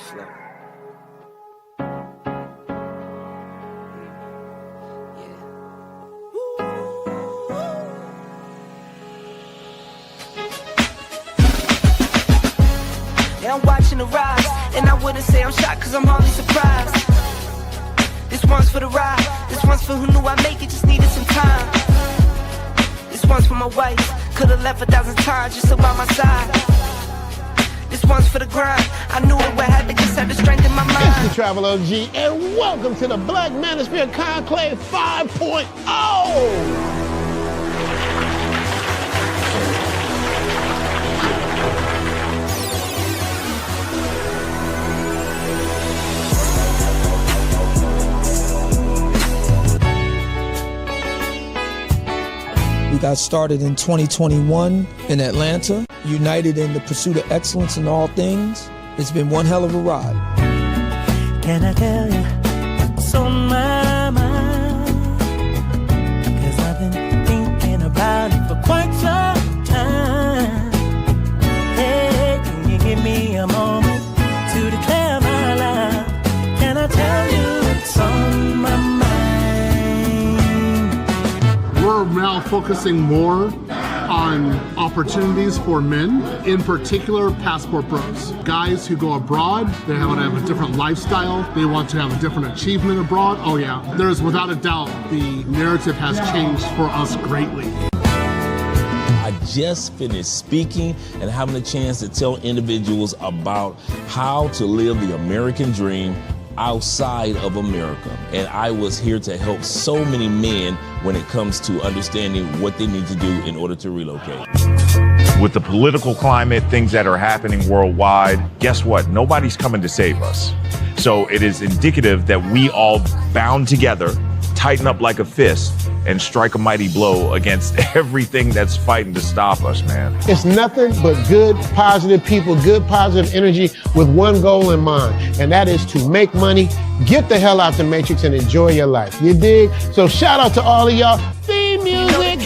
slow. And I'm watching the rise, and I wouldn't say I'm shocked, cause I'm hardly surprised. This one's for the ride, this one's for who knew I'd make it, just needed some time. This one's for my wife, could've left 1,000 times just to by my side. This one's for the grind, I knew it would happen, just had the strength in my mind. It's the Travel OG, and welcome to the Black Manosphere Conclave 5.0! We got started in 2021 in Atlanta, united in the pursuit of excellence in all things. It's been one hell of a ride. Can I tell you what's on my mind? 'Cause I've been thinking about it for quite some time. Hey, can you give me a moment to declare my love? Can I tell you what's on my mind? We're now focusing more on opportunities for men, in particular passport bros. Guys who go abroad, they want to have a different lifestyle, they want to have a different achievement abroad. Oh yeah, there's without a doubt, the narrative has changed for us greatly. I just finished speaking and having a chance to tell individuals about how to live the American dream outside of America. And I was here to help so many men when it comes to understanding what they need to do in order to relocate. With the political climate, things that are happening worldwide, guess what? Nobody's coming to save us. So it is indicative that we all bound together, tighten up like a fist, and strike a mighty blow against everything that's fighting to stop us, man. It's nothing but good, positive people, good, positive energy with one goal in mind, and that is to make money, get the hell out the Matrix, and enjoy your life. You dig? So shout out to all of y'all. Theme music.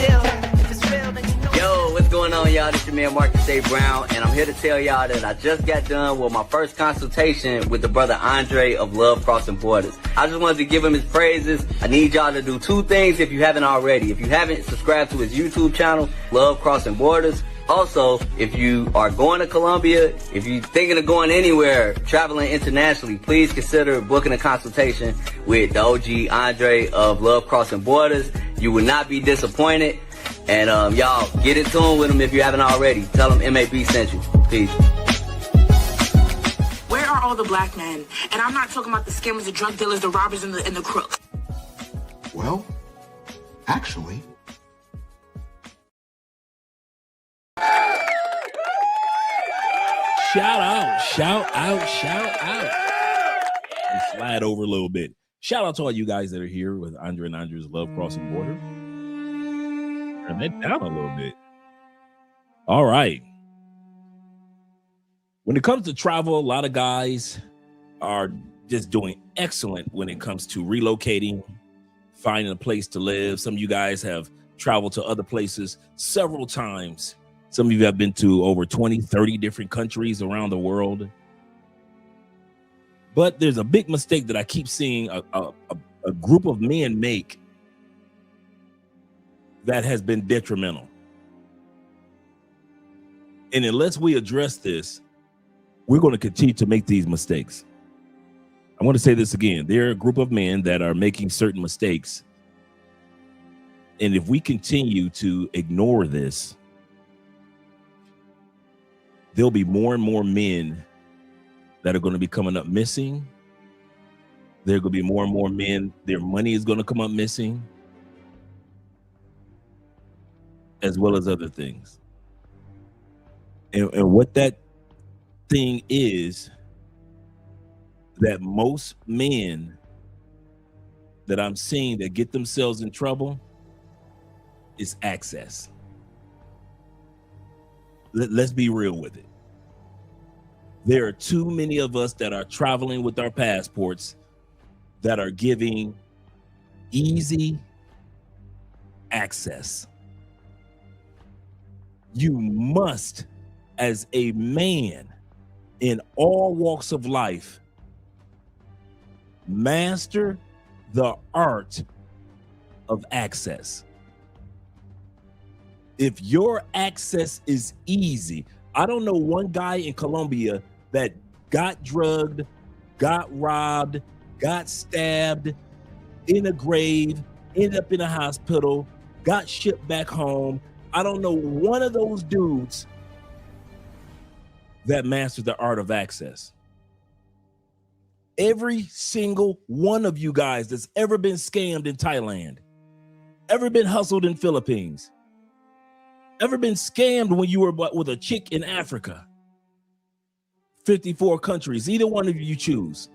Yo, what's going on, y'all? This your man Marcus A. Brown, and I'm here to tell y'all that I just got done with my first consultation with the brother Andre of Love Crossing Borders. I just wanted to give him his praises. I need y'all to do two things if you haven't already. If you haven't subscribed to his YouTube channel, Love Crossing Borders. Also, if you are going to Colombia, if you're thinking of going anywhere, traveling internationally, please consider booking a consultation with the OG Andre of Love Crossing Borders. You will not be disappointed. And y'all, get in tune with him if you haven't already. Tell him MAB sent you. Peace. Where are all the black men? And I'm not talking about the scammers, the drug dealers, the robbers, and the crooks. Well, actually... Shout out. And slide over a little bit. Shout out to all you guys that are here with Andre and Andre's Love Crossing Border. Turn that down a little bit. All right. When it comes to travel, a lot of guys are just doing excellent when it comes to relocating, finding a place to live. Some of you guys have traveled to other places several times. Some of you have been to over 20, 30 different countries around the world. But there's a big mistake that I keep seeing a group of men make that has been detrimental. And unless we address this, we're going to continue to make these mistakes. I want to say this again. There are a group of men that are making certain mistakes. And if we continue to ignore this, there'll be more and more men that are going to be coming up missing. There are going to be more and more men, their money is going to come up missing, as well as other things. And what that thing is, that most men that I'm seeing that get themselves in trouble is access. Let's be real with it. There are too many of us that are traveling with our passports that are giving easy access. You must, as a man, in all walks of life, master the art of access. If your access is easy, I don't know one guy in Colombia that got drugged, got robbed, got stabbed, in a grave, ended up in a hospital, got shipped back home. I don't know one of those dudes that mastered the art of access. Every single one of you guys that's ever been scammed in Thailand, ever been hustled in Philippines, ever been scammed when you were with a chick in Africa, 54 countries, either one of you choose.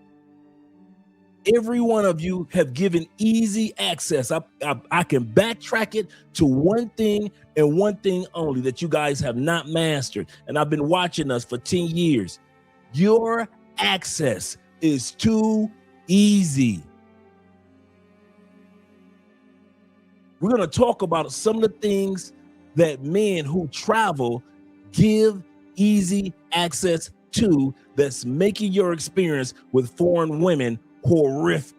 Every one of you have given easy access. I can backtrack it to one thing and one thing only that you guys have not mastered. And I've been watching us for 10 years. Your access is too easy. We're going to talk about some of the things that men who travel give easy access to that's making your experience with foreign women horrific.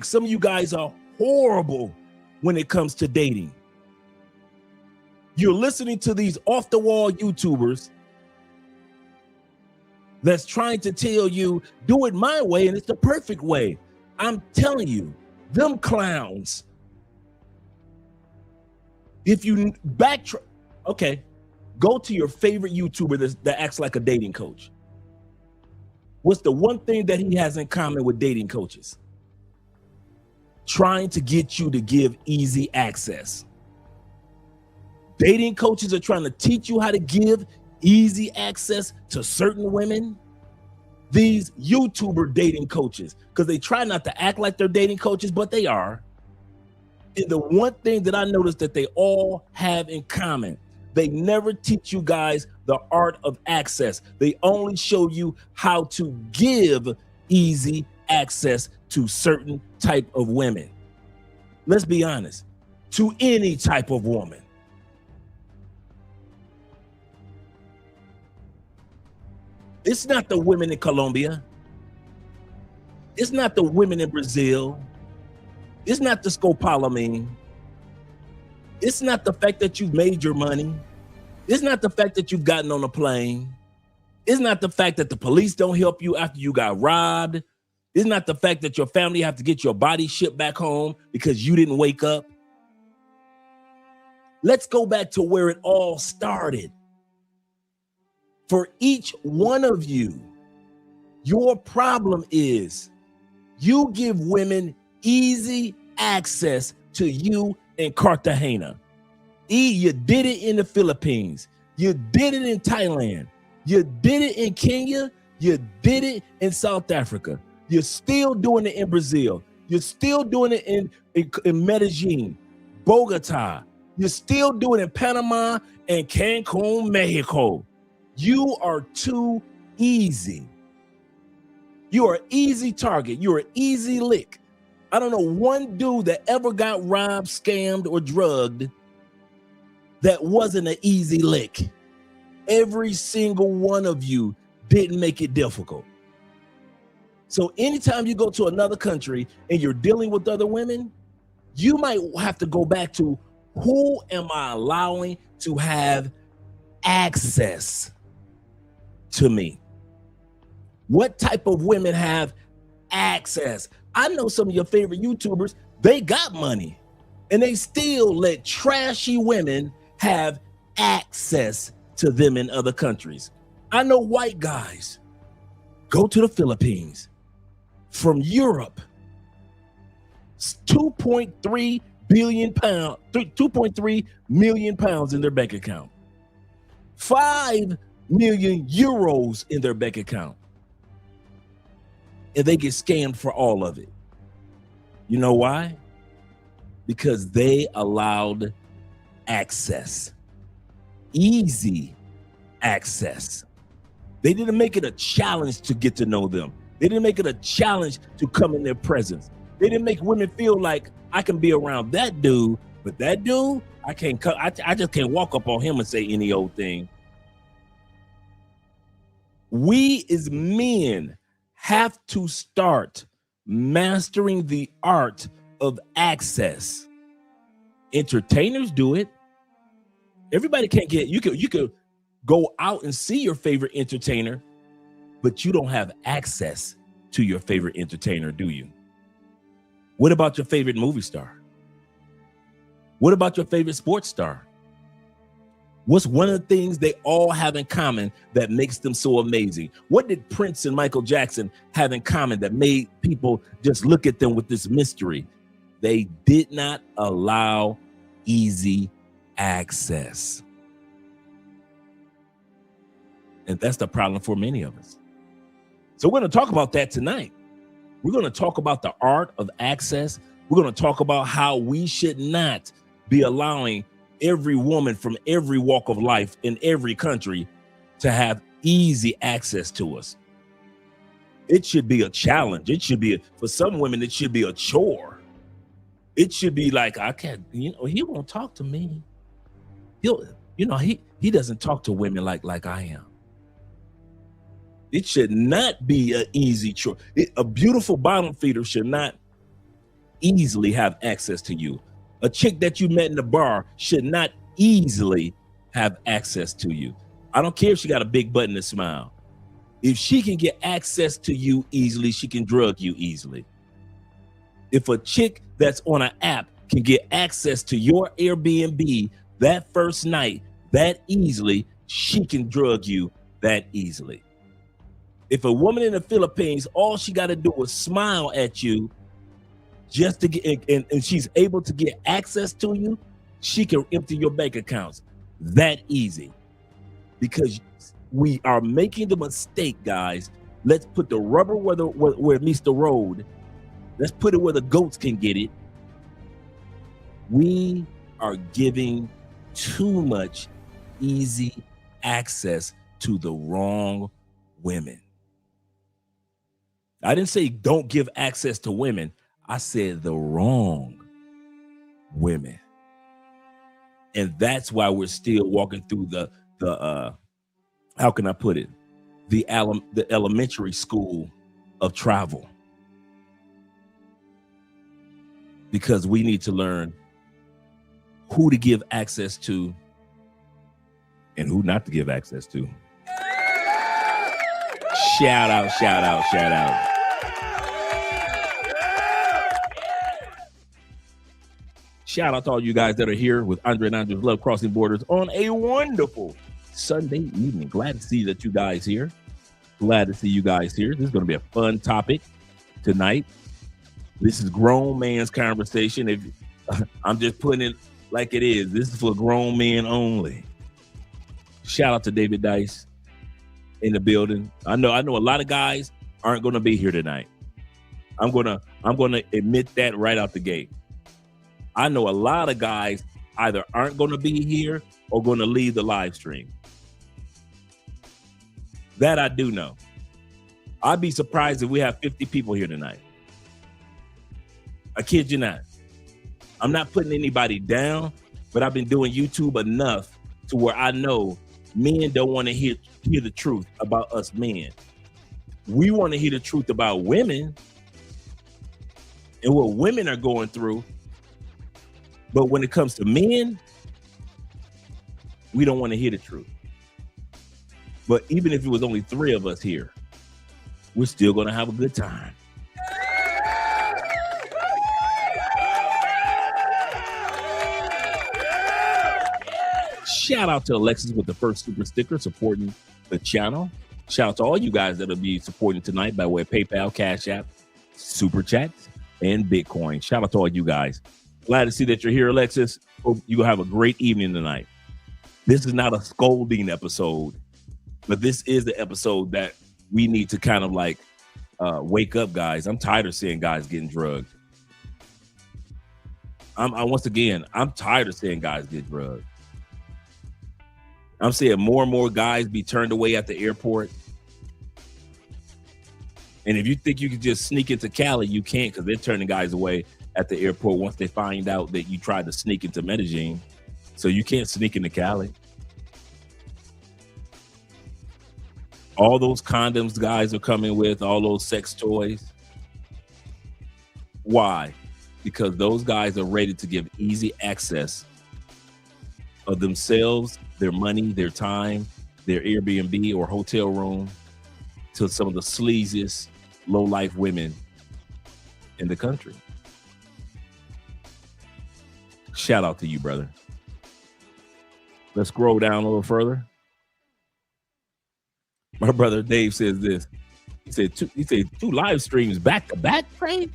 Some of you guys are horrible when it comes to dating. You're listening to these off the wall YouTubers that's trying to tell you, do it my way and it's the perfect way. I'm telling you, them clowns. If you backtrack, okay, go to your favorite YouTuber that acts like a dating coach. What's the one thing that he has in common with dating coaches? Trying to get you to give easy access. Dating coaches are trying to teach you how to give easy access to certain women. These YouTuber dating coaches, because they try not to act like they're dating coaches, but they are. And the one thing that I noticed that they all have in common, they never teach you guys the art of access. They only show you how to give easy access to certain type of women. Let's be honest, to any type of woman. It's not the women in Colombia. It's not the women in Brazil. It's not the scopolamine. It's not the fact that you've made your money. It's not the fact that you've gotten on a plane. It's not the fact that the police don't help you after you got robbed. It's not the fact that your family have to get your body shipped back home because you didn't wake up. Let's go back to where it all started. For each one of you, your problem is you give women easy access to you in Cartagena. You did it in the Philippines. You did it in Thailand. You did it in Kenya. You did it in South Africa. You're still doing it in Brazil. You're still doing it in Medellin, Bogota. You're still doing it in Panama and Cancun, Mexico. You are too easy. You are an easy target. You're an easy lick. I don't know one dude that ever got robbed, scammed, or drugged that wasn't an easy lick. Every single one of you didn't make it difficult. So anytime you go to another country and you're dealing with other women, you might have to go back to, who am I allowing to have access to me? What type of women have access? I know some of your favorite YouTubers, they got money and they still let trashy women have access to them in other countries. I know white guys go to the Philippines from Europe, 2.3 billion pounds, 2.3 million pounds in their bank account, 5 million euros in their bank account, and they get scammed for all of it. You know why? Because they allowed access, easy access. They didn't make it a challenge to get to know them. They didn't make it a challenge to come in their presence. They didn't make women feel like, I can be around that dude, but that dude, I just can't walk up on him and say any old thing. We as men have to start mastering the art of access. Entertainers do it. Everybody can't get, you could go out and see your favorite entertainer, but you don't have access to your favorite entertainer, do you? What about your favorite movie star? What about your favorite sports star? What's one of the things they all have in common that makes them so amazing? What did Prince and Michael Jackson have in common that made people just look at them with this mystery? They did not allow easy access. And that's the problem for many of us. So we're going to talk about that tonight. We're going to talk about the art of access. We're going to talk about how we should not be allowing every woman from every walk of life in every country to have easy access to us. It should be a challenge. It should be, for some women, it should be a chore. It should be like, I can't, he won't talk to me. He doesn't talk to women like I am. It should not be an easy chore. A beautiful bottom feeder should not easily have access to you. A chick that you met in the bar should not easily have access to you. I don't care if she got a big butt and a smile. If she can get access to you easily, she can drug you easily. If a chick that's on an app can get access to your Airbnb that first night that easily, she can drug you that easily. If a woman in the Philippines, all she got to do is smile at you just to get, and she's able to get access to you, she can empty your bank accounts that easy. Because we are making the mistake, guys. Let's put the rubber where it meets the road. Let's put it where the goats can get it. We are giving too much easy access to the wrong women. I didn't say don't give access to women. I said the wrong women. And that's why we're still walking through the how can I put it? The elementary school of travel. Because we need to learn who to give access to and who not to give access to. Shout out, shout out, shout out. Shout out to all you guys that are here with Andre and Andre's Love Crossing Borders on a wonderful Sunday evening. Glad to see that you guys here. Glad to see you guys here. This is going to be a fun topic tonight. This is grown man's conversation. If I'm just putting it like it is, this is for grown men only. Shout out to David Dice in the building. I know a lot of guys aren't going to be here tonight. I'm going to admit that right out the gate. I know a lot of guys either aren't going to be here or going to leave the live stream. That I do know. I'd be surprised if we have 50 people here tonight. I kid you not. I'm not putting anybody down, but I've been doing YouTube enough to where I know men don't want to hear the truth about us men. We want to hear the truth about women and what women are going through. But when it comes to men, we don't want to hear the truth. But even if it was only 3 of us here, we're still going to have a good time. Shout out to Alexis with the first super sticker supporting the channel. Shout out to all you guys that'll be supporting tonight by way of PayPal, Cash App, Super Chats, and Bitcoin. Shout out to all you guys. Glad to see that you're here, Alexis. Hope you have a great evening tonight. This is not a scolding episode, but this is the episode that we need to kind of like wake up, guys. I'm tired of seeing guys getting drugged. I'm tired of seeing guys get drugged. I'm seeing more and more guys be turned away at the airport. And if you think you can just sneak into Cali, you can't, because they're turning guys away at the airport once they find out that you tried to sneak into Medellin. So you can't sneak into Cali. All those condoms guys are coming with, all those sex toys. Why? Because those guys are ready to give easy access of themselves, their money, their time, their Airbnb or hotel room to some of the sleaziest, low-life women in the country. Shout out to you, brother. Let's scroll down a little further. My brother Dave says this. He said two live streams back to back, Trey,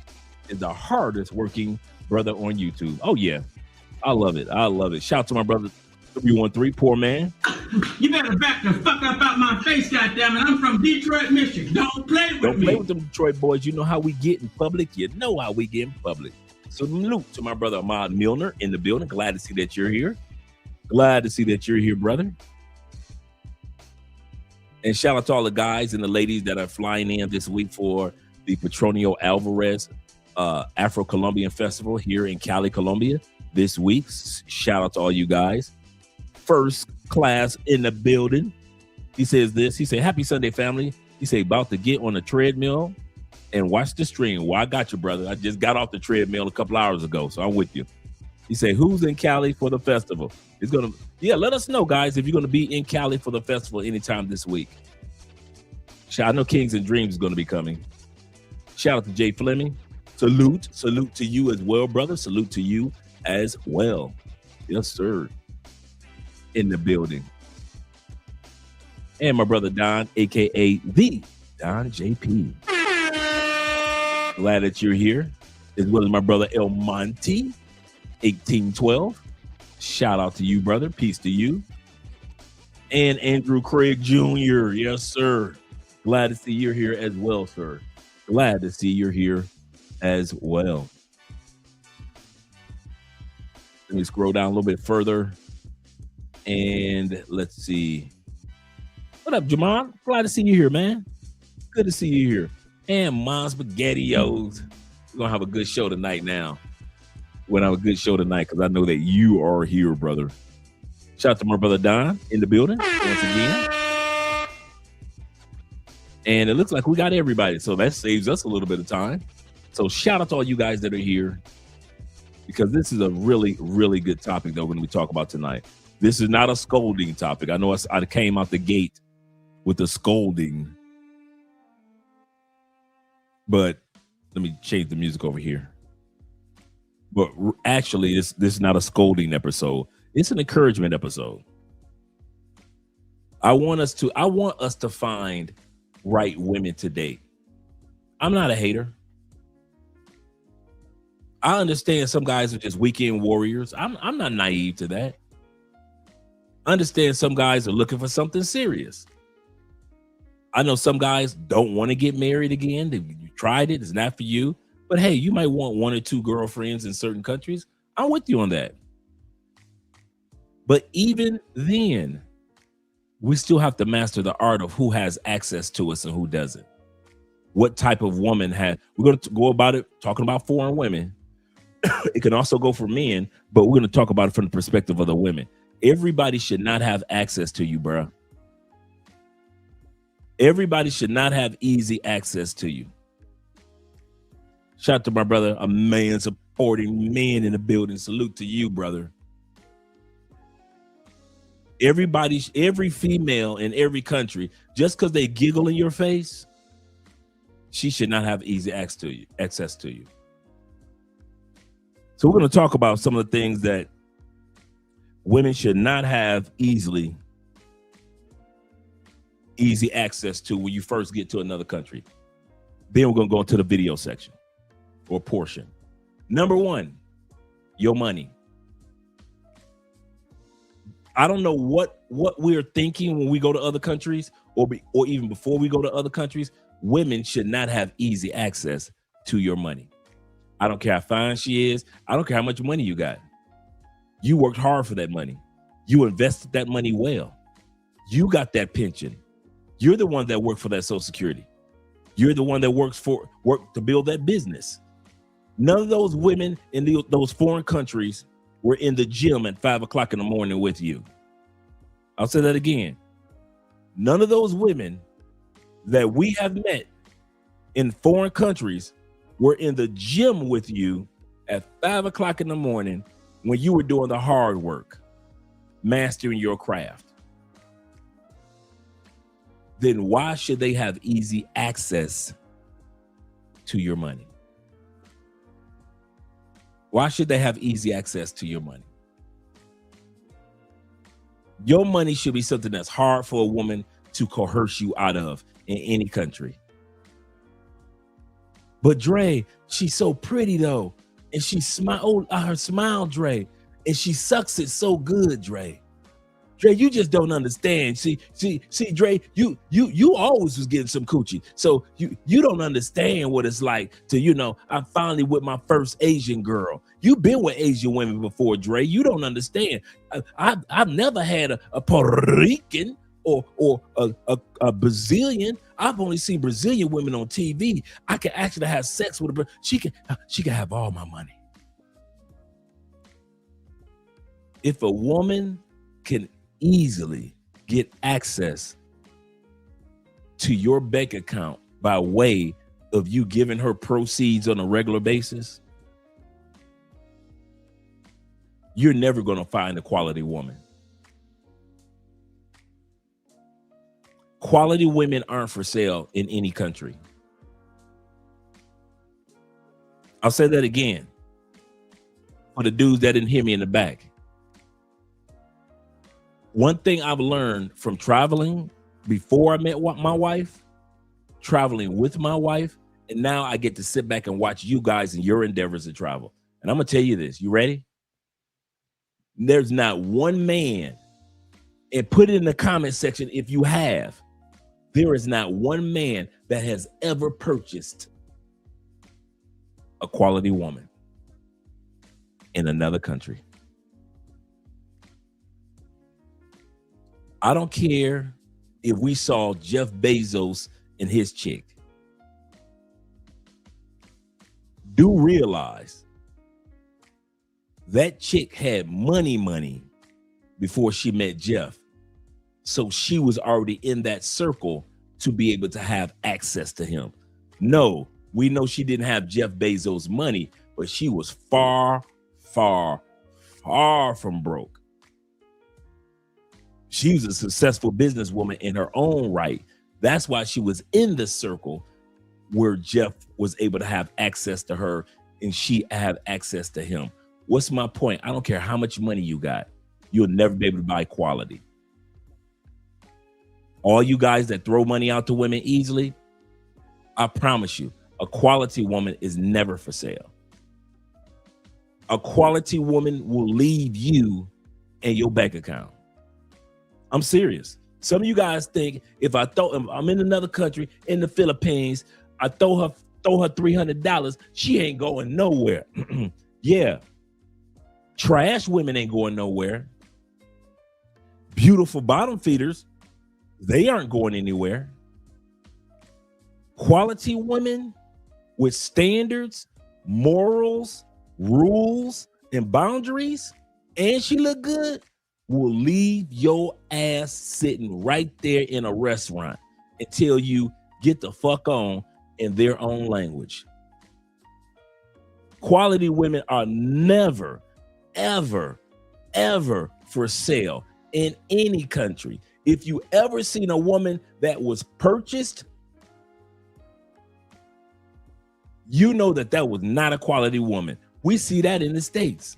is the hardest working brother on YouTube. Oh yeah, I love it. I love it. Shout out to my brother 313, poor man. You better back the fuck up out my face, goddammit. I'm from Detroit, Michigan. Don't play with me. Don't play with them Detroit boys. You know how we get in public. You know how we get in public. Salute to my brother Ahmad Milner in the building. Glad to see that you're here. Glad to see that you're here, brother. And shout out to all the guys and the ladies that are flying in this week for the Petronio Alvarez Afro-Colombian Festival here in Cali, Colombia this week. Shout out to all you guys. First class in the building. He says this. He said, happy Sunday, family. He said, about to get on the treadmill and watch the stream. Well, I got you, brother. I just got off the treadmill a couple hours ago, so I'm with you. He said, who's in Cali for the festival? Let us know, guys, if you're going to be in Cali for the festival anytime this week. I know Kings and Dreams is going to be coming. Shout out to Jay Fleming. Salute to you as well, brother. Salute to you as well. Yes, sir. In the building. And my brother Don, aka the Don JP. Glad that you're here, as well as my brother El Monte, 1812. Shout out to you, brother. Peace to you. And Andrew Craig Jr. Yes, sir. Glad to see you're here as well, sir. Glad to see you're here as well. Let me scroll down a little bit further. And let's see. What up, Jamal? Glad to see you here, man. Good to see you here. And Mom SpaghettiOs. We're going to have a good show tonight now. We're going to have a good show tonight because I know that you are here, brother. Shout out to my brother Don in the building once again. And it looks like we got everybody, so that saves us a little bit of time. So shout out to all you guys that are here, because this is a really, really good topic that we're going to be talking about tonight. This is not a scolding topic. I know I came out the gate with the scolding, but let me change the music over here. But actually, this is not a scolding episode. It's an encouragement episode. I want us to find right women to date. I'm not a hater. I understand some guys are just weekend warriors. I'm not naive to that. I understand some guys are looking for something serious. I know some guys don't want to get married again. You tried it, it's not for you. But hey, you might want one or two girlfriends in certain countries. I'm with you on that. But even then, we still have to master the art of who has access to us and who doesn't. What type of woman has, we're going to go about it talking about foreign women. It can also go for men, but we're going to talk about it from the perspective of the women. Everybody should not have access to you, bro. Everybody should not have easy access to you. Shout out to my brother, a man supporting men in the building. Salute to you, brother. Every female in every country, just because they giggle in your face, she should not have easy access to you. So we're going to talk about some of the things that women should not have easy access to when you first get to another country. Then we're going to go into the video section or portion. Number one, your money. I don't know what we're thinking when we go to other countries or even before we go to other countries. Women should not have easy access to your money. I don't care how fine she is. I don't care how much money you got. You worked hard for that money. You invested that money well. You got that pension. You're the one that worked for that Social Security. You're the one that worked to build that business. None of those women in those foreign countries were in the gym at 5 o'clock in the morning with you. I'll say that again. None of those women that we have met in foreign countries were in the gym with you at 5 o'clock in the morning when you were doing the hard work, mastering your craft, then why should they have easy access to your money? Why should they have easy access to your money? Your money should be something that's hard for a woman to coerce you out of in any country. But Dre, she's so pretty though. And she her smile, Dre. And she sucks it so good, Dre. Dre, you just don't understand. See, Dre, you always was getting some coochie. So you don't understand what it's like to, I'm finally with my first Asian girl. You've been with Asian women before, Dre. You don't understand. I've never had a Puerto Rican or a Brazilian. I've only seen Brazilian women on TV. I can actually have sex with her. She can have all my money. If a woman can easily get access to your bank account by way of you giving her proceeds on a regular basis, you're never going to find a quality woman. Quality women aren't for sale in any country. I'll say that again for the dudes that didn't hear me in the back. One thing I've learned from traveling before I met my wife, traveling with my wife, and now I get to sit back and watch you guys in your endeavors to travel. And I'm going to tell you this. You ready? There's not one man, and put it in the comment section if you have, there is not one man that has ever purchased a quality woman in another country. I don't care if we saw Jeff Bezos and his chick. Do realize that chick had money before she met Jeff. So she was already in that circle to be able to have access to him. No, we know she didn't have Jeff Bezos' money, but she was far, far, far from broke. She was a successful businesswoman in her own right. That's why she was in the circle where Jeff was able to have access to her and she had access to him. What's my point? I don't care how much money you got. You'll never be able to buy quality. All you guys that throw money out to women easily, I promise you, a quality woman is never for sale. A quality woman will leave you and your bank account. I'm serious. Some of you guys think if I'm in another country, in the Philippines, I throw her $300, she ain't going nowhere. Yeah. Trash women ain't going nowhere. Beautiful bottom feeders, they aren't going anywhere. Quality women with standards, morals, rules, and boundaries, and she look good, will leave your ass sitting right there in a restaurant until you get the fuck on in their own language. Quality women are never, ever, ever for sale in any country. If you ever seen a woman that was purchased, you know that was not a quality woman. We see that in the States.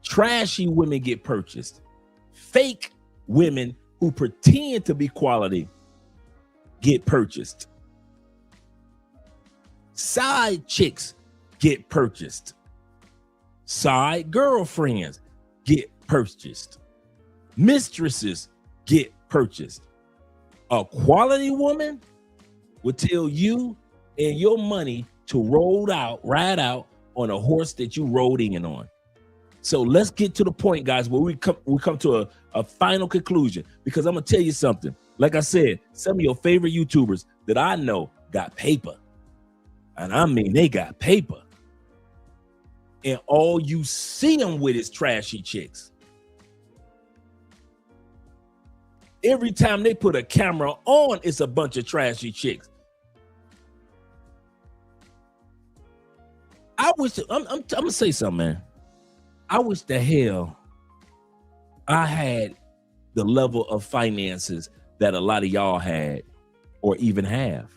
Trashy women get purchased. Fake women who pretend to be quality get purchased. Side chicks get purchased. Side girlfriends get purchased. Mistresses get purchased. A quality woman will tell you and your money to ride out on a horse that you rode in on. So let's get to the point, guys, where we come to a final conclusion, because I'm gonna tell you something. Like I said, some of your favorite YouTubers that I know got paper. And I mean, they got paper. And all you see them with is trashy chicks. Every time they put a camera on, it's a bunch of trashy chicks. I'm gonna say something, man. I wish the hell I had the level of finances that a lot of y'all had or even have.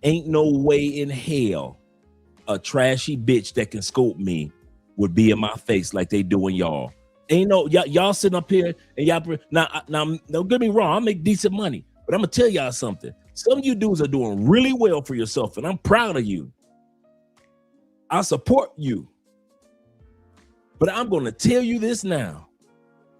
Ain't no way in hell a trashy bitch that can scope me would be in my face like they doing y'all. Ain't no y'all sitting up here and y'all now don't get me wrong, I make decent money, but I'm gonna tell y'all something. Some of you dudes are doing really well for yourself, and I'm proud of you. I support you. But I'm gonna tell you this now.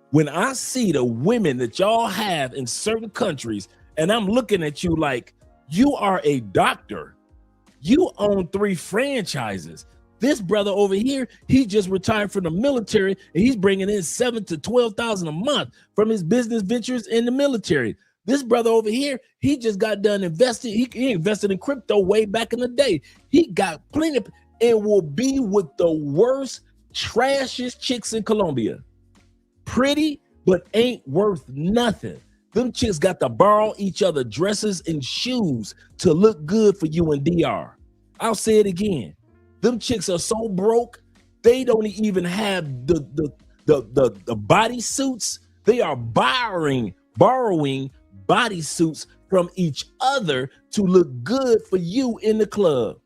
When I see the women that y'all have in certain countries, and I'm looking at you like you are a doctor, you own 3 franchises. This brother over here, he just retired from the military, and he's bringing in $7,000 to $12,000 a month from his business ventures in the military. This brother over here, he just got done investing. He invested in crypto way back in the day. He got plenty of, and will be with the worst, trashiest chicks in Colombia. Pretty, but ain't worth nothing. Them chicks got to borrow each other dresses and shoes to look good for you in DR. I'll say it again. Them chicks are so broke, they don't even have the body suits. They are borrowing body suits from each other to look good for you in the club.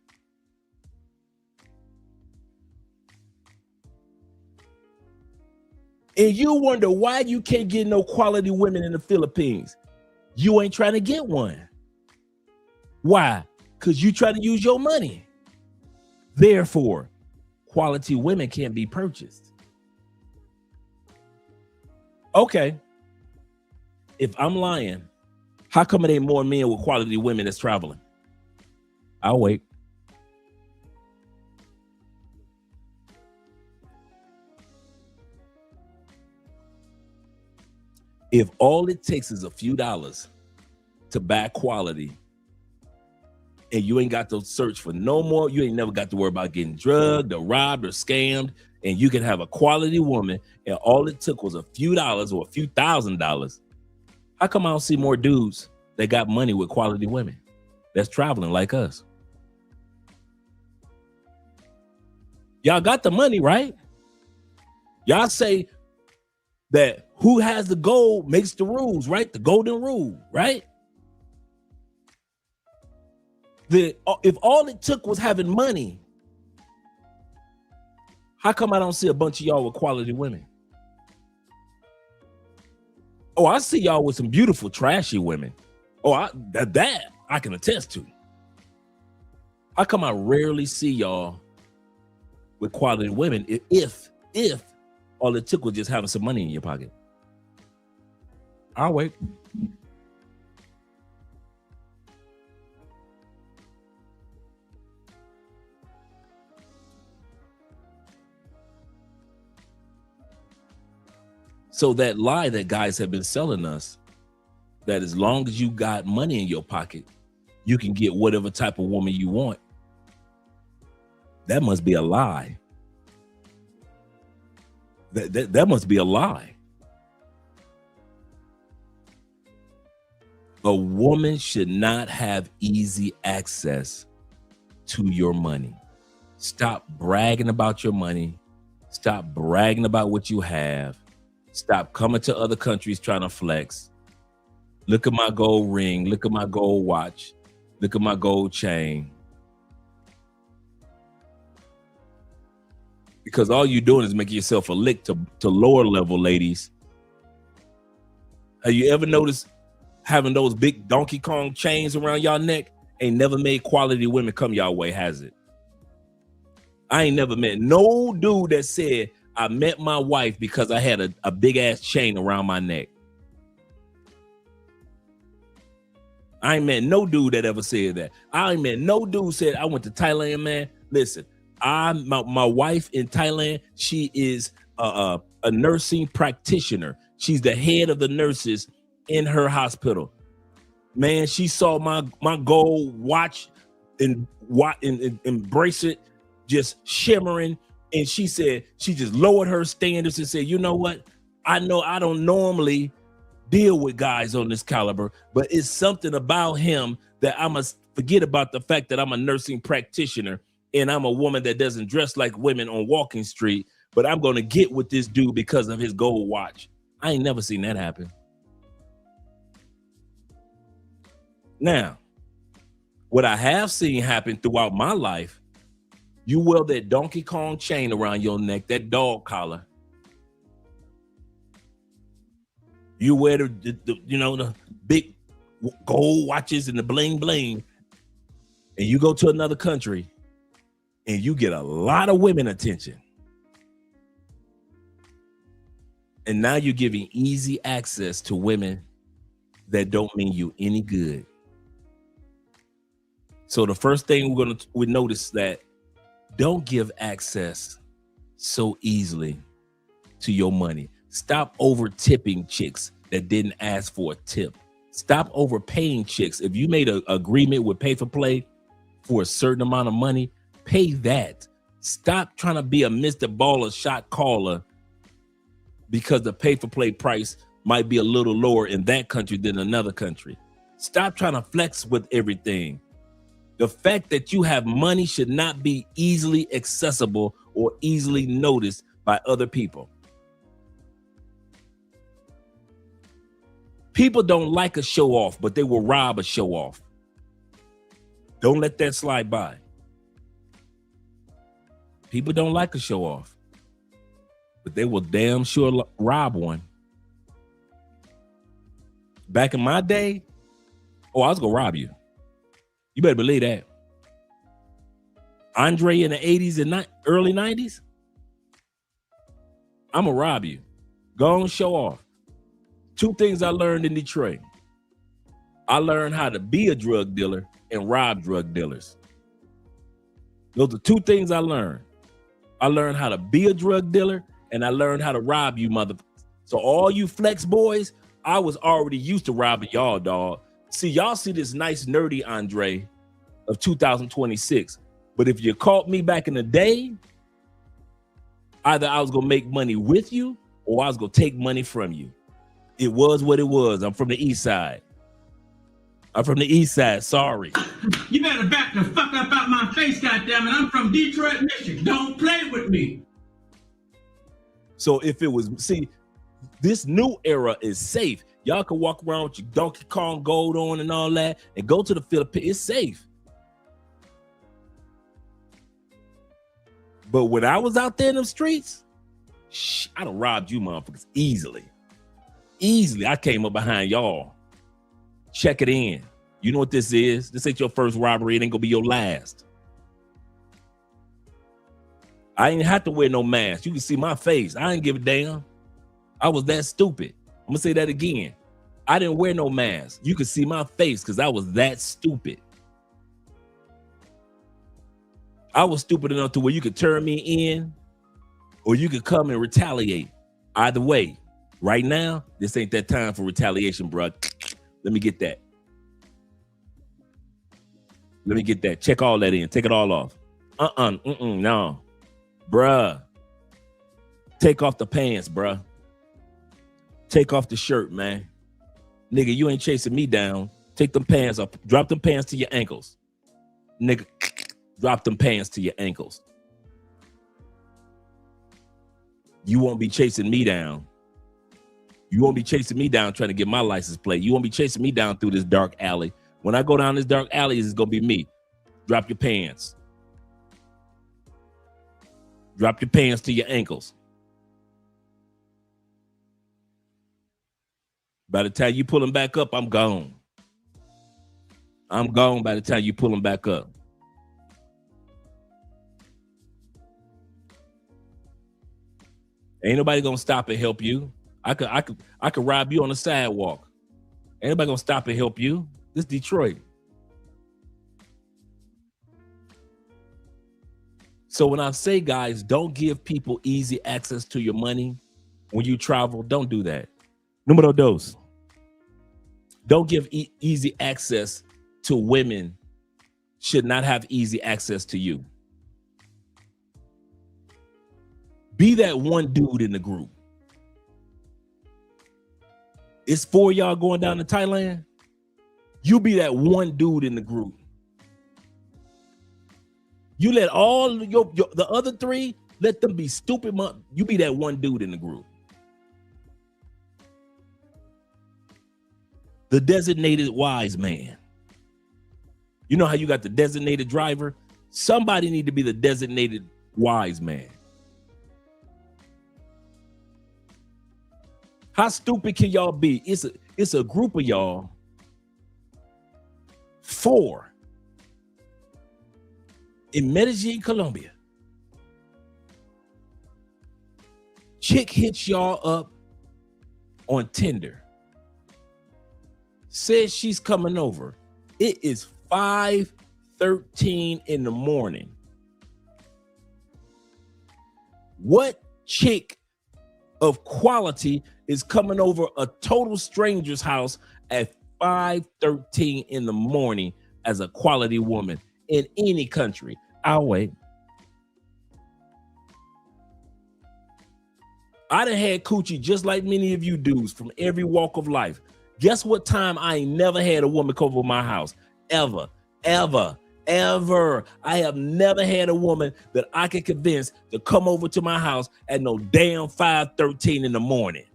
And you wonder why you can't get no quality women in the Philippines. You ain't trying to get one. Why? Because you try to use your money. Therefore, quality women can't be purchased. Okay. If I'm lying, how come it ain't more men with quality women that's traveling? I'll wait. If all it takes is a few dollars to buy quality, and you ain't got to search for no more, you ain't never got to worry about getting drugged or robbed or scammed, and you can have a quality woman, and all it took was a few dollars or a few $1,000s, how come I don't see more dudes that got money with quality women that's traveling like us? Y'all got the money, right? Y'all say that who has the gold makes the rules, right? The golden rule, right? If all it took was having money, how come I don't see a bunch of y'all with quality women? Oh, I see y'all with some beautiful, trashy women. Oh, that I can attest to. How come I rarely see y'all with quality women if all it took was just having some money in your pocket? I'll wait. So that lie that guys have been selling us, that as long as you got money in your pocket, you can get whatever type of woman you want. That must be a lie. That must be a lie. A woman should not have easy access to your money. Stop bragging about your money. Stop bragging about what you have. Stop coming to other countries trying to flex. Look at my gold ring. Look at my gold watch. Look at my gold chain. Because all you're doing is making yourself a lick to lower level ladies. Have you ever noticed having those big Donkey Kong chains around y'all neck ain't never made quality women come y'all way, has it? I ain't never met no dude that said, I met my wife because I had a big ass chain around my neck. I ain't met no dude that ever said that. I ain't met no dude said, I went to Thailand, man. Listen, my wife in Thailand, she is a nursing practitioner. She's the head of the nurses in her hospital. Man, she saw my gold watch and bracelet just shimmering, and she said she just lowered her standards and said, you know what? I know I don't normally deal with guys on this caliber, but it's something about him that I must forget about the fact that I'm a nursing practitioner and I'm a woman that doesn't dress like women on Walking Street, but I'm going to get with this dude because of his gold watch. I ain't never seen that happen. Now, what I have seen happen throughout my life, you wear that Donkey Kong chain around your neck, that dog collar. You wear the big gold watches and the bling bling, and you go to another country and you get a lot of women attention. And now you're giving easy access to women that don't mean you any good. So the first thing we notice that don't give access so easily to your money. Stop over tipping chicks that didn't ask for a tip. Stop overpaying chicks. If you made an agreement with Pay for Play for a certain amount of money, pay that. Stop trying to be a Mr. Baller shot caller because the Pay for Play price might be a little lower in that country than another country. Stop trying to flex with everything. The fact that you have money should not be easily accessible or easily noticed by other people. People don't like a show off, but they will rob a show off. Don't let that slide by. People don't like a show off, but they will damn sure rob one. Back in my day, I was gonna rob you. You better believe that. Andre in the 80s and early 90s, I'm gonna rob you. Go on, show off. Two things I learned in Detroit. I learned how to be a drug dealer and rob drug dealers. Those are two things I learned. I learned how to be a drug dealer and I learned how to rob you, mother. So all you flex boys, I was already used to robbing y'all, dog. See, y'all see this nice nerdy Andre of 2026. But if you caught me back in the day, either I was going to make money with you or I was going to take money from you. It was what it was. I'm from the east side. Sorry. You better back the fuck up out my face, goddammit. I'm from Detroit, Michigan. Don't play with me. So if it was, see, this new era is safe. Y'all can walk around with your Donkey Kong gold on and all that and go to the Philippines. It's safe. But when I was out there in the streets, I done robbed you motherfuckers easily. Easily. I came up behind y'all. Check it in. You know what this is? This ain't your first robbery. It ain't gonna be your last. I ain't have to wear no mask. You can see my face. I ain't give a damn. I was that stupid. I'm gonna say that again. I didn't wear no mask. You could see my face because I was that stupid. I was stupid enough to where you could turn me in or you could come and retaliate. Either way, right now, this ain't that time for retaliation, bro. Let me get that. Let me get that. Check all that in. Take it all off. No. Bruh. Take off the pants, bruh. Take off the shirt, man. Nigga, you ain't chasing me down. Take them pants off. Drop them pants to your ankles. Nigga, drop them pants to your ankles. You won't be chasing me down. You won't be chasing me down trying to get my license plate. You won't be chasing me down through this dark alley. When I go down this dark alley, it's going to be me. Drop your pants. Drop your pants to your ankles. By the time you pull them back up, I'm gone. I'm gone by the time you pull them back up. Ain't nobody gonna stop and help you. I could rob you on the sidewalk. Ain't nobody gonna stop and help you. This Detroit. So when I say, guys, don't give people easy access to your money when you travel, don't do that. Numero dos. Don't give easy access to women. Should not have easy access to you. Be that one dude in the group. It's 4 of y'all going down to Thailand. You be that one dude in the group. You let all the other 3, let them be stupid. You be that one dude in the group. The designated wise man. You know how you got the designated driver? Somebody need to be the designated wise man. How stupid can y'all be? It's a group of y'all. 4 in Medellin, Colombia. Chick hits y'all up on Tinder. Says she's coming over. It is 5:13 in the morning. What chick of quality is coming over a total stranger's house at 5:13 in the morning as a quality woman in any country? I'll wait. I done had coochie just like many of you dudes from every walk of life. Guess what time I ain't never had a woman come over my house? Ever. I have never had a woman that I could convince to come over to my house at no damn 5:13 in the morning.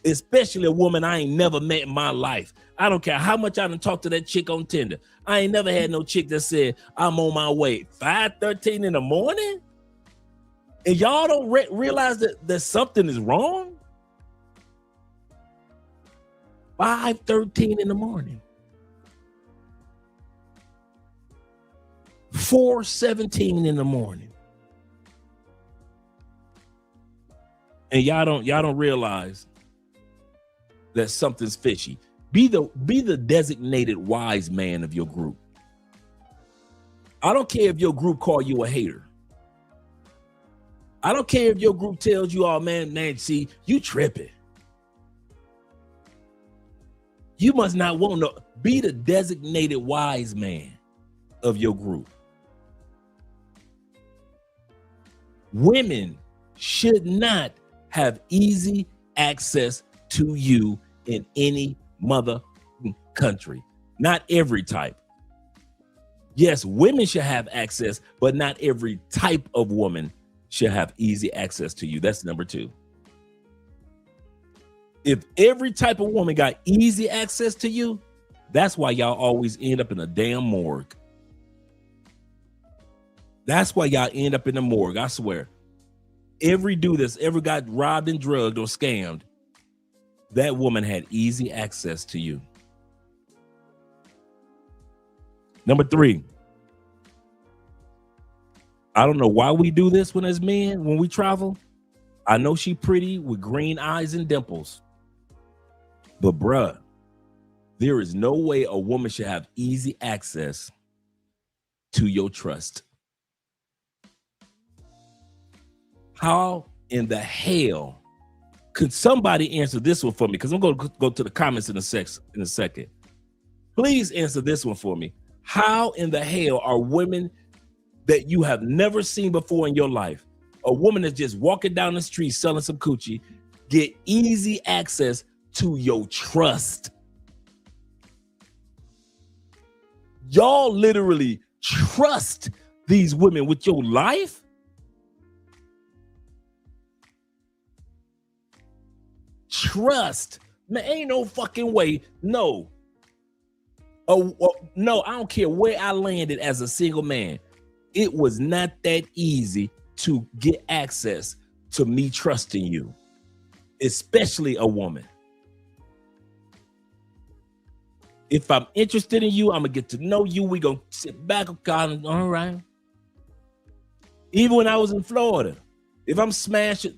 Especially a woman I ain't never met in my life. I don't care how much I done talked to that chick on Tinder. I ain't never had no chick that said, I'm on my way. 5:13 in the morning? And y'all don't realize that something is wrong? 5:13 in the morning. 4:17 in the morning. And y'all don't realize that something's fishy. Be the designated wise man of your group. I don't care if your group call you a hater. I don't care if your group tells you, oh man, see, you tripping. You must not want to be the designated wise man of your group. Women should not have easy access to you in any mother country. Not every type. Yes, women should have access, but not every type of woman should have easy access to you. That's number 2. If every type of woman got easy access to you, that's why y'all always end up in a damn morgue. That's why y'all end up in the morgue, I swear. Every dude that's ever got robbed and drugged or scammed, that woman had easy access to you. Number 3. I don't know why we do this when as men, when we travel. I know she pretty with green eyes and dimples. But bruh, there is no way a woman should have easy access to your trust. How in the hell could somebody answer this one for me? Because I'm going to go to the comments in a second. Please answer this one for me. How in the hell are women that you have never seen before in your life, a woman that's just walking down the street selling some coochie, get easy access to your trust? Y'all literally trust these women with your life? Trust. Man, ain't no fucking way. No. No, I don't care where I landed as a single man. It was not that easy to get access to me trusting you, especially a woman. If I'm interested in you, I'm gonna get to know you. We gonna sit back, all right. Even when I was in Florida, if I'm smashing,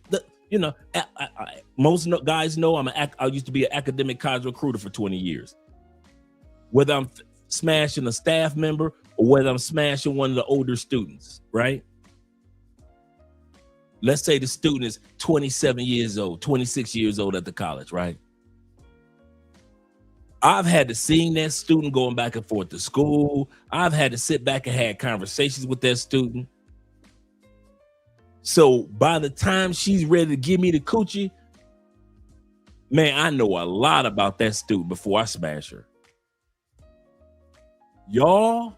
most guys know I used to be an academic college recruiter for 20 years. Whether I'm smashing a staff member or whether I'm smashing one of the older students, right? Let's say the student is 27 years old, 26 years old at the college, right? I've had to see that student going back and forth to school. I've had to sit back and have conversations with that student. So by the time she's ready to give me the coochie, Man, I know a lot about that student before I smash her. Y'all,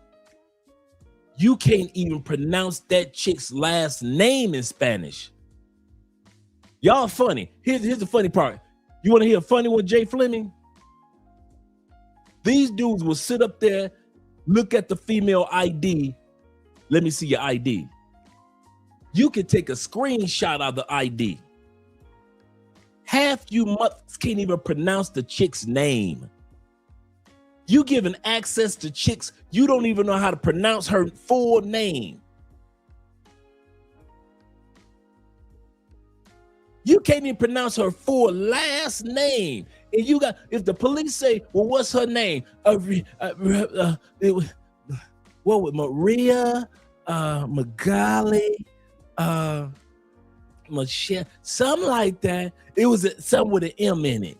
you can't even pronounce that chick's last name in Spanish. Y'all funny. Here's the funny part. You want to hear a funny one, Jay Fleming? These dudes will sit up there, look at the female ID. Let me see your ID. You can take a screenshot of the ID. Half you mothers can't even pronounce the chick's name. You giving access to chicks, you don't even know how to pronounce her full name. You can't even pronounce her full last name. And you got, if the police say, well, what's her name? What was Maria, Magali, Michelle, something like that. It was something with an M in it.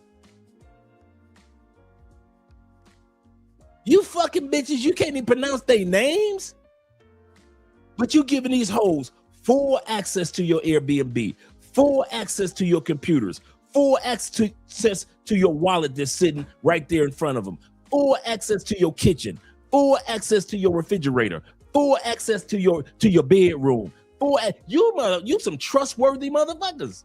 You fucking bitches, you can't even pronounce their names. But you giving these hoes full access to your Airbnb, full access to your computers, full access to your wallet that's sitting right there in front of them, full access to your kitchen, full access to your refrigerator, full access to your bedroom. You some trustworthy motherfuckers.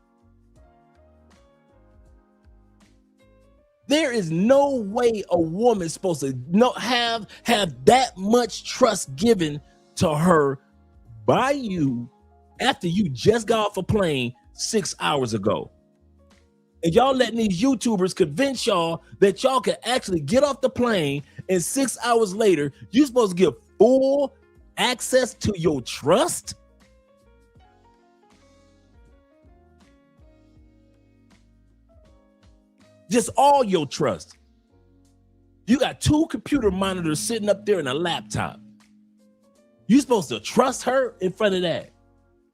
There is no way a woman's supposed to have that much trust given to her by you after you just got off a plane 6 hours ago. And y'all letting these YouTubers convince y'all that y'all can actually get off the plane and 6 hours later, you're supposed to give full access to your trust? Just all your trust. You got 2 computer monitors sitting up there and a laptop. You're supposed to trust her in front of that.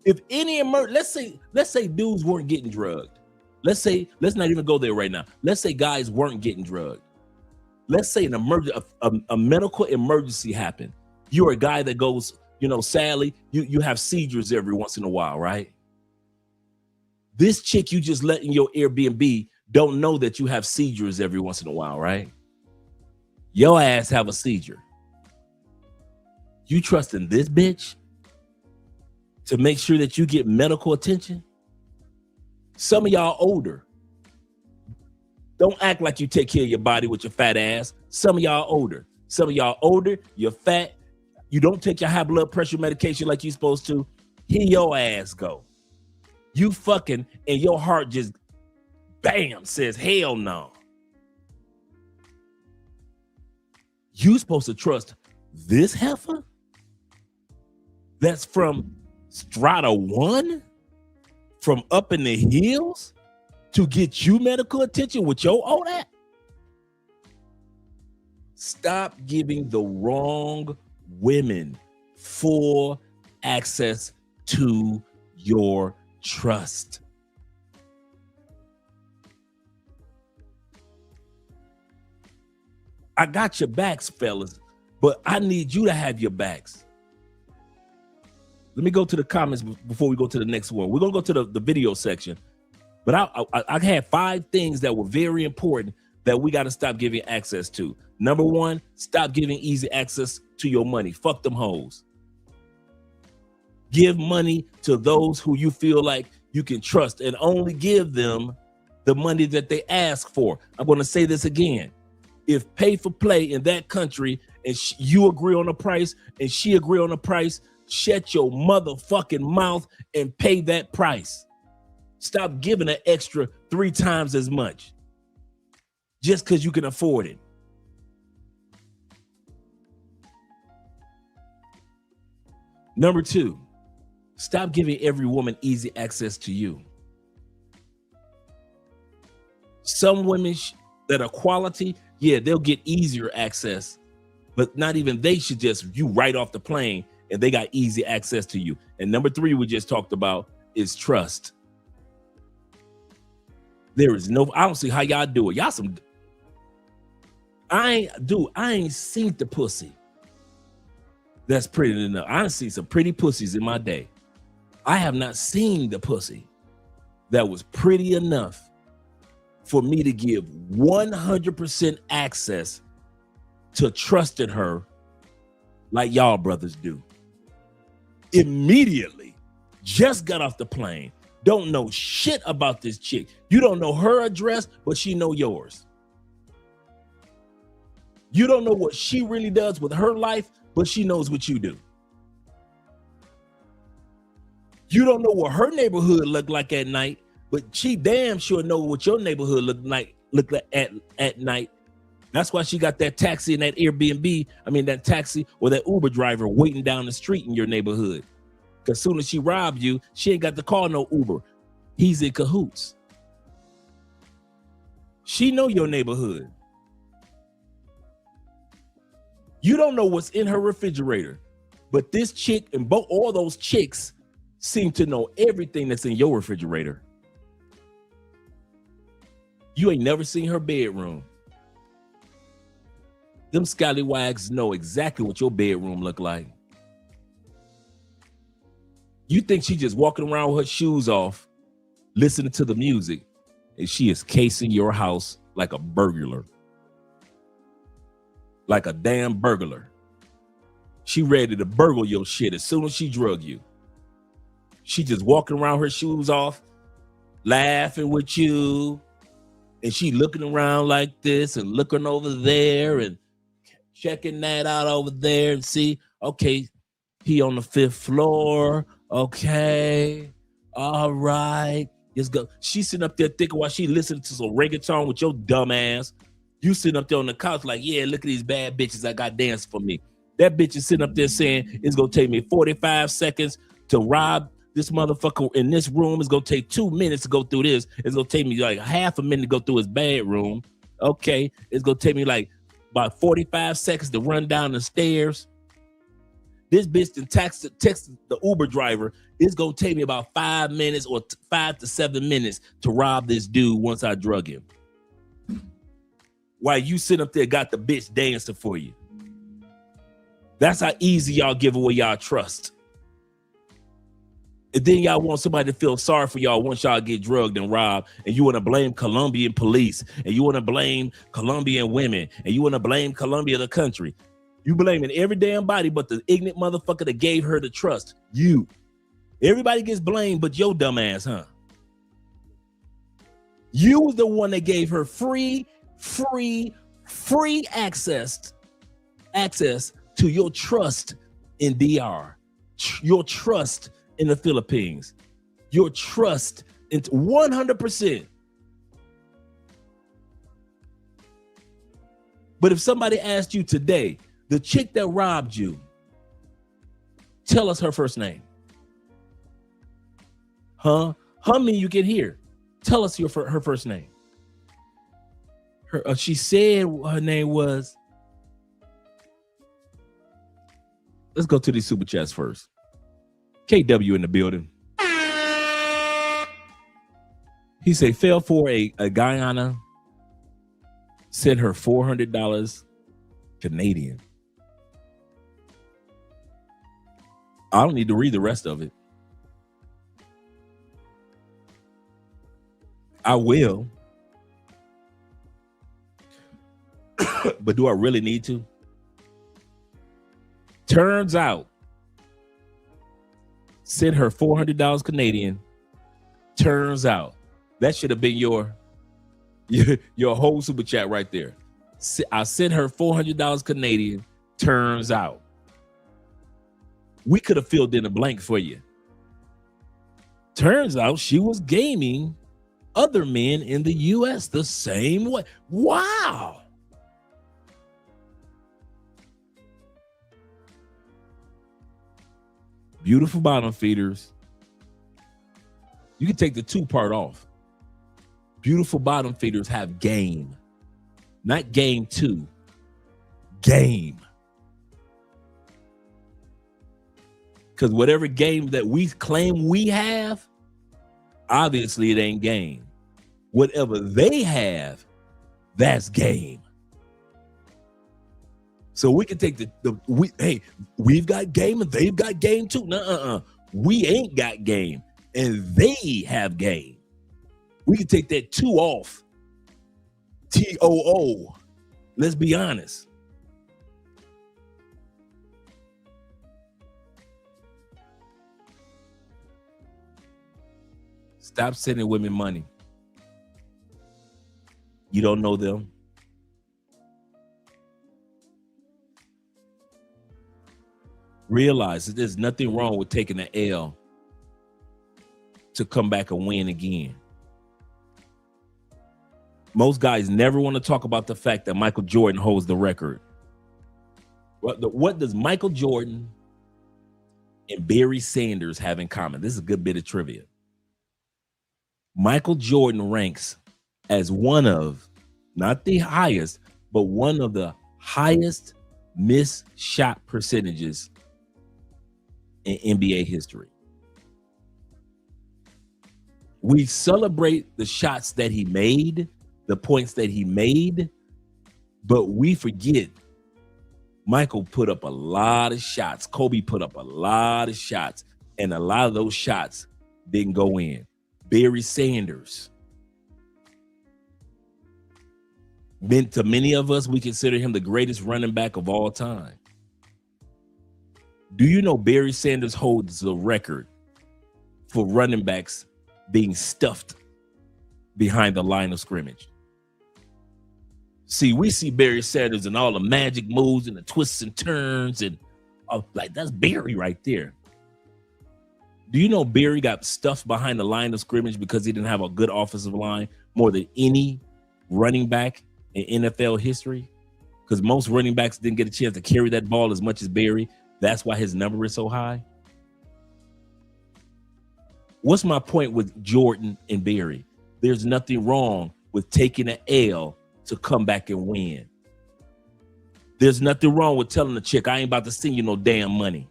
If any let's say dudes weren't getting drugged. Let's not even go there right now. Let's say guys weren't getting drugged. Let's say a medical emergency happened. You're a guy that goes, sadly, you have seizures every once in a while, right? This chick you just let in your Airbnb don't know that you have seizures every once in a while, right? Your ass have a seizure. You trusting this bitch to make sure that you get medical attention? Some of y'all older. Don't act like you take care of your body with your fat ass. Some of y'all older. You're fat. You don't take your high blood pressure medication like you're supposed to. Here your ass go. You fucking, and your heart just bam, says hell no. You supposed to trust this heifer that's from Strata 1, from up in the hills, to get you medical attention with your old ass? Stop giving the wrong women full access to your trust. I got your backs, fellas, but I need you to have your backs. Let me go to the comments before we go to the next one. We're going to go to the video section. But I had 5 things that were very important that we got to stop giving access to. Number 1, stop giving easy access to your money. Fuck them hoes. Give money to those who you feel like you can trust, and only give them the money that they ask for. I'm going to say this again. If pay for play in that country and you agree on a price and she agree on a price, shut your motherfucking mouth and pay that price. Stop giving an extra 3 times as much just because you can afford it. Number 2, stop giving every woman easy access to you. Some women that are quality, yeah, they'll get easier access, but not even they should just you right off the plane and they got easy access to you. And number 3 we just talked about is trust. There is no, I don't see how y'all do it. Y'all some, I ain't seen the pussy that's pretty enough. I done seen some pretty pussies in my day. I have not seen the pussy that was pretty enough for me to give 100% access to trusting her like y'all brothers do. Immediately, just got off the plane, don't know shit about this chick. You don't know her address, but she know yours. You don't know what she really does with her life, but she knows what you do. You don't know what her neighborhood look like at night, but she damn sure know what your neighborhood look like at night. That's why she got that taxi and that Airbnb, that taxi or that Uber driver waiting down the street in your neighborhood. Because as soon as she robbed you, she ain't got to call no Uber. He's in cahoots. She know your neighborhood. You don't know what's in her refrigerator, but this chick and all those chicks seem to know everything that's in your refrigerator. You ain't never seen her bedroom. Them scallywags know exactly what your bedroom look like. You think she just walking around with her shoes off, listening to the music, and she is casing your house like a burglar. Like a damn burglar. She ready to burgle your shit as soon as she drug you. She just walking around her shoes off, laughing with you, and she looking around like this and looking over there and checking that out over there and see, okay, he on the 5th floor. Okay, all right, let's go. She sitting up there thinking while she listening to some reggaeton with your dumb ass. You sitting up there on the couch like, yeah, look at these bad bitches I got dancing for me. That bitch is sitting up there saying it's gonna take me 45 seconds to rob this motherfucker in this room. It's gonna take 2 minutes to go through this. It's gonna take me like half a minute to go through his bedroom. Okay, it's gonna take me like about 45 seconds to run down the stairs. This bitch then text the Uber driver. It's gonna take me about 5 minutes or 5 to 7 minutes to rob this dude once I drug him. While you sit up there got the bitch dancing for you. That's how easy y'all give away y'all trust. And then y'all want somebody to feel sorry for y'all once y'all get drugged and robbed, and you want to blame Colombian police, and you want to blame Colombian women, and you want to blame Colombia the country. You blaming every damn body but the ignorant motherfucker that gave her the trust. You. Everybody gets blamed but your dumb ass, huh? You was the one that gave her free access to your trust in DR, your trust in the Philippines, your trust in 100%. But if somebody asked you today, the chick that robbed you, tell us her first name. Huh? Hum me, you can hear. Tell us her first name. She said her name was. Let's go to these super chats first. KW in the building. He said, fell for a Guyana, sent her $400 Canadian. I don't need to read the rest of it. I will. But do I really need to? Turns out, sent her $400 Canadian. Turns out, that should have been your whole super chat right there. I sent her $400 Canadian. Turns out, we could have filled in a blank for you. Turns out she was gaming other men in the U.S. the same way. Wow. Beautiful bottom feeders. You can take the 2 part off. Beautiful bottom feeders have game. Not game 2. Game. Because whatever game that we claim we have, obviously it ain't game. Whatever they have, that's game. So we can take we've got game and they've got game too. We ain't got game and they have game. We can take that 2 off TOO. Let's be honest. Stop sending women money. You don't know them. Realize that there's nothing wrong with taking an L to come back and win again. Most guys never want to talk about the fact that Michael Jordan holds the record. What does Michael Jordan and Barry Sanders have in common? This is a good bit of trivia. Michael Jordan ranks as one of, not the highest, but one of the highest missed shot percentages in NBA history. We celebrate the shots that he made, the points that he made, but we forget Michael put up a lot of shots. Kobe put up a lot of shots, and a lot of those shots didn't go in. Barry Sanders, to many of us, we consider him the greatest running back of all time. Do you know Barry Sanders holds the record for running backs being stuffed behind the line of scrimmage? See, we see Barry Sanders and all the magic moves and the twists and turns, and like, that's Barry right there. Do you know Barry got stuffed behind the line of scrimmage because he didn't have a good offensive line more than any running back in NFL history? Because most running backs didn't get a chance to carry that ball as much as Barry. That's why his number is so high. What's my point with Jordan and Barry? There's nothing wrong with taking an L to come back and win. There's nothing wrong with telling a chick, I ain't about to send you no damn money,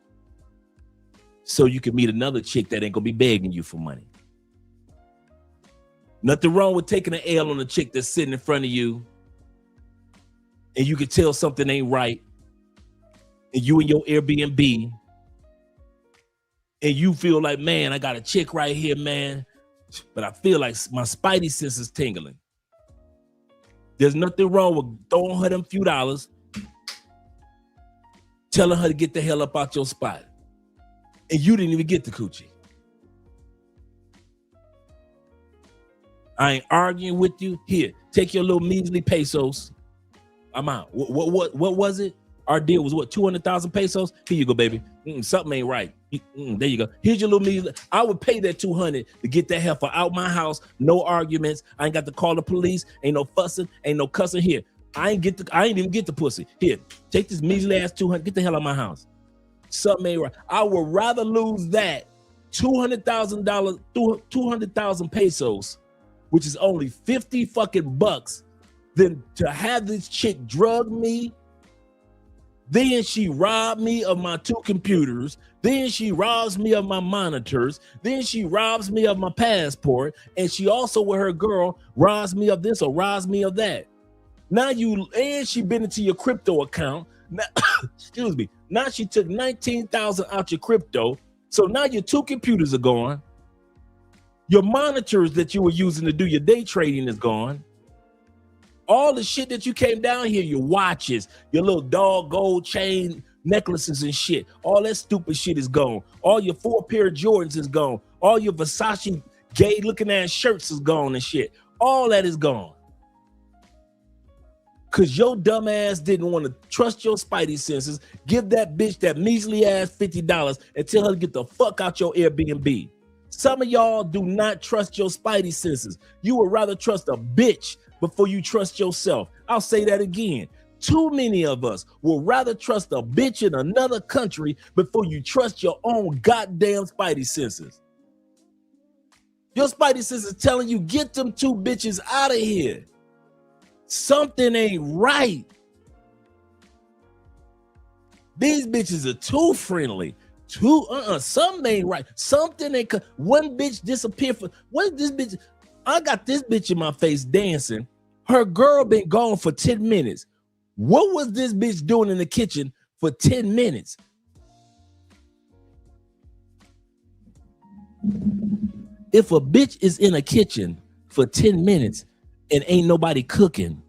so you can meet another chick that ain't gonna be begging you for money. Nothing wrong with taking an L on a chick that's sitting in front of you and you can tell something ain't right, and you in your Airbnb and you feel like, man, I got a chick right here, man, but I feel like my spidey sense is tingling. There's nothing wrong with throwing her them few dollars, telling her to get the hell up out your spot, and you didn't even get the coochie. I ain't arguing with you. Here, take your little measly pesos. I'm out. What was it? Our deal was what, 200,000 pesos? Here you go, baby. Something ain't right. There you go. Here's your little measly. I would pay that 200 to get that heifer out my house. No arguments. I ain't got to call the police. Ain't no fussing. Ain't no cussing. Here, I ain't even get the pussy. Here, take this measly ass 200. Get the hell out of my house. Something ain't right. I would rather lose that $200,000, 200,000 pesos, which is only 50 fucking bucks, than to have this chick drug me. Then she robbed me of my 2 computers. Then she robs me of my monitors. Then she robs me of my passport. And she also, with her girl, robs me of this or robs me of that. And she been into your crypto account. Now, excuse me. Now she took 19,000 out your crypto. So now your 2 computers are gone. Your monitors that you were using to do your day trading is gone. All the shit that you came down here, your watches, your little dog gold chain necklaces and shit, all that stupid shit is gone. All your 4 pair of Jordans is gone. All your Versace gay looking ass shirts is gone and shit. All that is gone. Cause your dumb ass didn't want to trust your spidey senses, give that bitch that measly ass $50 and tell her to get the fuck out your Airbnb. Some of y'all do not trust your spidey senses. You would rather trust a bitch before you trust yourself. I'll say that again. Too many of us will rather trust a bitch in another country before you trust your own goddamn spidey senses. Your spidey senses telling you, get them 2 bitches out of here. Something ain't right. These bitches are too friendly. Something ain't right. Something ain't. One bitch disappeared for. What is this bitch? I got this bitch in my face dancing. Her girl been gone for 10 minutes. What was this bitch doing in the kitchen for 10 minutes? If a bitch is in a kitchen for 10 minutes and ain't nobody cooking,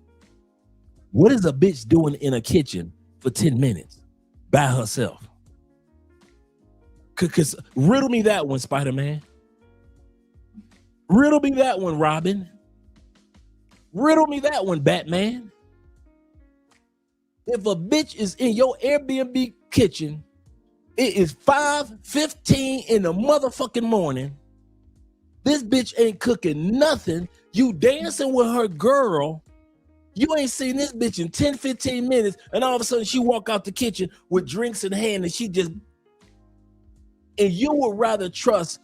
What is a bitch doing in a kitchen for 10 minutes by herself? Cause riddle me that one, Spider-Man. Riddle me that one, Robin. Riddle me that one, Batman. If a bitch is in your Airbnb kitchen, it is 5:15 in the motherfucking morning. This bitch ain't cooking nothing. You dancing with her girl. You ain't seen this bitch in 10, 15 minutes, and all of a sudden she walk out the kitchen with drinks in hand and she just, and you would rather trust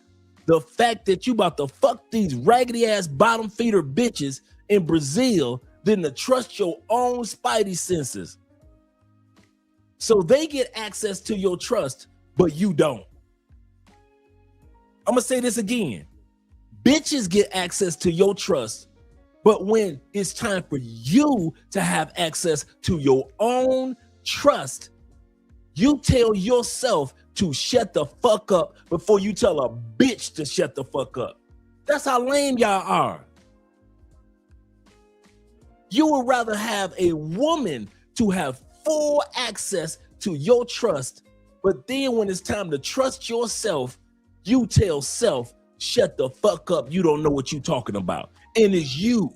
the fact that you about to fuck these raggedy ass bottom feeder bitches in Brazil than to trust your own spidey senses. So they get access to your trust, but you don't. I'm gonna say this again. Bitches get access to your trust, but when it's time for you to have access to your own trust, you tell yourself to shut the fuck up before you tell a bitch to shut the fuck up. That's how lame y'all are. You would rather have a woman to have full access to your trust, but then when it's time to trust yourself, you tell self, shut the fuck up. You don't know what you're talking about. And it's you.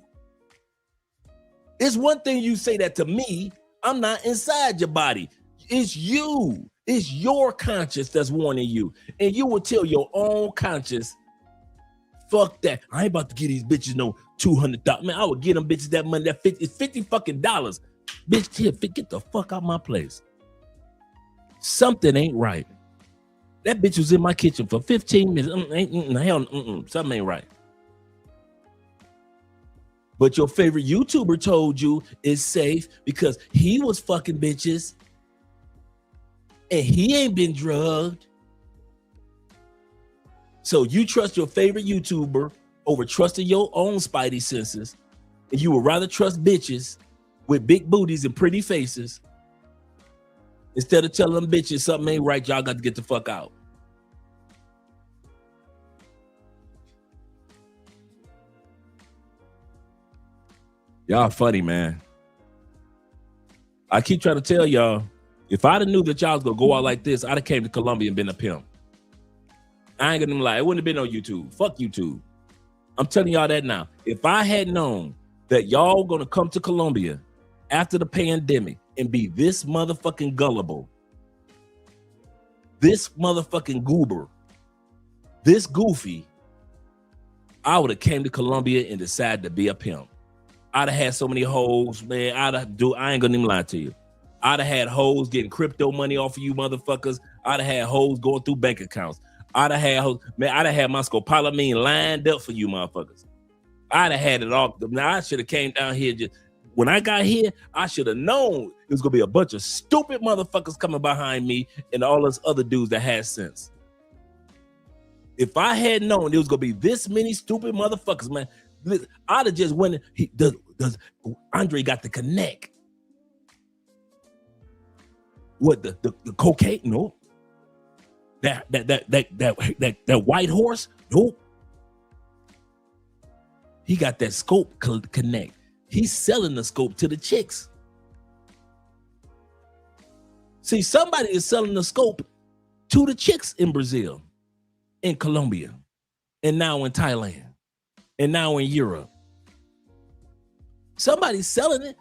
It's one thing you say that to me. I'm not inside your body. It's you. It's your conscience that's warning you. And you will tell your own conscience, fuck that. I ain't about to give these bitches no $200. Man, I would give them bitches that money, that $50 fucking dollars. Bitch, here, get the fuck out my place. Something ain't right. That bitch was in my kitchen for 15 minutes. Something ain't right. But your favorite YouTuber told you it's safe because he was fucking bitches and he ain't been drugged. So you trust your favorite YouTuber over trusting your own spidey senses, and you would rather trust bitches with big booties and pretty faces instead of telling them bitches something ain't right, y'all got to get the fuck out. Y'all funny, man. I keep trying to tell y'all, if I'd have knew that y'all was gonna go out like this, I'd have came to Colombia and been a pimp. I ain't gonna lie, it wouldn't have been on YouTube. Fuck YouTube. I'm telling y'all that now. If I had known that y'all gonna come to Colombia after the pandemic and be this motherfucking gullible, this motherfucking goober, this goofy, I would have came to Colombia and decided to be a pimp. I'd have had so many hoes, man. I ain't gonna even lie to you. I'd have had hoes getting crypto money off of you motherfuckers. I'd have had hoes going through bank accounts. I'd have had hoes, man, I'd have had my scopolamine lined up for you motherfuckers. I'd have had it all. Now I should have came down here when I got here, I should have known it was gonna be a bunch of stupid motherfuckers coming behind me and all those other dudes that had sense. If I had known it was gonna be this many stupid motherfuckers, man, I'd have just went. Does Andre got the connect? What the cocaine? No. That white horse? Nope. He got that scope connect. He's selling the scope to the chicks. See, somebody is selling the scope to the chicks in Brazil, in Colombia, and now in Thailand, and now in Europe. Somebody's selling it.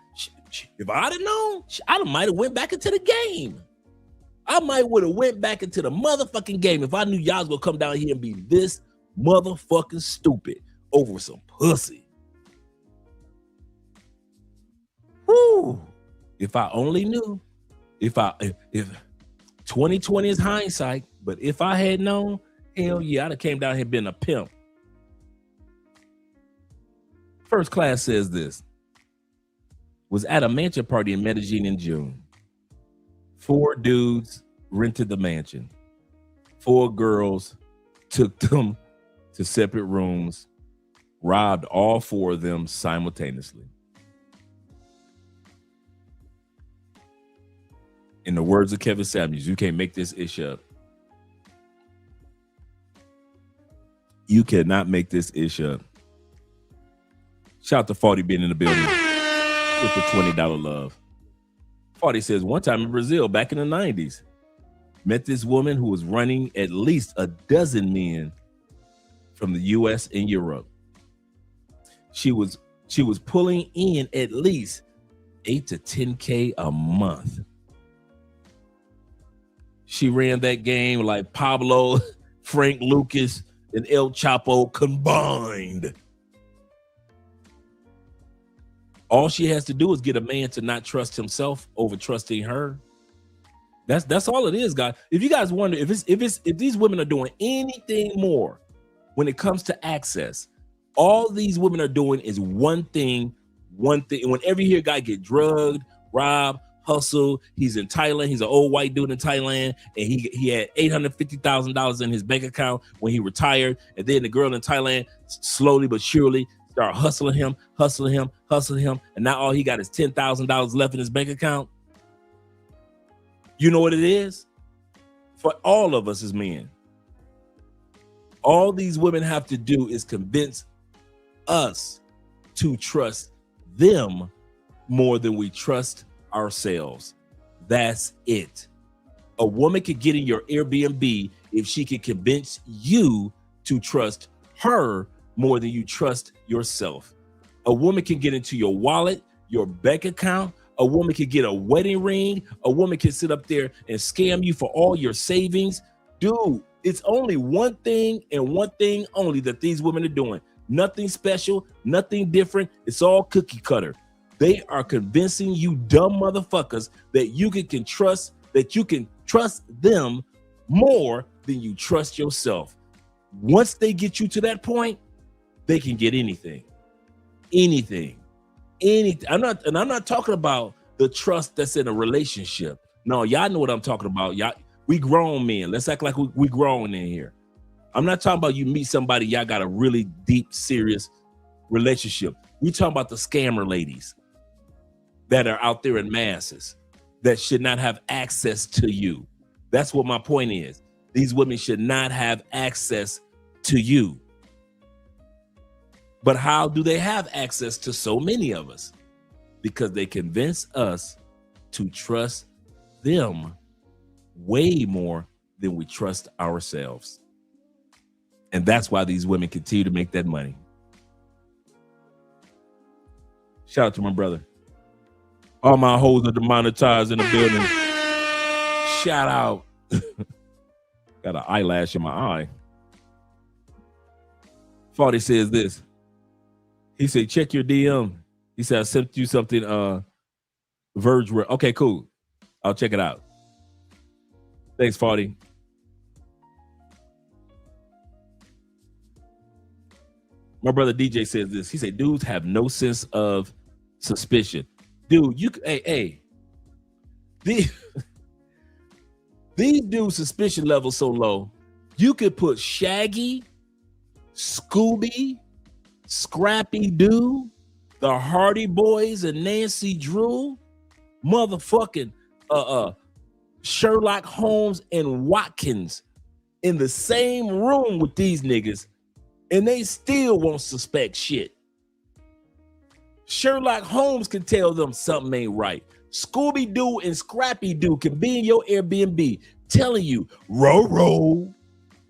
If I'd have known, I might have went back into the game. I might would have went back into the motherfucking game if I knew y'all was gonna come down here and be this motherfucking stupid over some pussy. Woo! If I only knew, if 2020 is hindsight, but if I had known, hell yeah, I'd have came down here been a pimp. First Class says this. Was at a mansion party in Medellin in June. 4 dudes rented the mansion. 4 girls took them to separate rooms, robbed all 4 of them simultaneously. In the words of Kevin Samuels, you can't make this ish up. You cannot make this ish up. Shout out to 40 being in the building. with the $20 love. Farty says, one time in Brazil, back in the 90s, met this woman who was running at least a dozen men from the US and Europe. She was pulling in at least 8 to 10K a month. She ran that game like Pablo, Frank Lucas, and El Chapo combined. All she has to do is get a man to not trust himself over trusting her. That's all it is, guys. If you guys wonder if these women are doing anything more when it comes to access, all these women are doing is one thing. And whenever you hear a guy get drugged, robbed, hustle, he's in Thailand. He's an old white dude in Thailand, and he had $850,000 in his bank account when he retired. And then the girl in Thailand slowly but surely start hustling him, and now all he got is $10,000 left in his bank account. You know what it is? For all of us as men, all these women have to do is convince us to trust them more than we trust ourselves. That's it. A woman could get in your Airbnb if she can convince you to trust her more than you trust yourself. A woman can get into your wallet, your bank account. A woman can get a wedding ring. A woman can sit up there and scam you for all your savings. Dude, it's only one thing and one thing only that these women are doing. Nothing special, nothing different. It's all cookie cutter. They are convincing you dumb motherfuckers that you can trust them more than you trust yourself. Once they get you to that point, they can get anything. I'm not talking about the trust that's in a relationship. No, y'all know what I'm talking about. Y'all, we grown men. Let's act like we grown in here. I'm not talking about you meet somebody, y'all got a really deep, serious relationship. We talking about the scammer ladies that are out there in masses that should not have access to you. That's what my point is. These women should not have access to you. But how do they have access to so many of us? Because they convince us to trust them way more than we trust ourselves. And that's why these women continue to make that money. Shout out to my brother. All my hoes are demonetized in the building. Shout out. Got an eyelash in my eye. Farty says this. He said, check your DM. He said, I sent you something, Verge. Okay, cool. I'll check it out. Thanks, Farty. My brother DJ says this. He said, dudes have no sense of suspicion. Dude, these dudes' suspicion level so low, you could put Shaggy, Scooby, Scrappy Doo, the Hardy Boys, and Nancy Drew, motherfucking Sherlock Holmes and Watkins in the same room with these niggas, and they still won't suspect shit. Sherlock Holmes can tell them something ain't right. Scooby-Doo and Scrappy-Doo can be in your Airbnb telling you, roll.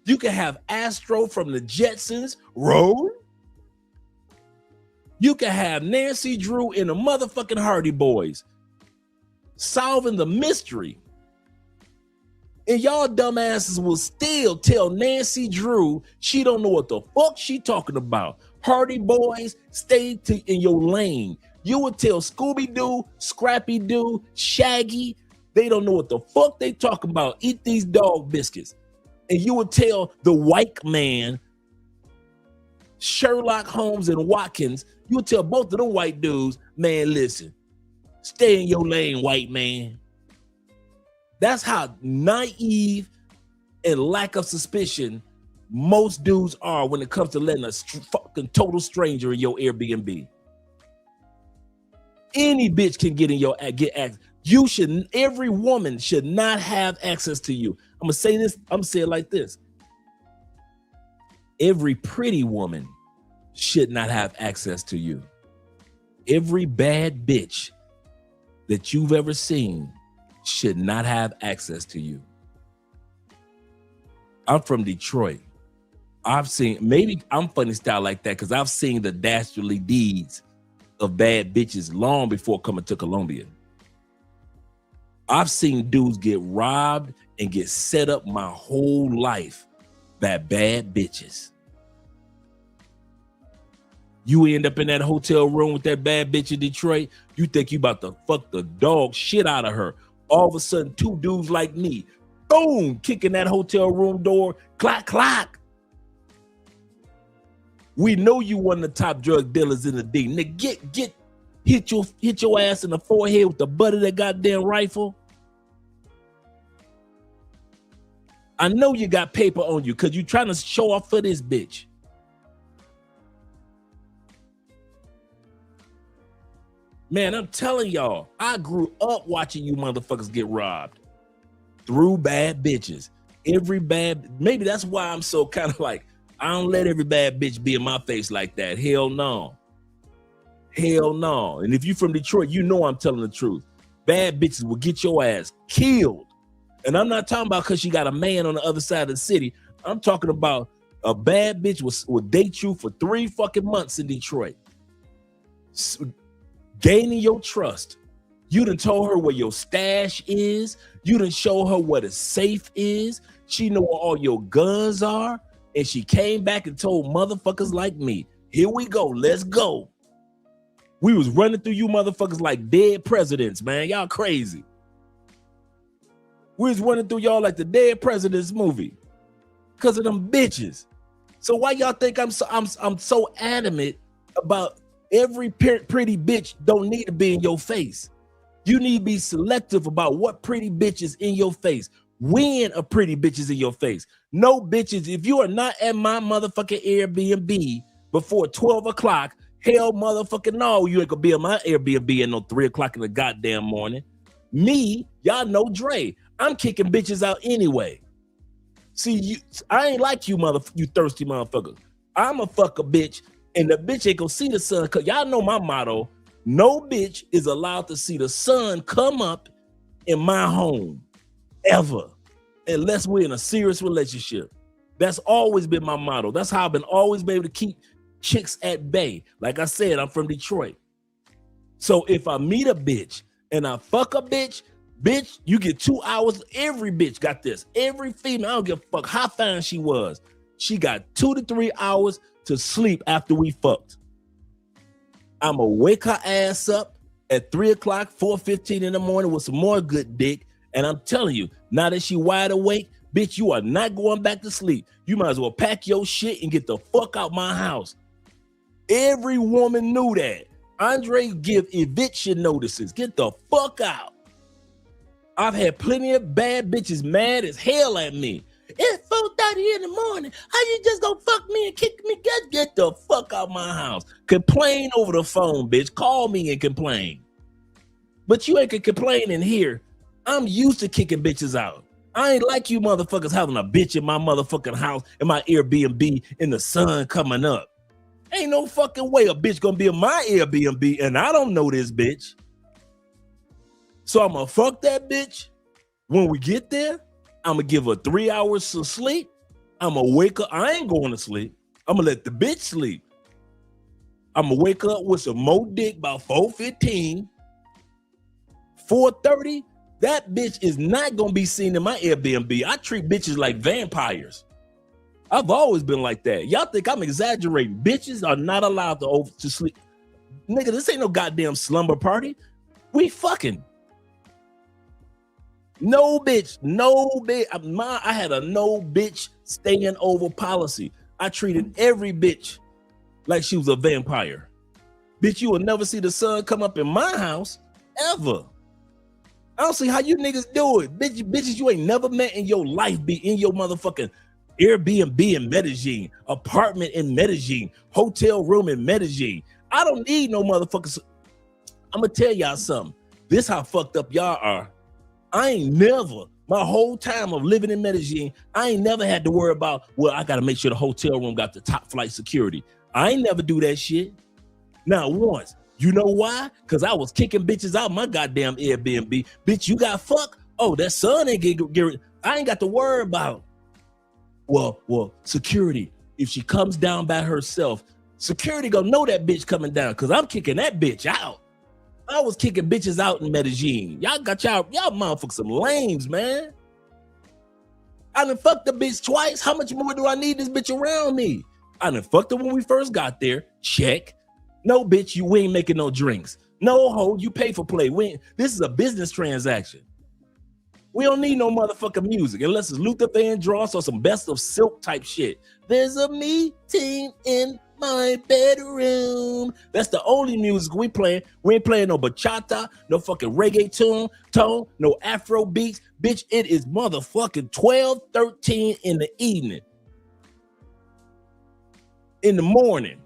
You can have Astro from the Jetsons, roll. You can have Nancy Drew and the motherfucking Hardy Boys solving the mystery. And y'all dumbasses will still tell Nancy Drew she don't know what the fuck she talking about. Hardy Boys, stay in your lane. You would tell Scooby-Doo, Scrappy-Doo, Shaggy, they don't know what the fuck they talking about. Eat these dog biscuits. And you would tell the white man, Sherlock Holmes and Watkins, you would tell both of them white dudes, man, listen, stay in your lane, white man. That's how naive and lack of suspicion most dudes are when it comes to letting a fucking total stranger in your Airbnb. Any bitch can get access. Every woman should not have access to you. I'm gonna say this, I'm gonna say it like this. Every pretty woman should not have access to you. Every bad bitch that you've ever seen should not have access to you. I'm from Detroit. I've seen, maybe I'm funny style like that because I've seen the dastardly deeds of bad bitches long before coming to Columbia. I've seen dudes get robbed and get set up my whole life by bad bitches. You end up in that hotel room with that bad bitch in Detroit, you think you about to fuck the dog shit out of her. All of a sudden, two dudes like me, boom, kicking that hotel room door, clack, clack. We know you one of the top drug dealers in the D. Nigga, hit your ass in the forehead with the butt of that goddamn rifle. I know you got paper on you because you trying to show off for this bitch. Man, I'm telling y'all, I grew up watching you motherfuckers get robbed through bad bitches. Maybe that's why I'm so kind of like, I don't let every bad bitch be in my face like that. Hell no. Hell no. And if you from Detroit, you know I'm telling the truth. Bad bitches will get your ass killed. And I'm not talking about because she got a man on the other side of the city. I'm talking about a bad bitch will date you for 3 fucking months in Detroit. Gaining your trust. You done told her where your stash is. You done show her where the safe is. She know where all your guns are. And she came back and told motherfuckers like me, here we go, let's go. We was running through you motherfuckers like dead presidents, man. Y'all crazy. We was running through y'all like the Dead Presidents movie because of them bitches. So why y'all think I'm so adamant about every pretty bitch don't need to be in your face? You need to be selective about what pretty bitch is in your face. When a pretty bitch is in your face. No bitches, if you are not at my motherfucking Airbnb before 12 o'clock, hell motherfucking no, you ain't gonna be at my Airbnb at no 3 o'clock in the goddamn morning. Me, y'all know Dre. I'm kicking bitches out anyway. See, I ain't like you you thirsty motherfuckers. I'm a fuck a bitch, and the bitch ain't gonna see the sun. Cause y'all know my motto, no bitch is allowed to see the sun come up in my home, ever, unless we're in a serious relationship. That's always been my motto. That's how I've been always been able to keep chicks at bay. Like I said, I'm from Detroit. So if I meet a bitch and I fuck a bitch, you get 2 hours. Every bitch got this. Every female, I don't give a fuck how fine she was. She got 2 to 3 hours to sleep after we fucked. I'ma wake her ass up at 3 o'clock, 4:15 in the morning with some more good dick. And I'm telling you, now that she wide awake, bitch, you are not going back to sleep. You might as well pack your shit and get the fuck out my house. Every woman knew that. Andre give eviction notices. Get the fuck out. I've had plenty of bad bitches mad as hell at me. It's 4:30 in the morning. How you just gonna fuck me and kick me? Get the fuck out my house. Complain over the phone, bitch. Call me and complain. But you ain't gonna complain in here. I'm used to kicking bitches out. I ain't like you motherfuckers having a bitch in my motherfucking house in my Airbnb in the sun coming up. Ain't no fucking way a bitch gonna be in my Airbnb and I don't know this bitch. So I'm gonna fuck that bitch. When we get there, I'm gonna give her 3 hours of sleep. I'm gonna wake up. I ain't going to sleep. I'm gonna let the bitch sleep. I'm gonna wake up with some more dick about 4:15. 4:30, that bitch is not gonna be seen in my Airbnb. I treat bitches like vampires. I've always been like that. Y'all think I'm exaggerating. Bitches are not allowed to sleep. Nigga, this ain't no goddamn slumber party. We fucking. No bitch, no bitch. I had a no bitch staying over policy. I treated every bitch like she was a vampire. Bitch, you will never see the sun come up in my house, ever. I don't see how you niggas do it. Bitches you ain't never met in your life be in your motherfucking Airbnb in Medellin, apartment in Medellin, hotel room in Medellin. I don't need no motherfuckers. I'm gonna tell y'all something. This how fucked up y'all are. I ain't never, my whole time of living in Medellin, I ain't never had to worry about, well, I gotta make sure the hotel room got the top flight security. I ain't never do that shit. Not once. You know why? Because I was kicking bitches out my goddamn Airbnb. Bitch, you got fucked? Oh, that son ain't get I ain't got to worry about. Well, security. If she comes down by herself, security gonna know that bitch coming down because I'm kicking that bitch out. I was kicking bitches out in Medellin. Y'all got y'all motherfuckers some lames, man. I done fucked the bitch twice. How much more do I need this bitch around me? I done fucked her when we first got there. Check. No, bitch, we ain't making no drinks. No, ho, you pay for play. This is a business transaction. We don't need no motherfucking music unless it's Luther Vandross or some Best of Silk type shit. There's a meeting in my bedroom. That's the only music we playing. We ain't playing no bachata, no fucking reggae tone, no Afro beats. Bitch, it is motherfucking 12:13 in the evening. In the morning.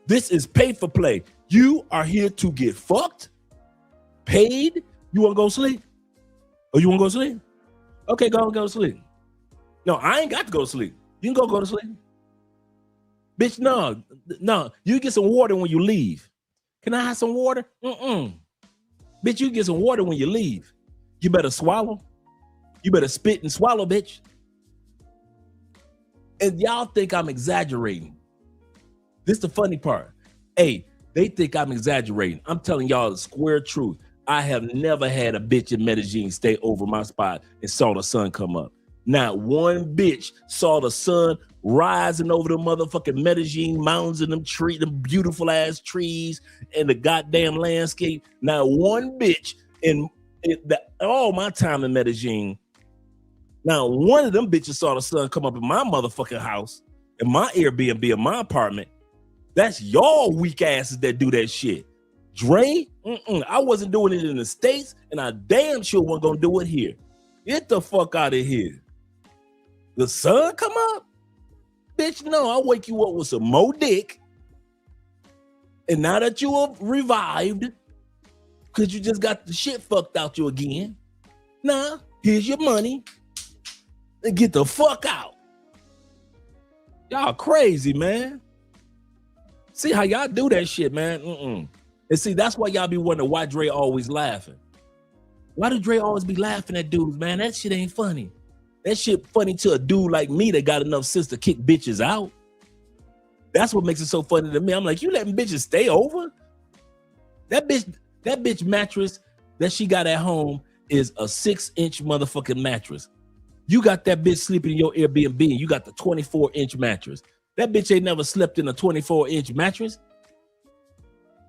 This is pay for play. You are here to get fucked, paid. You want to go sleep? Oh, you want to go sleep? Okay, go to sleep. No, I ain't got to go to sleep. You can go to sleep. Bitch, no. You get some water when you leave. Can I have some water? Bitch, you get some water when you leave. You better swallow. You better spit and swallow, bitch. And y'all think I'm exaggerating. This is the funny part. Hey, they think I'm exaggerating. I'm telling y'all the square truth. I have never had a bitch in Medellin stay over my spot and saw the sun come up. Not one bitch saw the sun rising over the motherfucking Medellin mountains and them beautiful ass trees and the goddamn landscape. Not one bitch in all my time in Medellin. Now one of them bitches saw the sun come up in my motherfucking house, in my Airbnb, in my apartment. That's y'all weak asses that do that shit. Dre, I wasn't doing it in the States, and I damn sure wasn't gonna do it here. Get the fuck out of here. The sun come up? Bitch, no, I'll wake you up with some more dick. And now that you are revived, because you just got the shit fucked out you again, nah, here's your money. And get the fuck out. Y'all crazy, man. See how y'all do that shit, man. And see, that's why y'all be wondering why Dre always laughing. Why do Dre always be laughing at dudes, man? That shit ain't funny. That shit funny to a dude like me that got enough sense to kick bitches out. That's what makes it so funny to me. I'm like, you letting bitches stay over? That bitch mattress that she got at home is a 6-inch motherfucking mattress. You got that bitch sleeping in your Airbnb and you got the 24-inch mattress. That bitch ain't never slept in a 24-inch mattress.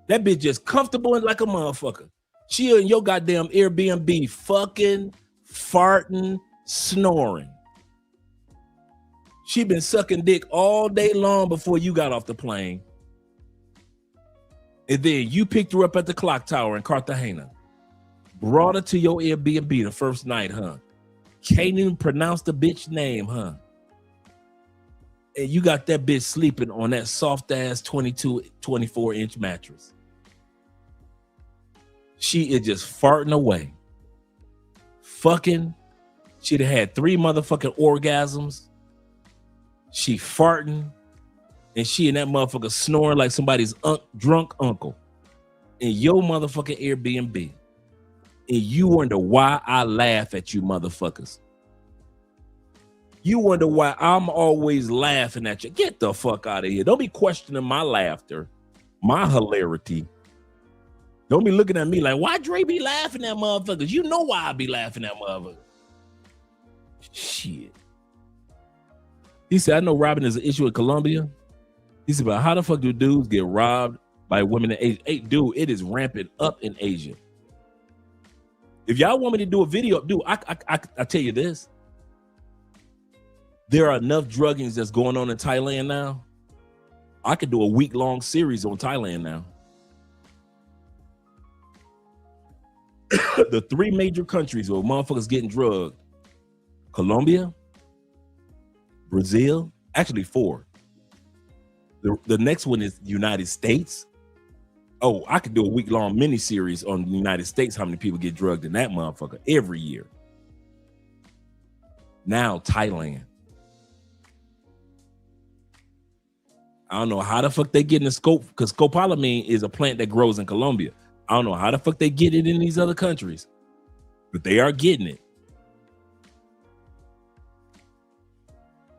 That bitch just comfortable and like a motherfucker. She in your goddamn Airbnb fucking, farting, snoring. She been sucking dick all day long before you got off the plane. And then you picked her up at the clock tower in Cartagena. Brought her to your Airbnb the first night, huh? Can't even pronounce the bitch name, huh? And you got that bitch sleeping on that soft ass 24-inch mattress. She is just farting away. Fucking, she'd have had 3 motherfucking orgasms. She farting, and she and that motherfucker snoring like somebody's drunk uncle in your motherfucking Airbnb. And you wonder why I laugh at you motherfuckers. You wonder why I'm always laughing at you. Get the fuck out of here. Don't be questioning my laughter, my hilarity. Don't be looking at me like, why Dre be laughing at motherfuckers? You know why I be laughing at motherfuckers. Shit. He said, I know robbing is an issue in Colombia. He said, but how the fuck do dudes get robbed by women in Asia? Hey, dude, it is rampant up in Asia. If y'all want me to do a video, dude, I tell you this. There are enough druggings that's going on in Thailand now. I could do a week-long series on Thailand now. The 3 major countries where motherfuckers getting drugged. Colombia, Brazil, actually 4. The next one is the United States. Oh, I could do a week-long mini-series on the United States, how many people get drugged in that motherfucker every year. Now, Thailand. I don't know how the fuck they get in the scope, because scopolamine is a plant that grows in Colombia. I don't know how the fuck they get it in these other countries, but they are getting it.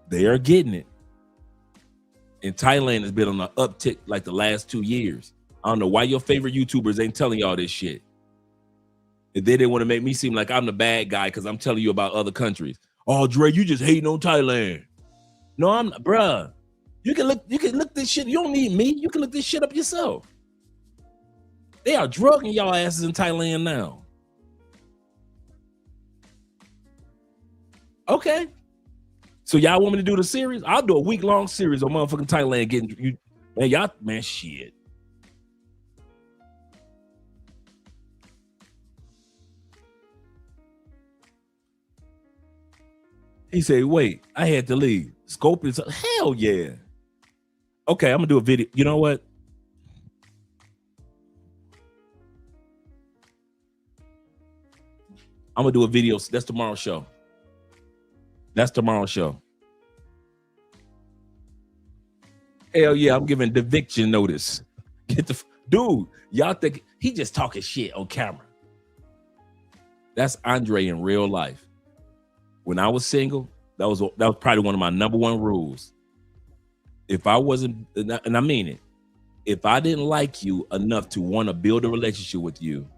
They are getting it. And Thailand has been on an uptick like the last 2 years. I don't know why your favorite YouTubers ain't telling y'all this shit. If they didn't want to make me seem like I'm the bad guy because I'm telling you about other countries. Oh, Dre, you just hating on Thailand. No, I'm not, bruh. You can look this shit. You don't need me. You can look this shit up yourself. They are drugging y'all asses in Thailand now. Okay. So y'all want me to do the series? I'll do a week-long series on motherfucking Thailand getting you. Man, y'all, man, shit. He said, wait, I had to leave. Scope is, hell yeah. Okay, I'm gonna do a video. You know what? I'm gonna do a video. That's tomorrow's show. That's tomorrow's show. Hell yeah, I'm giving eviction notice. Get the dude. Y'all think he just talking shit on camera? That's Andre in real life. When I was single, that was probably one of my number one rules. If I wasn't, and I mean it, if I didn't like you enough to want to build a relationship with you,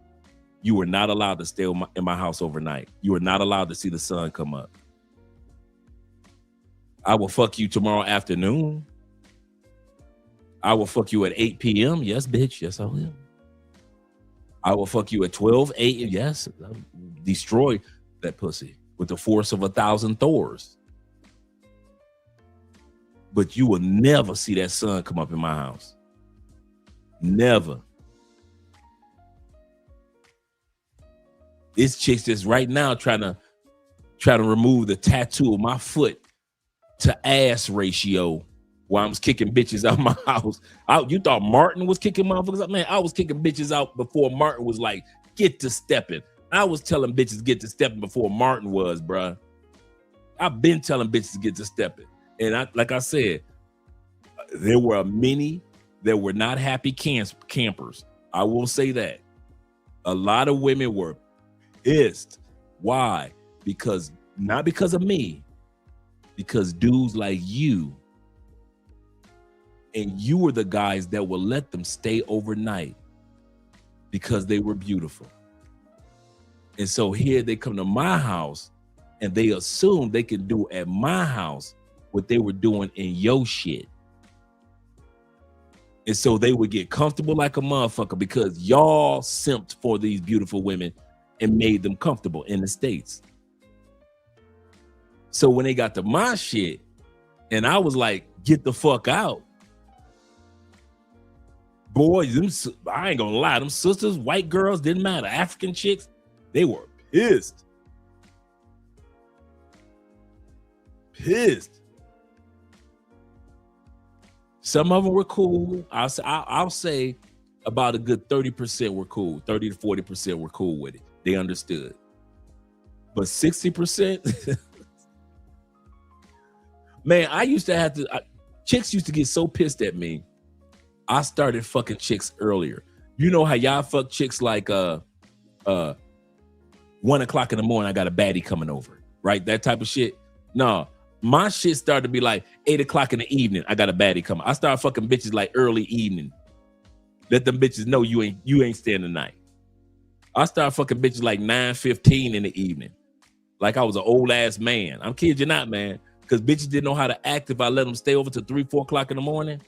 you were not allowed to stay in my house overnight. You were not allowed to see the sun come up. I will fuck you tomorrow afternoon. I will fuck you at 8 p.m. Yes, bitch. Yes, I will. I will fuck you at 12 a.m. Yes, I'll destroy that pussy with the force of 1,000 Thors. But you will never see that sun come up in my house. Never. This chick's just right now trying to remove the tattoo of my foot to ass ratio while I was kicking bitches out of my house. You thought Martin was kicking motherfuckers out? Man, I was kicking bitches out before Martin was like, get to stepping. I was telling bitches get to stepping before Martin was, bruh. I've been telling bitches get to stepping. And like I said, there were many that were not happy campers. I will say that. A lot of women were pissed. Why? Because, not because of me, because dudes like you, and you were the guys that would let them stay overnight because they were beautiful. And so here they come to my house and they assume they can do at my house what they were doing in your shit. And so they would get comfortable like a motherfucker because y'all simped for these beautiful women and made them comfortable in the States. So when they got to my shit and I was like, get the fuck out. Boys, I ain't gonna lie, them sisters, white girls, didn't matter. African chicks, they were pissed. Pissed. Some of them were cool. I'll say about a good 30% were cool. 30 to 40% were cool with it. They understood. But 60%, man, I used to have to, chicks used to get so pissed at me. I started fucking chicks earlier. You know how y'all fuck chicks like 1 o'clock in the morning, I got a baddie coming over, right? That type of shit. No, my shit started to be like 8 o'clock in the evening, I got a baddie coming. I started fucking bitches like early evening. Let them bitches know you ain't staying the night. I started fucking bitches like 9:15 in the evening. Like I was an old ass man. I'm kidding you not, man. Because bitches didn't know how to act if I let them stay over to 3, 4 o'clock in the morning.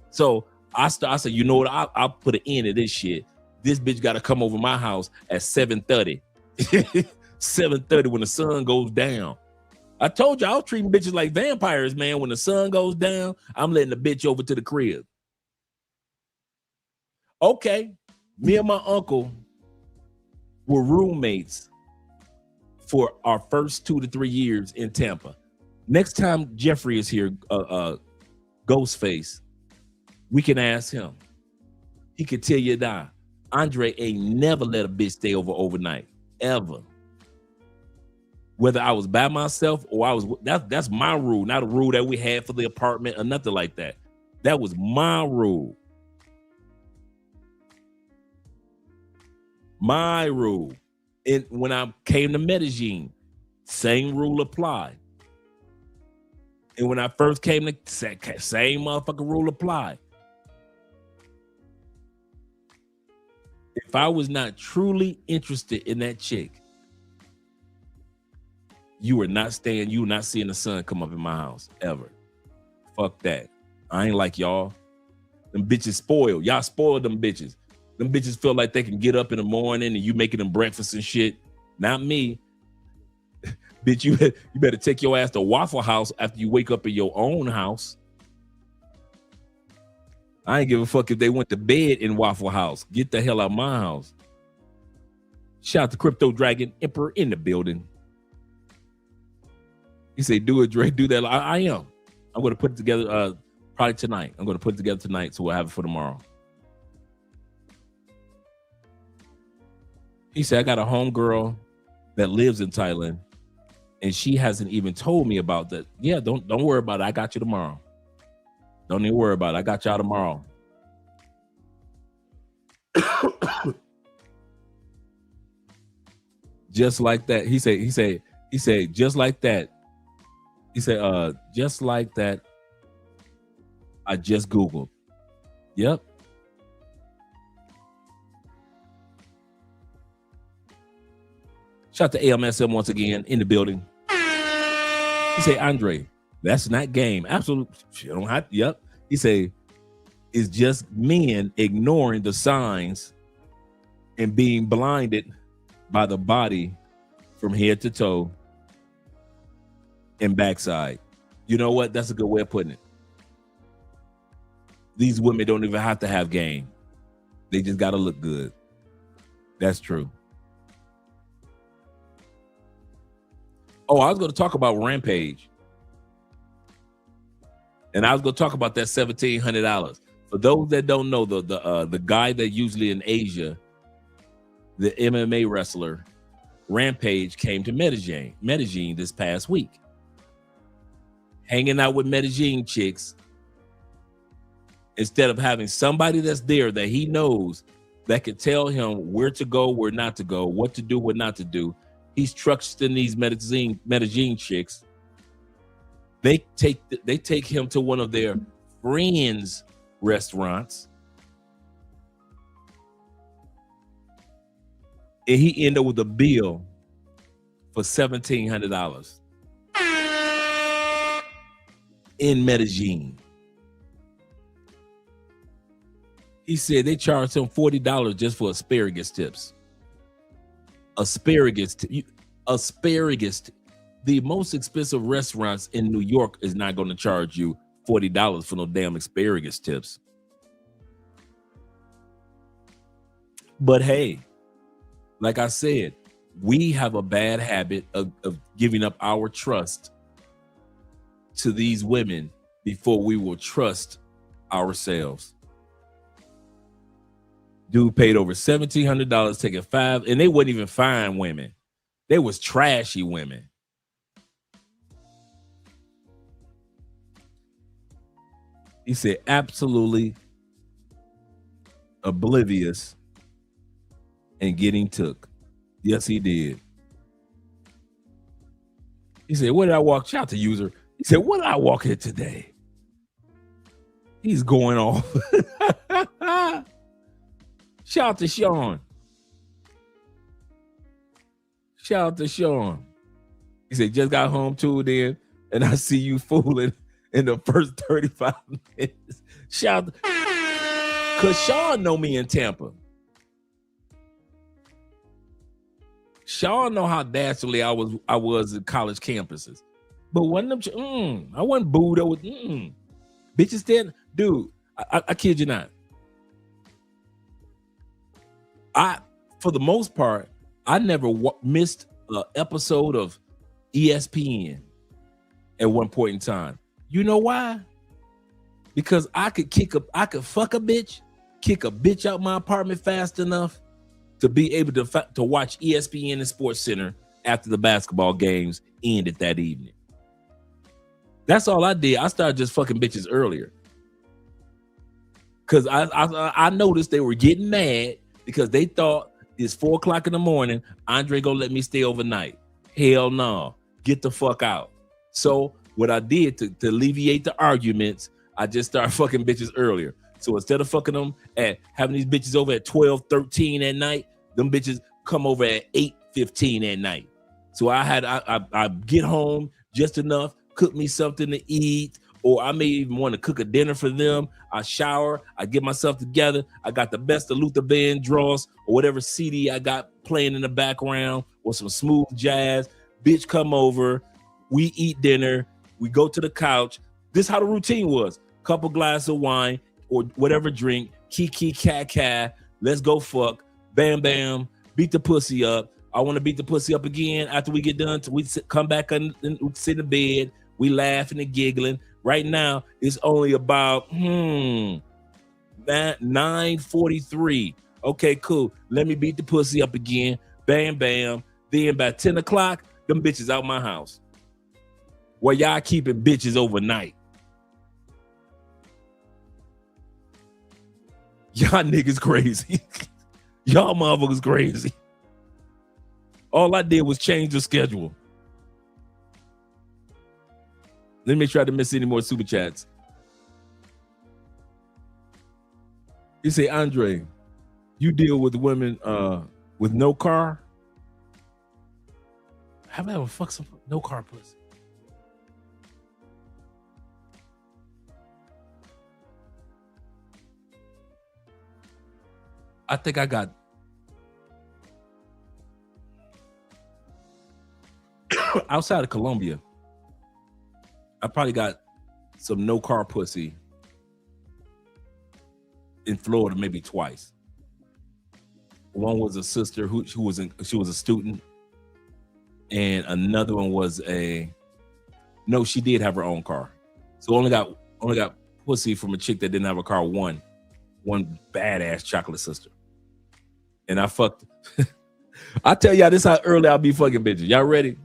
So I said, you know what? I'll put an end to this shit. This bitch got to come over my house at 7:30. 7:30 when the sun goes down. I told you I was treating bitches like vampires, man. When the sun goes down, I'm letting the bitch over to the crib. Okay, me and my uncle were roommates for our first 2 to 3 years in Tampa. Next time Jeffrey is here, Ghostface, we can ask him. He can tell you that Andre ain't never let a bitch stay over overnight, ever. Whether I was by myself or that's my rule, not a rule that we had for the apartment or nothing like that. That was my rule. My rule. And when I came to Medellin, same rule applied. And when I first came to same motherfucking rule applied. If I was not truly interested in that chick, you were not seeing the sun come up in my house ever. Fuck that. I ain't like y'all. Them bitches spoiled. Y'all spoiled them bitches. Them bitches feel like they can get up in the morning and you making them breakfast and shit. Not me. Bitch, you better take your ass to Waffle House after you wake up in your own house. I ain't give a fuck if they went to bed in Waffle House. Get the hell out of my house. Shout out to Crypto Dragon Emperor in the building. He said, do it, Dre. Do that. I am. I'm going to put it together probably tonight. I'm going to put it together tonight so we'll have it for tomorrow. He said, I got a homegirl that lives in Thailand, and she hasn't even told me about that. Yeah, don't worry about it. I got you tomorrow. Don't even worry about it. I got y'all tomorrow. Just like that. He said, just like that. He said, just like that. I just Googled. Yep. Shout out to AMSM once again in the building. He said, Andre, that's not game. Absolutely. You don't have to. Yep. He said, it's just men ignoring the signs and being blinded by the body from head to toe and backside. You know what? That's a good way of putting it. These women don't even have to have game. They just got to look good. That's true. Oh, I was going to talk about Rampage. And I was going to talk about that $1,700. For those that don't know, the guy that usually in Asia, the MMA wrestler, Rampage, came to Medellin this past week. Hanging out with Medellin chicks. Instead of having somebody that's there that he knows that can tell him where to go, where not to go, what to do, what not to do, he's trusting these Medellin chicks. They take him to one of their friends' restaurants, and he ended up with a bill for $1,700 in Medellin. He said they charged him $40 just for asparagus tips. Asparagus. The most expensive restaurants in New York is not going to charge you $40 for no damn asparagus tips. But hey, like I said, we have a bad habit of giving up our trust to these women before we will trust ourselves. Dude paid over $1,700 taking 5, and they wouldn't even fine women. They was trashy women. He said absolutely oblivious and getting took. Yes, he did. He said, what did I walk? Shout out to user. He said, what did I walk in today? He's going off. Shout out to Sean. Shout out to Sean. He said, just got home tuned in, and I see you fooling in the first 35 minutes. Shout out. Because Sean know me in Tampa. Sean know how dastardly I was at college campuses. But wasn't them, I wasn't booed over. Bitches then, dude, I kid you not. For the most part, I never missed an episode of ESPN at one point in time. You know why? Because I could fuck a bitch, kick a bitch out my apartment fast enough to be able to watch ESPN and Sports Center after the basketball games ended that evening. That's all I did. I started just fucking bitches earlier. Because I noticed they were getting mad because they thought it's 4 o'clock in the morning. Andre gonna let me stay overnight. Hell no. Get the fuck out. So what I did to alleviate the arguments, I just started fucking bitches earlier. So instead of fucking them at having these bitches over at 12, 13 at night, them bitches come over at 8, 15 at night. So I get home just enough, cook me something to eat, or I may even want to cook a dinner for them. I shower, I get myself together. I got the best of Luther Vandross or whatever CD I got playing in the background or some smooth jazz. Bitch come over, we eat dinner, we go to the couch. This is how the routine was. Couple glasses of wine or whatever drink, kiki cat, let's go fuck, bam, bam, beat the pussy up. I want to beat the pussy up again after we get done. We come back and sit in the bed, we laughing and giggling. Right now, it's only about 9:43. Okay, cool. Let me beat the pussy up again. Bam, bam. Then by 10 o'clock, them bitches out my house. Well, y'all keeping bitches overnight. Y'all niggas crazy. Y'all motherfuckers crazy. All I did was change the schedule. Let me make sure I didn't miss any more super chats. You say, Andre, you deal with women with no car? Have I ever fucked some no car pussy? I think I got outside of Colombia. I probably got some no car pussy in Florida maybe twice. One was a sister who was a student, and another one was she did have her own car. So only got pussy from a chick that didn't have a car. One badass chocolate sister. And I fucked. I tell y'all this how early I'll be fucking bitches. Y'all ready?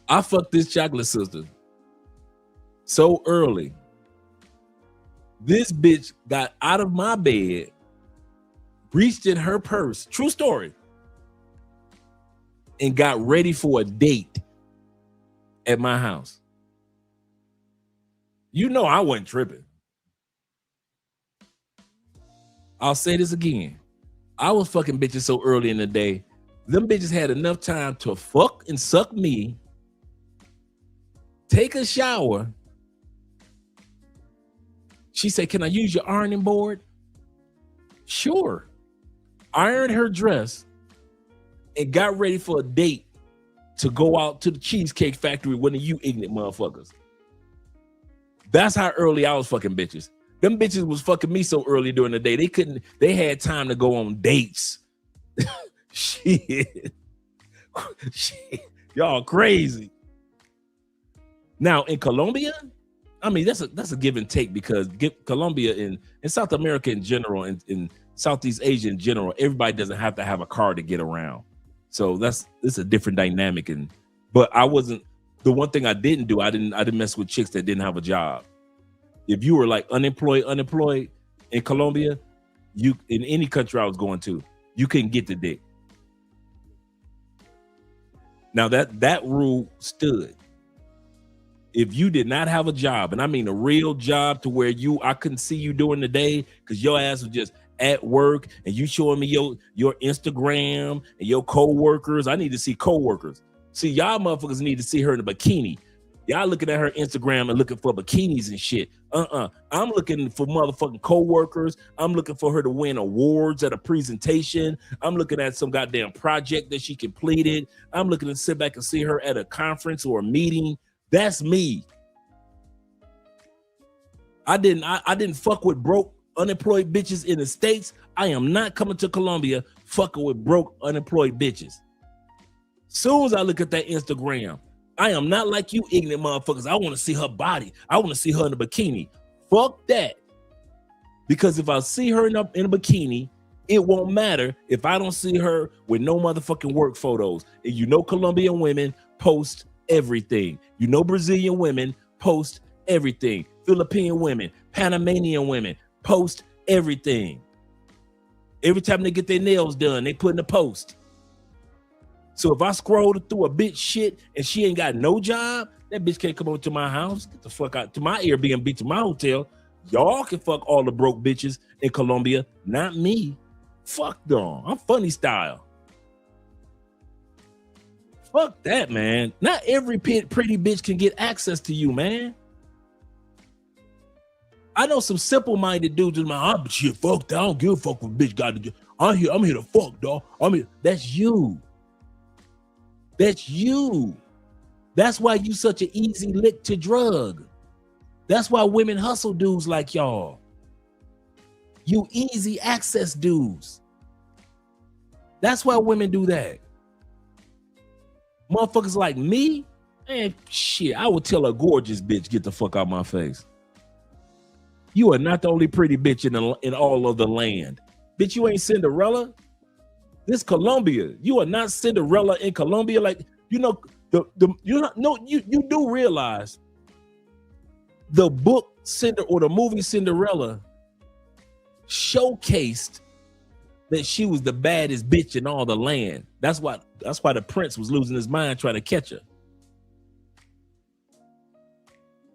I fucked this chocolate sister so early. This bitch got out of my bed, reached in her purse, true story, and got ready for a date at my house. You know I wasn't tripping. I'll say this again. I was fucking bitches so early in the day. Them bitches had enough time to fuck and suck me, take a shower. She said, can I use your ironing board? Sure. Ironed her dress and got ready for a date to go out to the Cheesecake Factory with you ignorant motherfuckers. That's how early I was fucking bitches. Them bitches was fucking me so early during the day. They had time to go on dates. Shit. Y'all crazy. Now in Colombia, I mean, that's a give and take because Colombia and South America in general, and in Southeast Asia in general, everybody doesn't have to have a car to get around. So it's a different dynamic. But I wasn't, the one thing I didn't do, I didn't mess with chicks that didn't have a job. If you were like unemployed in Colombia, you in any country I was going to, you couldn't get the dick. Now that rule stood. If you did not have a job, and I mean a real job to where I couldn't see you during the day because your ass was just at work and you showing me your Instagram and your co-workers. I need to see co-workers. See, y'all motherfuckers need to see her in a bikini. Y'all looking at her Instagram and looking for bikinis and shit. I'm looking for motherfucking co-workers. I'm looking for her to win awards at a presentation. I'm looking at some goddamn project that she completed. I'm looking to sit back and see her at a conference or a meeting. That's me. I didn't fuck with broke, unemployed bitches in the States. I am not coming to Colombia fucking with broke, unemployed bitches. Soon as I look at that Instagram, I am not like you ignorant motherfuckers. I want to see her body. I want to see her in a bikini. Fuck that. Because if I see her in a bikini, it won't matter if I don't see her with no motherfucking work photos. And you know Colombian women post everything. You know Brazilian women post everything. Philippine women, Panamanian women post everything. Every time they get their nails done, they put in a post. So if I scroll through a bitch shit and she ain't got no job, that bitch can't come over to my house. Get the fuck out to my Airbnb, to my hotel. Y'all can fuck all the broke bitches in Colombia, not me. Fuck them. I'm funny style. Fuck that, man. Not every pretty bitch can get access to you, man. I know some simple-minded dudes in my but shit, fuck that. I don't give a fuck what bitch got to do. I'm here to fuck, dog. That's you. That's you. That's why you such an easy lick to drug. That's why women hustle dudes like y'all. You easy access dudes. That's why women do that. Motherfuckers like me, man, shit, I would tell a gorgeous bitch, get the fuck out my face. You are not the only pretty bitch in all of the land. Bitch, you ain't Cinderella. This Colombia. You are not Cinderella in Colombia. Like, you know, you do realize the book or the movie Cinderella showcased that she was the baddest bitch in all the land. That's why the prince was losing his mind trying to catch her.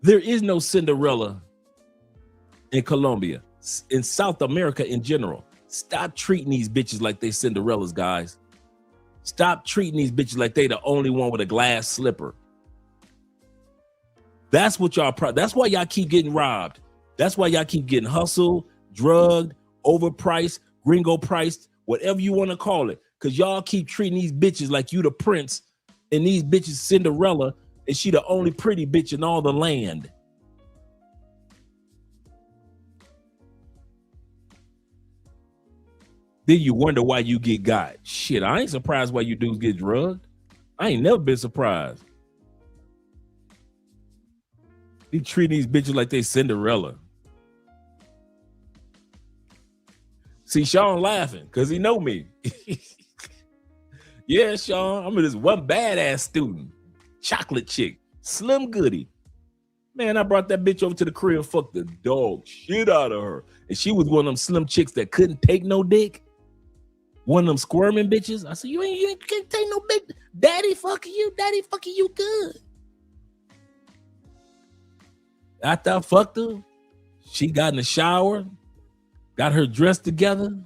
There is no Cinderella in Colombia, in South America in general. Stop treating these bitches like they Cinderellas, guys. Stop treating these bitches like they the only one with a glass slipper. That's what y'all, that's why y'all keep getting robbed. That's why y'all keep getting hustled, drugged, overpriced, gringo priced, whatever you want to call it. Because y'all keep treating these bitches like you the prince and these bitches Cinderella and she the only pretty bitch in all the land. Then you wonder why you get got. Shit, I ain't surprised why you dudes get drugged. I ain't never been surprised. They treating these bitches like they Cinderella. See, Sean laughing because he know me. Yeah, Sean, I'm this one badass student. Chocolate chick, Slim Goody. Man, I brought that bitch over to the crib, fucked the dog shit out of her. And she was one of them slim chicks that couldn't take no dick. One of them squirming bitches. I said, you can't take no big daddy fucking you good. After I fucked her, she got in the shower, got her dressed together,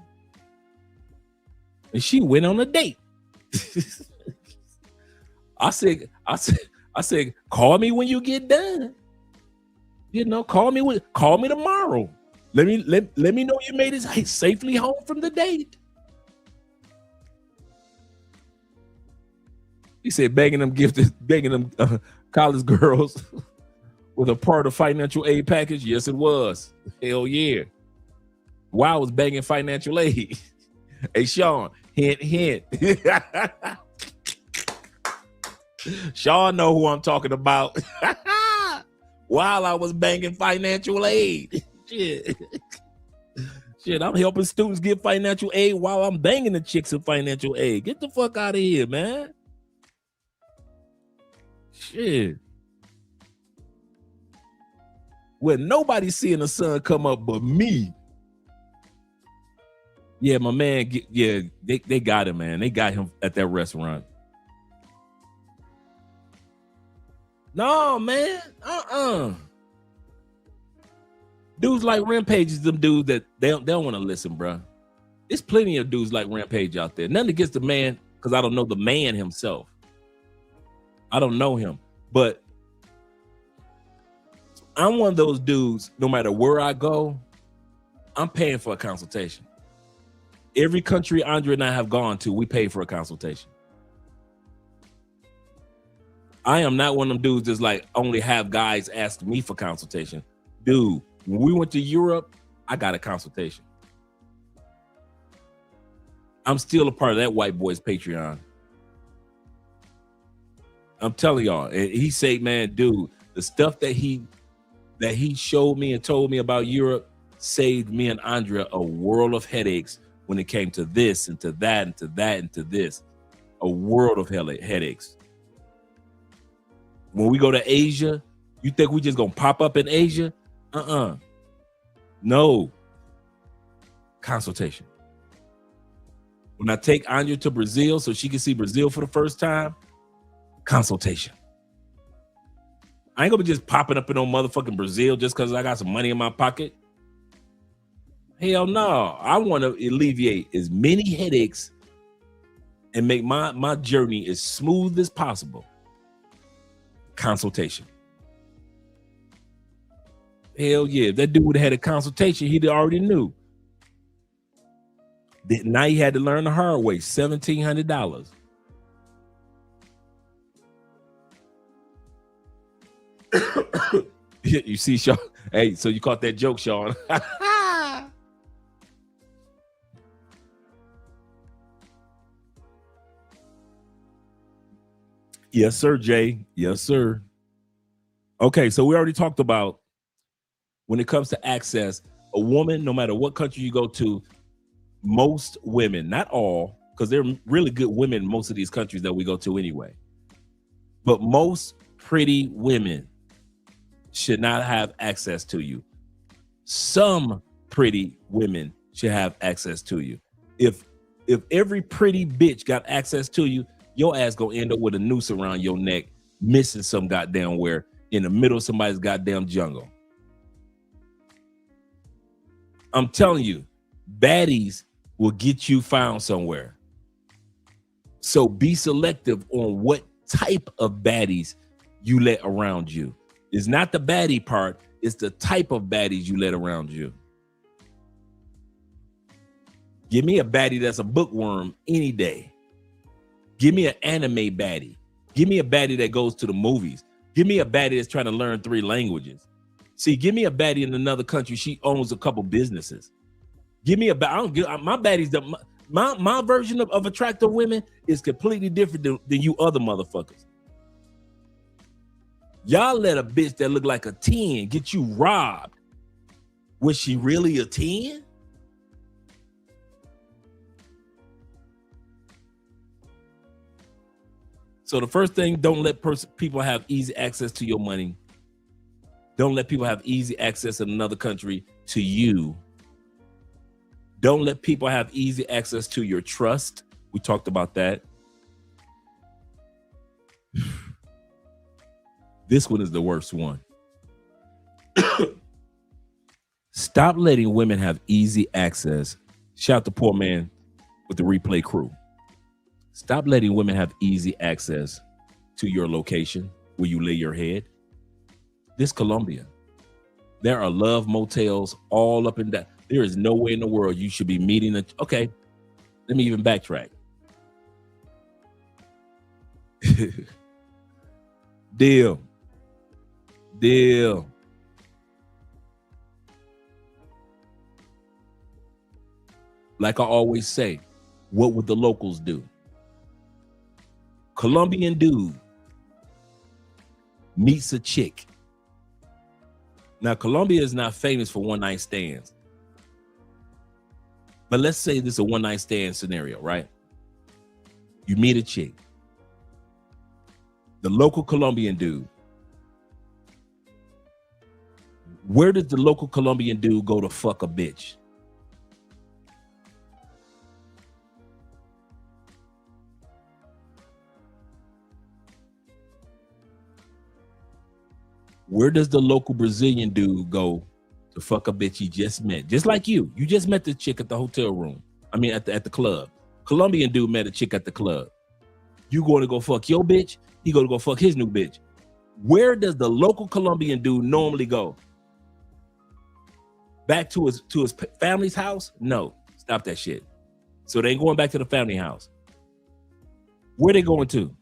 and she went on a date. I said, call me when you get done. You know, call me tomorrow. Let me know you made it safely home from the date. He said, begging them college girls with a part of financial aid package. Yes, it was. Hell yeah. Why I was begging financial aid? Hey, Sean, hint. Sean know who I'm talking about. While I was banging financial aid. Shit, I'm helping students get financial aid while I'm banging the chicks in financial aid. Get the fuck out of here, man. Shit. Well, nobody's seeing the sun come up but me. Yeah, my man, they got him, man. They got him at that restaurant. No, man. Dudes like Rampage is them dudes that they don't want to listen, bro. There's plenty of dudes like Rampage out there. Nothing against the man, because I don't know the man himself. I don't know him, but I'm one of those dudes, no matter where I go, I'm paying for a consultation. Every country Andre and I have gone to, we pay for a consultation. I am not one of them dudes that's like only have guys ask me for consultation. Dude, when we went to Europe, I got a consultation. I'm still a part of that white boy's Patreon. I'm telling y'all, and he said, man, dude, the stuff that he showed me and told me about Europe saved me and Andrea a world of headaches when it came to this and to that and to that and to this. A world of headaches. When we go to Asia, you think we just gonna pop up in Asia? No, Consultation. When I take Anya to Brazil so she can see Brazil for the first time, consultation. I ain't gonna be just popping up in no motherfucking Brazil just because I got some money in my pocket. Hell no. I want to alleviate as many headaches and make my journey as smooth as possible. Consultation. Hell yeah. If that dude would have had a consultation, he'd already knew. Now he had to learn the hard way, $1,700. You see, Sean? Hey, so you caught that joke, Sean. Yes, sir, Jay. Yes, sir. Okay, so we already talked about when it comes to access, a woman, no matter what country you go to, most women, not all, because they're really good women in most of these countries that we go to anyway, but most pretty women should not have access to you. Some pretty women should have access to you. If every pretty bitch got access to you, your ass gonna end up with a noose around your neck, missing some goddamn where in the middle of somebody's goddamn jungle. I'm telling you, baddies will get you found somewhere. So be selective on what type of baddies you let around you. It's not the baddie part, it's the type of baddies you let around you. Give me a baddie that's a bookworm any day. Give me an anime baddie. Give me a baddie that goes to the movies. Give me a baddie that's trying to learn 3 languages. See, give me a baddie in another country. She owns a couple businesses. Give me a baddie. I don't give my baddies. My version of attractive women is completely different than you other motherfuckers. Y'all let a bitch that look like a 10 get you robbed. Was she really a 10? So the first thing, don't let people have easy access to your money. Don't let people have easy access in another country to you. Don't let people have easy access to your trust. We talked about that. This one is the worst one. Stop letting women have easy access. Shout the poor man with the replay crew. Stop letting women have easy access to your location where you lay your head. This Colombia. There are love motels all up and down. There is no way in the world you should be meeting. Okay, let me even backtrack. Deal. Like I always say, what would the locals do? Colombian dude meets a chick. Now, Colombia is not famous for one-night stands. But let's say this is a one-night stand scenario, right? You meet a chick. The local Colombian dude. Where does the local Colombian dude go to fuck a bitch? Where does the local Brazilian dude go to fuck a bitch he just met? Just like you. You just met the chick at the hotel room. I mean, at the club. Colombian dude met a chick at the club. You going to go fuck your bitch? He going to go fuck his new bitch. Where does the local Colombian dude normally go? Back to his family's house? No. Stop that shit. So they ain't going back to the family house. Where they going to?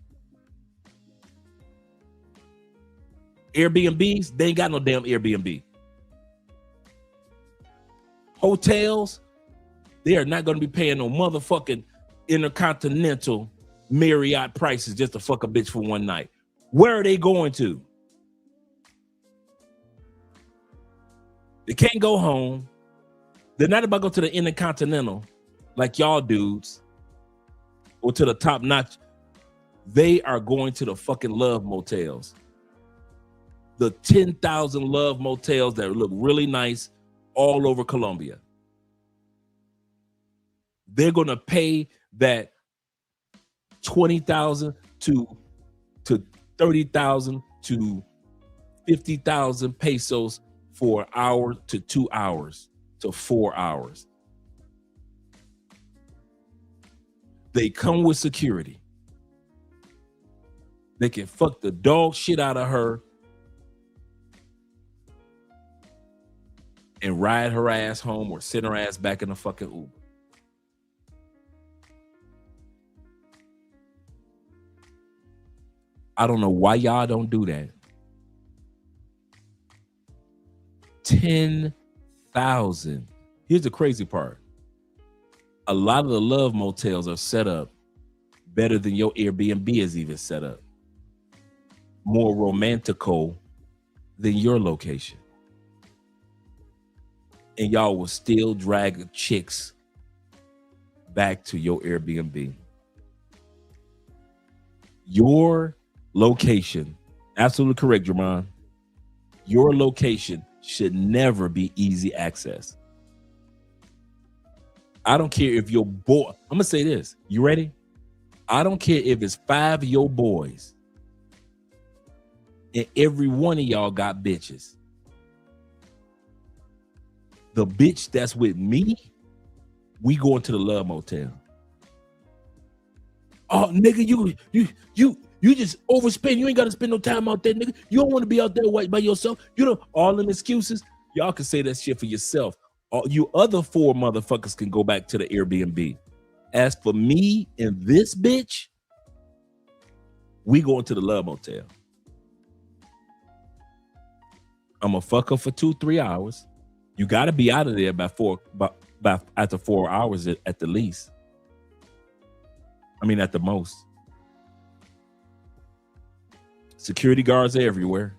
Airbnbs? They ain't got no damn Airbnb. Hotels? They are not going to be paying no motherfucking intercontinental Marriott prices just to fuck a bitch for one night. Where are they going to? They can't go home. They're not about to go to the Intercontinental like y'all dudes or to the top notch. They are going to the fucking love motels. The 10,000 love motels that look really nice all over Colombia. they're gonna pay that 20,000 to 30,000 to 50,000 pesos for an hour to 2 hours to 4 hours. They come with security. They can fuck the dog shit out of her and ride her ass home or send her ass back in the fucking Uber. I don't know why y'all don't do that. 10,000. Here's the crazy part. A lot of the love motels are set up better than your Airbnb is even set up. More romantical than your location. And y'all will still drag chicks back to your Airbnb. Your location, absolutely correct, Jermon. Your location should never be easy access. I don't care if your boy, I'm gonna say this. You ready? I don't care if it's 5 of your boys and every one of y'all got bitches. The bitch that's with me, we going to the love motel. Oh, nigga, you just overspend. You ain't got to spend no time out there, nigga. You don't want to be out there by yourself. You know, all them excuses. Y'all can say that shit for yourself. All you other 4 motherfuckers can go back to the Airbnb. As for me and this bitch, we going to the love motel. I'm gonna fuck her for 2-3 hours. You got to be out of there by after 4 hours at the least. I mean, at the most. Security guards are everywhere.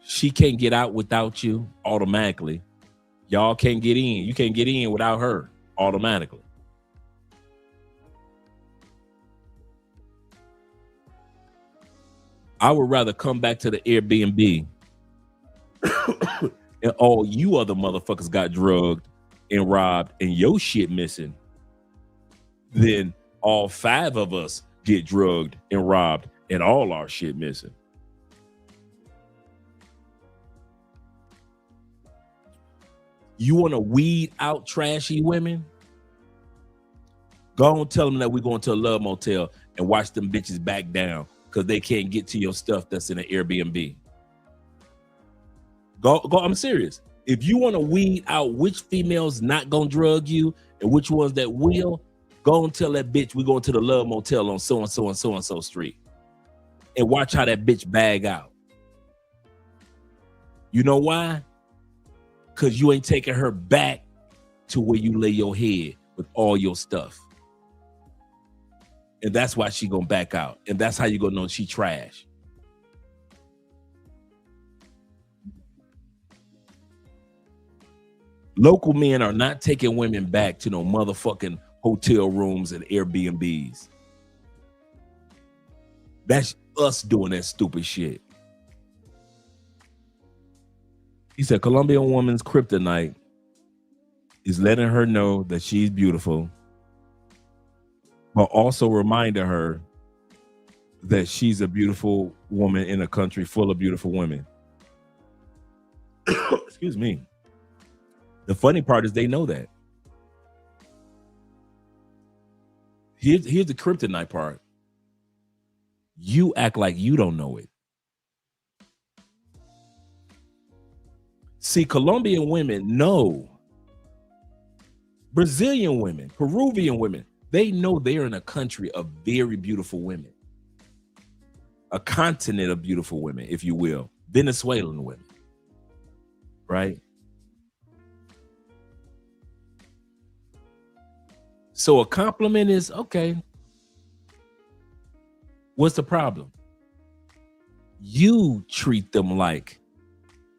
She can't get out without you automatically. Y'all can't get in. You can't get in without her automatically. I would rather come back to the Airbnb and all you other motherfuckers got drugged and robbed and your shit missing than all 5 of us get drugged and robbed and all our shit missing. You want to weed out trashy women? Go and tell them that we're going to a love motel and watch them bitches back down because they can't get to your stuff that's in an Airbnb. Go, I'm serious. If you want to weed out which females not gonna drug you and which ones that will, go and tell that bitch we're going to the love motel on so and so and so and so street and watch how that bitch bag out. You know why? Because you ain't taking her back to where you lay your head with all your stuff. And that's why she gonna back out. And that's how you gonna know she trash. Local men are not taking women back to no motherfucking hotel rooms and Airbnbs. That's us doing that stupid shit. He said Colombian woman's kryptonite is letting her know that she's beautiful, but also reminding her that she's a beautiful woman in a country full of beautiful women. Excuse me. The funny part is they know that. Here's the kryptonite part. You act like you don't know it. See, Colombian women know. Brazilian women, Peruvian women, they know they're in a country of very beautiful women. A continent of beautiful women, if you will. Venezuelan women. Right? So a compliment is, okay, what's the problem? You treat them like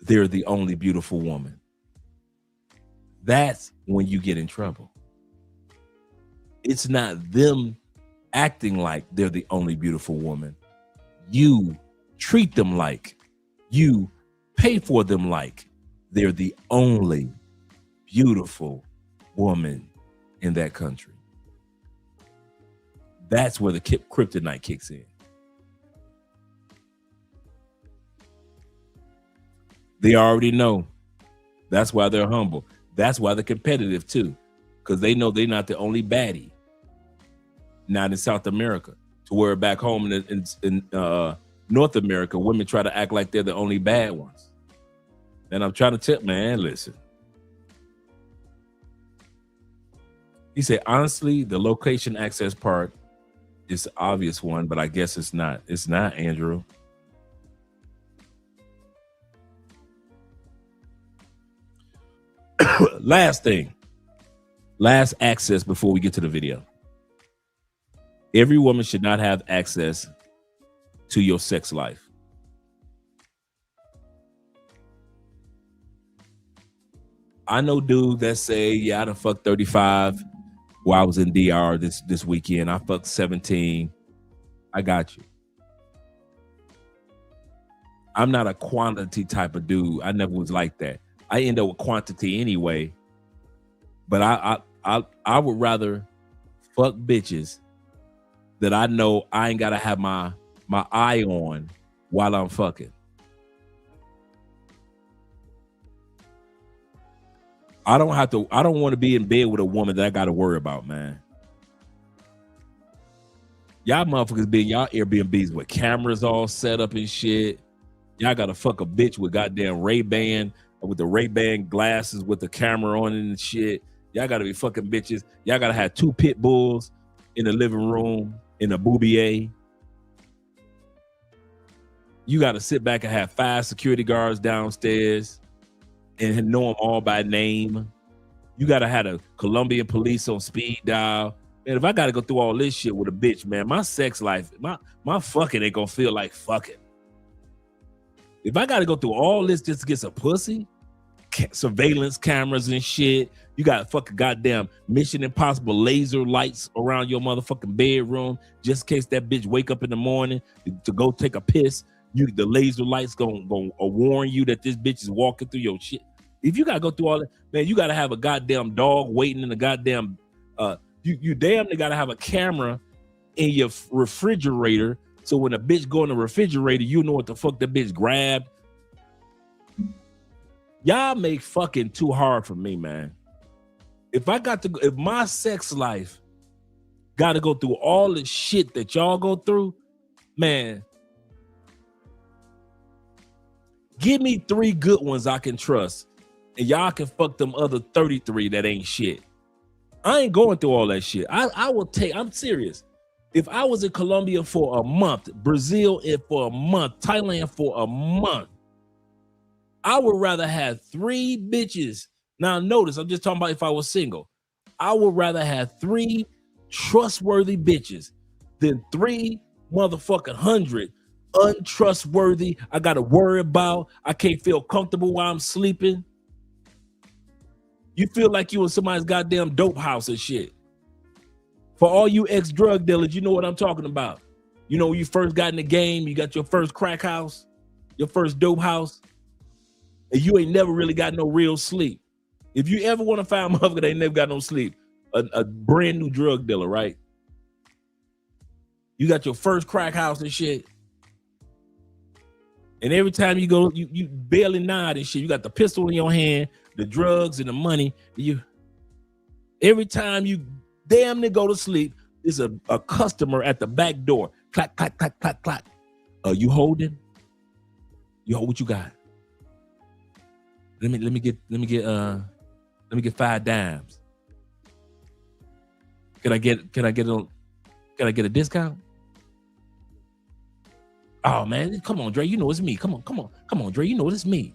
they're the only beautiful woman. That's when you get in trouble. It's not them acting like they're the only beautiful woman. You treat them like, you pay for them like they're the only beautiful woman in that country. That's where the kryptonite kicks in. They already know. That's why they're humble. That's why they're competitive too, because they know they're not the only baddie. Not in South America, to where back home in North America, women try to act like they're the only bad ones. And I'm trying to tell, man, listen. He said, honestly, the location access part is the obvious one, but I guess it's not. It's not, Andrew. Last thing. Last access before we get to the video. Every woman should not have access to your sex life. I know dudes that say, yeah, I done fucked 35 while I was in DR this weekend. I fucked 17. I got you. I'm not a quantity type of dude. I never was like that. I end up with quantity anyway. But I would rather fuck bitches that I know I ain't gotta have my eye on while I'm fucking. I don't want to be in bed with a woman that I gotta worry about, man. Y'all motherfuckers be in y'all Airbnbs with cameras all set up and shit. Y'all gotta fuck a bitch with goddamn Ray-Ban, with the Ray-Ban glasses with the camera on it and shit. Y'all gotta be fucking bitches. Y'all gotta have 2 pit bulls in the living room, in a bouvier. You gotta sit back and have 5 security guards downstairs and know them all by name. You gotta have the Colombian police on speed dial. Man, if I gotta go through all this shit with a bitch, man, my sex life, my fucking ain't gonna feel like fucking. If I gotta go through all this just to get some pussy, surveillance cameras and shit, you got fucking goddamn Mission Impossible laser lights around your motherfucking bedroom just in case that bitch wake up in the morning to go take a piss. The laser lights gonna warn you that this bitch is walking through your shit. If you gotta go through all that, man, you gotta have a goddamn dog waiting in the goddamn you damn near gotta have a camera in your refrigerator, so when a bitch go in the refrigerator, you know what the fuck that bitch grabbed. Y'all make fucking too hard for me, man. If my sex life got to go through all the shit that y'all go through, man, give me 3 good ones I can trust, and y'all can fuck them other 33 that ain't shit. I ain't going through all that shit. I'm serious. If I was in Colombia for a month, Brazil for a month, Thailand for a month, I would rather have 3 bitches. Now notice, I'm just talking about if I was single. I would rather have 3 trustworthy bitches than 3 motherfucking 100 untrustworthy. I got to worry about. I can't feel comfortable while I'm sleeping. You feel like you in somebody's goddamn dope house and shit. For all you ex-drug dealers, you know what I'm talking about. You know, when you first got in the game, you got your first crack house, your first dope house, and you ain't never really got no real sleep. If you ever want to find a motherfucker that ain't never got no sleep, a brand new drug dealer, right? You got your first crack house and shit. And every time you go, you barely nod and shit. You got the pistol in your hand, the drugs and the money. Every time you damn near go to sleep, there's a customer at the back door. Clack, clack, clack, clack, clack. You holding? What you got? Let me get 5 dimes. Can I get a discount? Oh man, come on, Dre. You know it's me. Come on, Dre. You know it's me.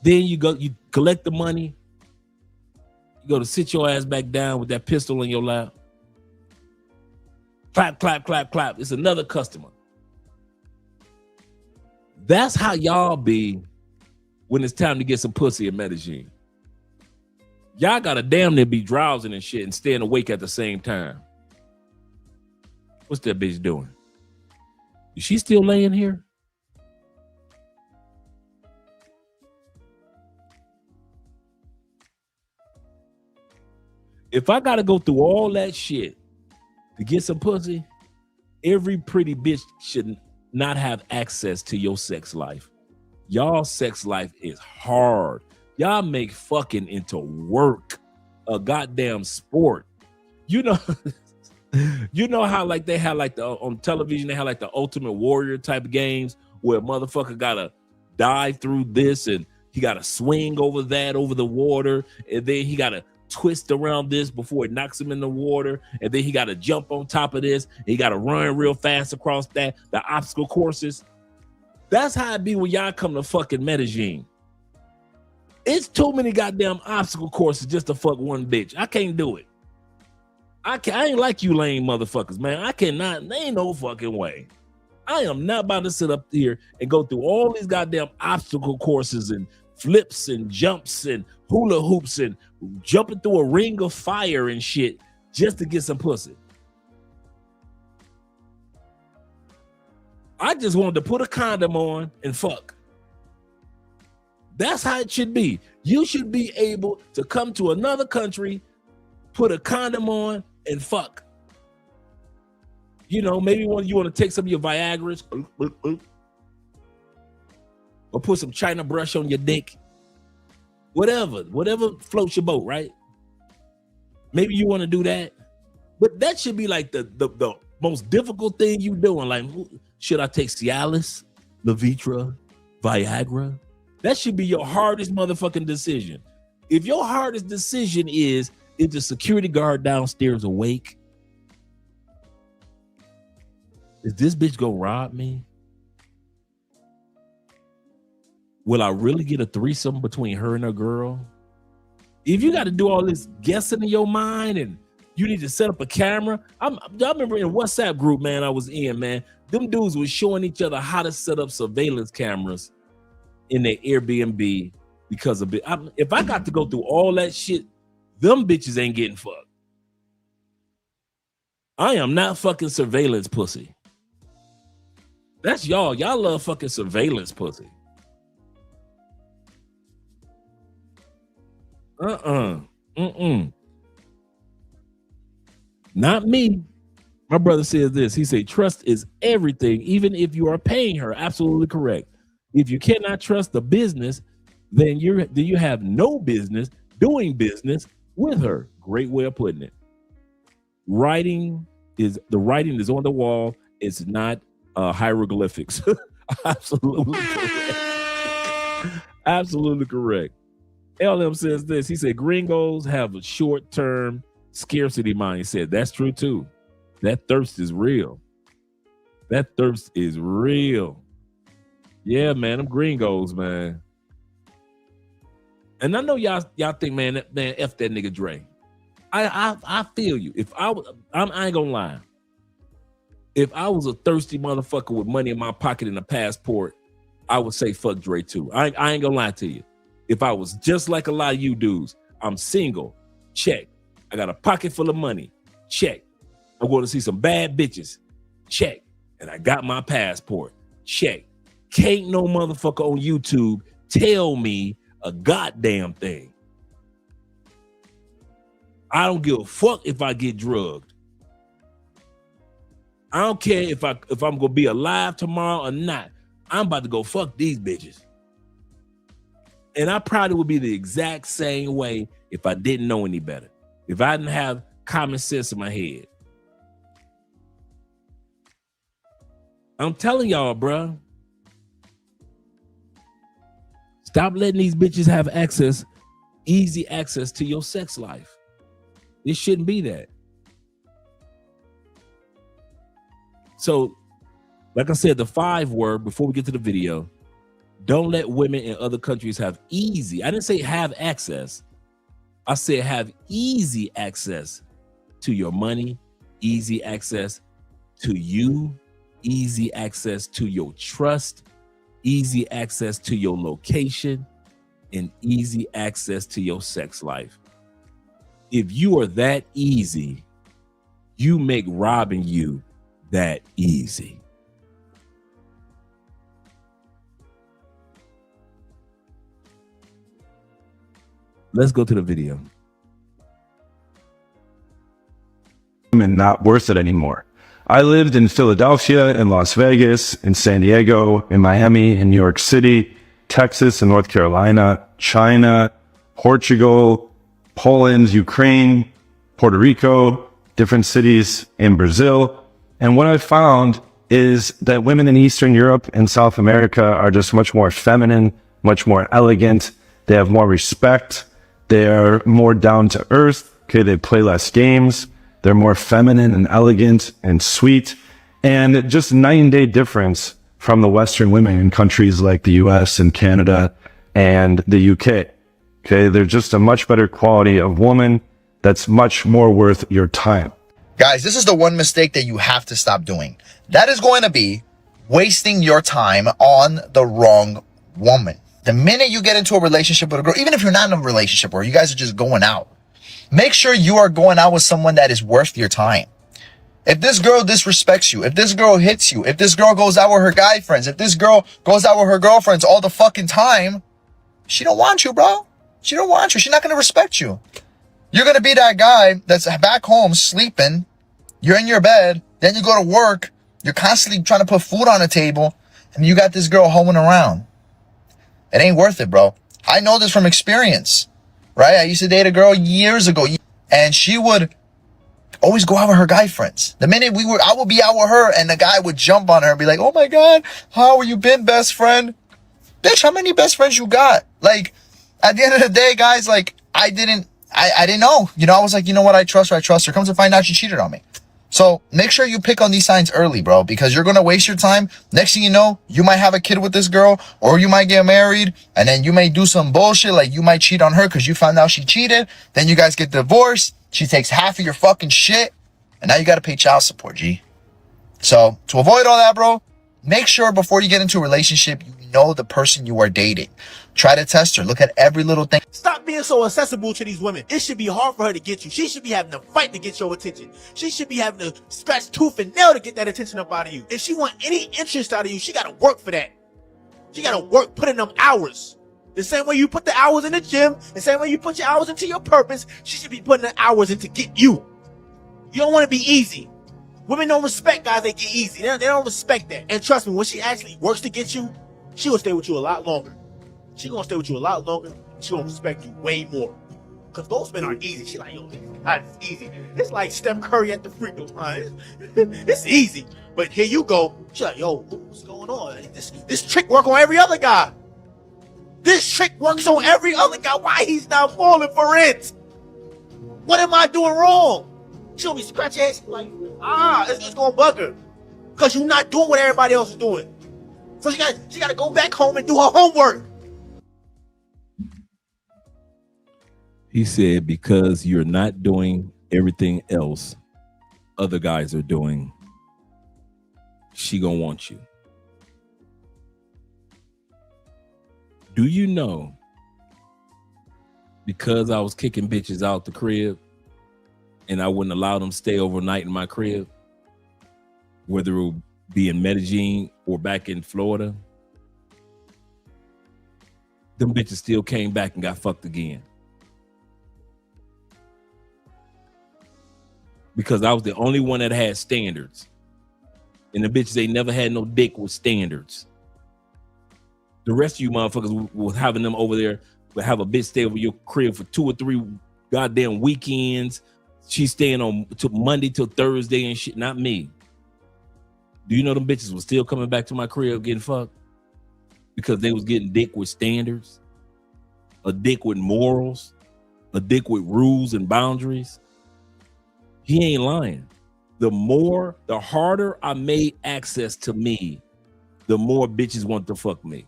Then you collect the money. You go to sit your ass back down with that pistol in your lap. Clap, clap, clap, clap. It's another customer. That's how y'all be when it's time to get some pussy in Medellin. Y'all gotta damn near be drowsing and shit and staying awake at the same time. What's that bitch doing? Is she still laying here? If I gotta go through all that shit to get some pussy, every pretty bitch should not have access to your sex life. Y'all sex life is hard. Y'all make fucking into work, a goddamn sport. You know, you know how like they have like on television, they have like the Ultimate Warrior type of games where a motherfucker gotta dive through this and he gotta swing over that over the water, and then he gotta twist around this before it knocks him in the water, and then he gotta jump on top of this, and he gotta run real fast across that, the obstacle courses. That's how it be when y'all come to fucking Medellin. It's too many goddamn obstacle courses just to fuck one bitch. I can't do it. I ain't like you lame motherfuckers, man. I cannot. There ain't no fucking way. I am not about to sit up here and go through all these goddamn obstacle courses and flips and jumps and hula hoops and jumping through a ring of fire and shit just to get some pussy. I just wanted to put a condom on and fuck. That's how it should be. You should be able to come to another country, put a condom on, and fuck. You know, maybe you want to take some of your Viagra's or put some China brush on your dick. Whatever floats your boat, right? Maybe you want to do that. But that should be like the most difficult thing you doing. Like, should I take Cialis, Levitra, Viagra? That should be your hardest motherfucking decision. If your hardest decision is the security guard downstairs awake? Is this bitch gonna rob me? Will I really get a threesome between her and her girl? If you got to do all this guessing in your mind and you need to set up a camera. I remember in a WhatsApp group, man, I was in, man. Them dudes was showing each other how to set up surveillance cameras in their Airbnb because of it. If I got to go through all that shit, them bitches ain't getting fucked. I am not fucking surveillance pussy. That's y'all. Y'all love fucking surveillance pussy. Not me. My brother says this. He said, trust is everything, even if you are paying her. Absolutely correct. If you cannot trust the business, then you have no business doing business with her. Great way of putting it. The writing is on the wall. It's not hieroglyphics. Absolutely correct. Absolutely correct. LM says this. He said, gringos have a short-term scarcity mindset. That's true too. That thirst is real. That thirst is real. Yeah, man, them gringos, man. And I know y'all think, man, F that nigga Dre. I feel you. If I ain't gonna lie. If I was a thirsty motherfucker with money in my pocket and a passport, I would say fuck Dre too. I ain't gonna lie to you. If I was just like a lot of you dudes, I'm single, check. I got a pocket full of money, check. I'm going to see some bad bitches, check. And I got my passport, check. Can't no motherfucker on YouTube tell me a goddamn thing. I don't give a fuck if I get drugged. I don't care if I'm gonna be alive tomorrow or not. I'm about to go fuck these bitches. And I probably would be the exact same way if I didn't know any better. If I didn't have common sense in my head. I'm telling y'all, bro. Stop letting these bitches have easy access to your sex life. It shouldn't be that. So, like I said, the 5 word before we get to the video, don't let women in other countries have easy. I didn't say have access. I said have easy access to your money, easy access to you, easy access to your trust, easy access to your location, and easy access to your sex life. If you are that easy, you make robbing you that easy. Let's go to the video. women not worth it anymore. I lived in Philadelphia, in Las Vegas, in San Diego, in Miami, in New York City, Texas, and North Carolina, China, Portugal, Poland, Ukraine, Puerto Rico, different cities in Brazil. And what I found is that women in Eastern Europe and South America are just much more feminine, much more elegant. They have more respect. They are more down to earth. Okay, they play less games. They're more feminine and elegant and sweet. And just night and day difference from the Western women in countries like the US and Canada and the UK. Okay, they're just a much better quality of woman that's much more worth your time. Guys, this is the one mistake that you have to stop doing. That is going to be wasting your time on the wrong woman. The minute you get into a relationship with a girl, even if you're not in a relationship or you guys are just going out, make sure you are going out with someone that is worth your time. If this girl disrespects you, if this girl hits you, if this girl goes out with her guy friends, if this girl goes out with her girlfriends all the fucking time, she don't want you, bro. She don't want you. She's not going to respect you. You're going to be that guy that's back home sleeping. You're in your bed. Then you go to work. You're constantly trying to put food on the table. And you got this girl hoeing around. It ain't worth it, bro. I know this from experience, right? I used to date a girl years ago. And she would always go out with her guy friends. The minute I would be out with her and the guy would jump on her and be like, oh my God, how you been, best friend? Bitch, how many best friends you got? Like, at the end of the day, guys, like, I didn't know. You know, I was like, you know what? I trust her. Comes to find out she cheated on me. So make sure you pick on these signs early, bro, because you're going to waste your time. Next thing you know, you might have a kid with this girl, or you might get married, and then you may do some bullshit, like you might cheat on her because you found out she cheated. Then you guys get divorced. She takes half of your fucking shit, and now you got to pay child support, G. So to avoid all that, bro, make sure before you get into a relationship, you know the person you are dating. Try to test her. Look at every little thing. Stop being so accessible to these women. It should be hard for her to get you. She should be having to fight to get your attention. She should be having to scratch tooth and nail to get that attention up out of you. If she want any interest out of you, she got to work for that. She got to work, put in them hours. The same way you put the hours in the gym, the same way you put your hours into your purpose, she should be putting the hours in to get you. You don't want to be easy. Women don't respect guys that get easy. They don't respect that. And trust me, when she actually works to get you, she will stay with you a lot longer. She gonna stay with you a lot longer. She gonna respect you way more. Cause those men aren't easy. She like, yo, it's easy. It's like Steph Curry at the free throw line. It's easy. But here you go. She like, yo, what's going on? This trick work on every other guy. This trick works on every other guy. Why he's not falling for it? What am I doing wrong? She'll be scratching her head like, it's gonna bug her. Cause you're not doing what everybody else is doing. So she gotta go back home and do her homework. He said, because you're not doing everything else other guys are doing, she gonna want you. Do you know, because I was kicking bitches out the crib and I wouldn't allow them to stay overnight in my crib, whether it would be in Medellin or back in Florida, them bitches still came back and got fucked again. Because I was the only one that had standards. And the bitches ain't never had no dick with standards. The rest of you motherfuckers was having them over there, would have a bitch stay over your crib for 2 or 3 goddamn weekends. She's staying on to Monday till Thursday and shit, not me. Do you know them bitches was still coming back to my crib getting fucked? Because they was getting dick with standards, a dick with morals, a dick with rules and boundaries. He ain't lying. The harder I made access to me, the more bitches want to fuck me.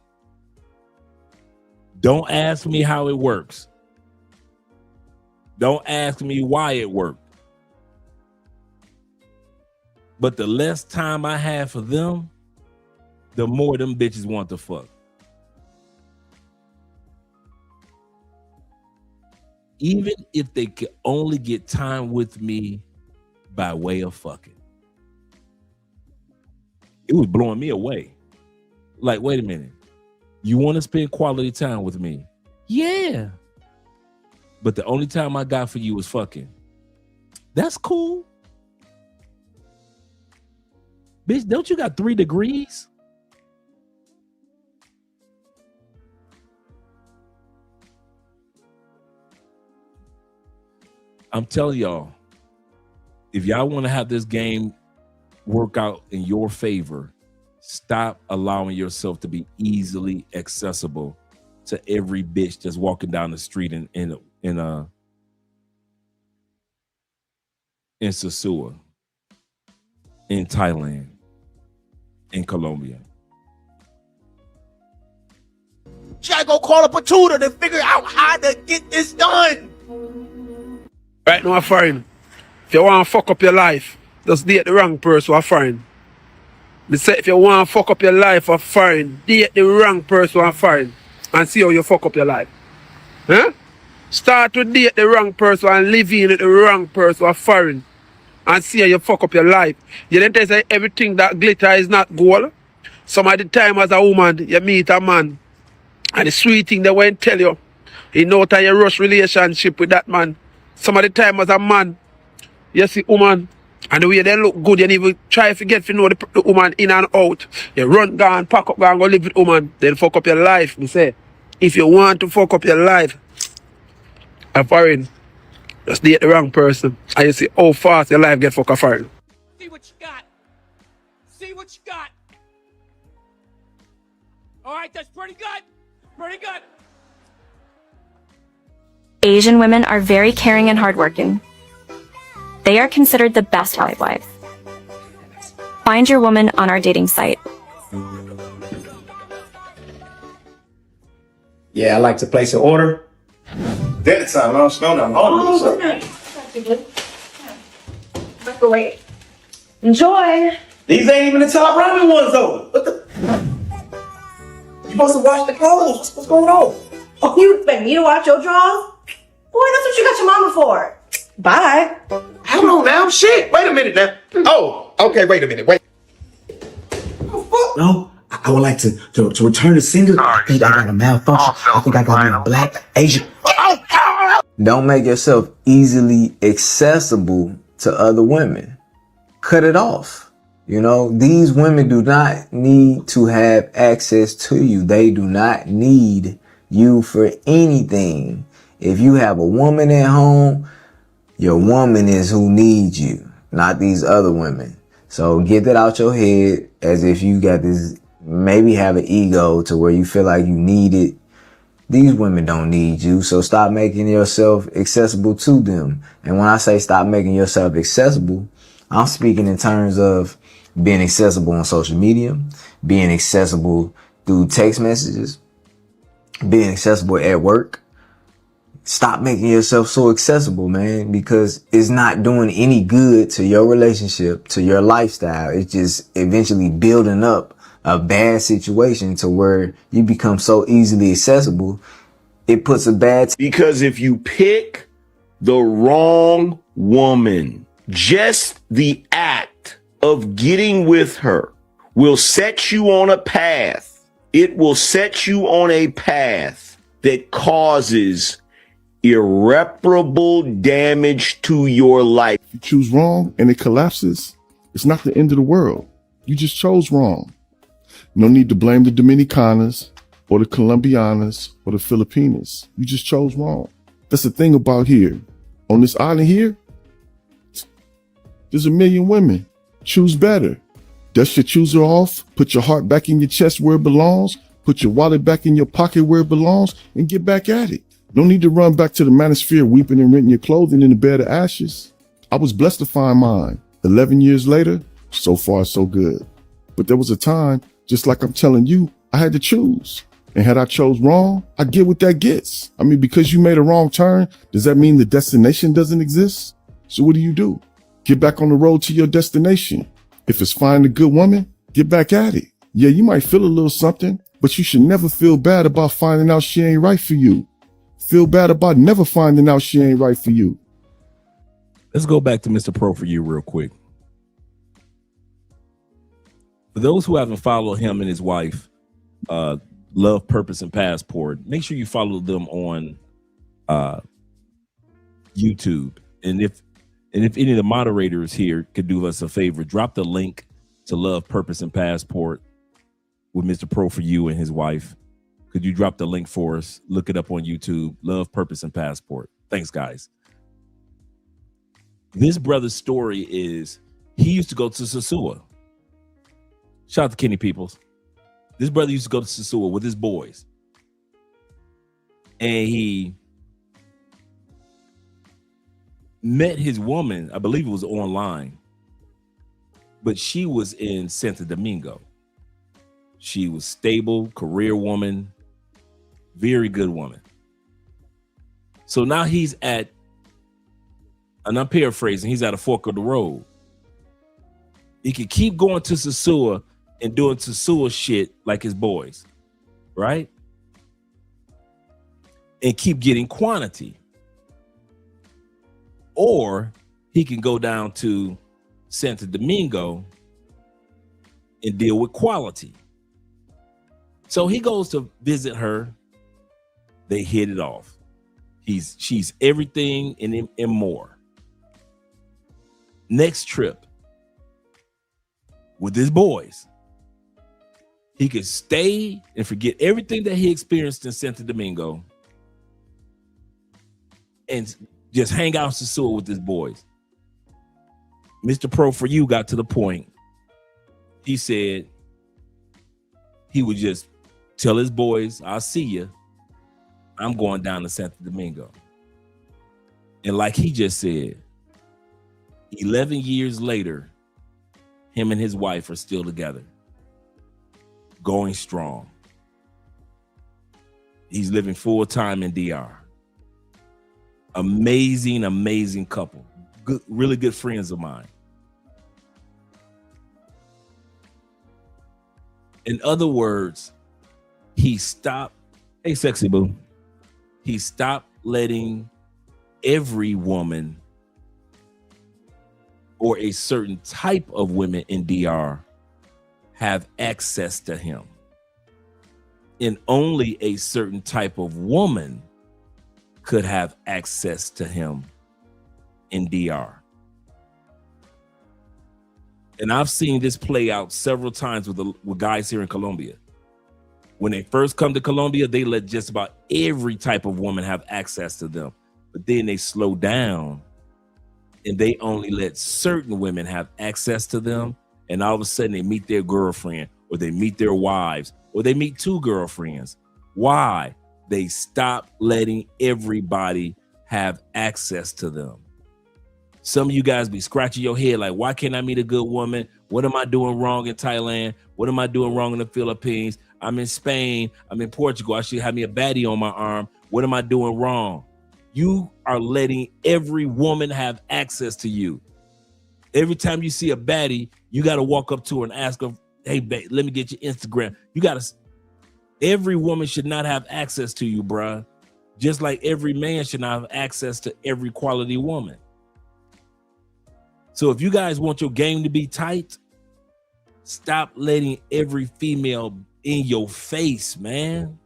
Don't ask me how it works. Don't ask me why it worked. But the less time I have for them, the more them bitches want to fuck. Even if they could only get time with me by way of fucking. It was blowing me away. Like, wait a minute. You want to spend quality time with me? Yeah. But the only time I got for you was fucking. That's cool. Bitch, don't you got 3 degrees? I'm telling y'all, if y'all want to have this game work out in your favor, stop allowing yourself to be easily accessible to every bitch that's walking down the street in Sosua, in Thailand, in Colombia. She gotta go call up a tutor to figure out how to get this done. Right now, foreign. If you want to fuck up your life, just date the wrong person or foreign. Me say if you want to fuck up your life or foreign, date the wrong person or foreign and see how you fuck up your life. Huh? Start to date the wrong person and live in with the wrong person or foreign and see how you fuck up your life. You didn't say everything that glitter is not gold. Some of the time as a woman, you meet a man and the sweet thing they won't tell you. You know that you rush relationship with that man. Some of the time as a man, you see woman, and the way they look good, you even try to get to know the woman in and out. You run, gone, pack up, go and go live with woman, then fuck up your life. Me say, if you want to fuck up your life, a foreign, just date the wrong person, and you see how fast your life get fuck a foreign. See what you got. See what you got. All right, that's pretty good. Pretty good. Asian women are very caring and hardworking. They are considered the best housewives. Find your woman on our dating site. Yeah, I like to place an order. Dinner time, I don't smell nothing. Great. Enjoy. These ain't even the top ramen ones though. What the? You supposed to wash the clothes. What's going on? Oh, you expect me to watch your drawers? Boy, that's what you got your mama for. Bye. Hold on now. Shit. Wait a minute now. Oh, okay. Wait a minute. Wait. No, I would like to return to single. I think I got a malfunction. I think I got me a black Asian. Don't make yourself easily accessible to other women. Cut it off. You know, these women do not need to have access to you. They do not need you for anything. If you have a woman at home, your woman is who needs you, not these other women. So get that out your head, as if you got this, maybe have an ego to where you feel like you need it. These women don't need you, so stop making yourself accessible to them. And when I say stop making yourself accessible, I'm speaking in terms of being accessible on social media, being accessible through text messages, being accessible at work. Stop making yourself so accessible, man, because it's not doing any good to your relationship, to your lifestyle. It's just eventually building up a bad situation to where you become so easily accessible. It puts a bad... Because if you pick the wrong woman, just the act of getting with her will set you on a path. It will set you on a path that causes irreparable damage to your life. If you choose wrong and it collapses, it's not the end of the world. You just chose wrong. No need to blame the Dominicanas or the Colombianas or the Filipinas. You just chose wrong. That's the thing about here. On this island here, there's a million women. Choose better. Dust your chooser off, put your heart back in your chest where it belongs, put your wallet back in your pocket where it belongs, and get back at it. No need to run back to the manosphere weeping and renting your clothing in the bed of ashes. I was blessed to find mine. 11 years later, so far so good. But there was a time, just like I'm telling you, I had to choose. And had I chose wrong, I get what that gets. I mean, because you made a wrong turn, does that mean the destination doesn't exist? So what do? Get back on the road to your destination. If it's find a good woman, get back at it. Yeah, you might feel a little something, but you should never feel bad about finding out she ain't right for you. Feel bad about never finding out she ain't right for you. Let's go back to Mr. Pro for you real quick. For those who haven't followed him and his wife, Love, Purpose, and Passport, make sure you follow them on YouTube. And if any of the moderators here could do us a favor, drop the link to Love, Purpose, and Passport with Mr. Pro for You and his wife. Could you drop the link for us? Look it up on YouTube. Love, Purpose, and Passport. Thanks, guys. This brother's story is he used to go to Sosua. Shout out to Kenny Peoples. This brother used to go to Sosua with his boys. And he met his woman, I believe it was online, but she was in Santo Domingo. She was stable, career woman, very good woman. So now he's at, and I'm paraphrasing, he's at a fork of the road. He could keep going to Sosua and doing Sosua shit like his boys, right? And keep getting quantity. Or he can go down to Santo Domingo and deal with quality. So he goes to visit her. They hit it off. She's everything and more. Next trip with his boys, he could stay and forget everything that he experienced in Santo Domingo and just hang out in Sosua with his boys. Mr. Pro for You got to the point. He said he would just tell his boys, I'll see you. I'm going down to Santo Domingo. And like he just said, 11 years later, him and his wife are still together, going strong. He's living full time in DR. Amazing, amazing couple. Good, really good friends of mine. In other words, he stopped, hey, sexy boo. He stopped letting every woman or a certain type of women in DR have access to him. And only a certain type of woman could have access to him in DR. And I've seen this play out several times with guys here in Colombia. When they first come to Colombia, they let just about every type of woman have access to them. But then they slow down and they only let certain women have access to them. And all of a sudden they meet their girlfriend, or they meet their wives, or they meet two girlfriends. Why? They stop letting everybody have access to them. Some of you guys be scratching your head like, why can't I meet a good woman? What am I doing wrong in Thailand? What am I doing wrong in the Philippines? I'm in Spain. I'm in Portugal. I should have me a baddie on my arm. What am I doing wrong? You are letting every woman have access to you. Every time you see a baddie, you got to walk up to her and ask her, hey, babe, let me get your Instagram. You got to, every woman should not have access to you, bruh. Just like every man should not have access to every quality woman. So if you guys want your game to be tight, stop letting every female in your face, man.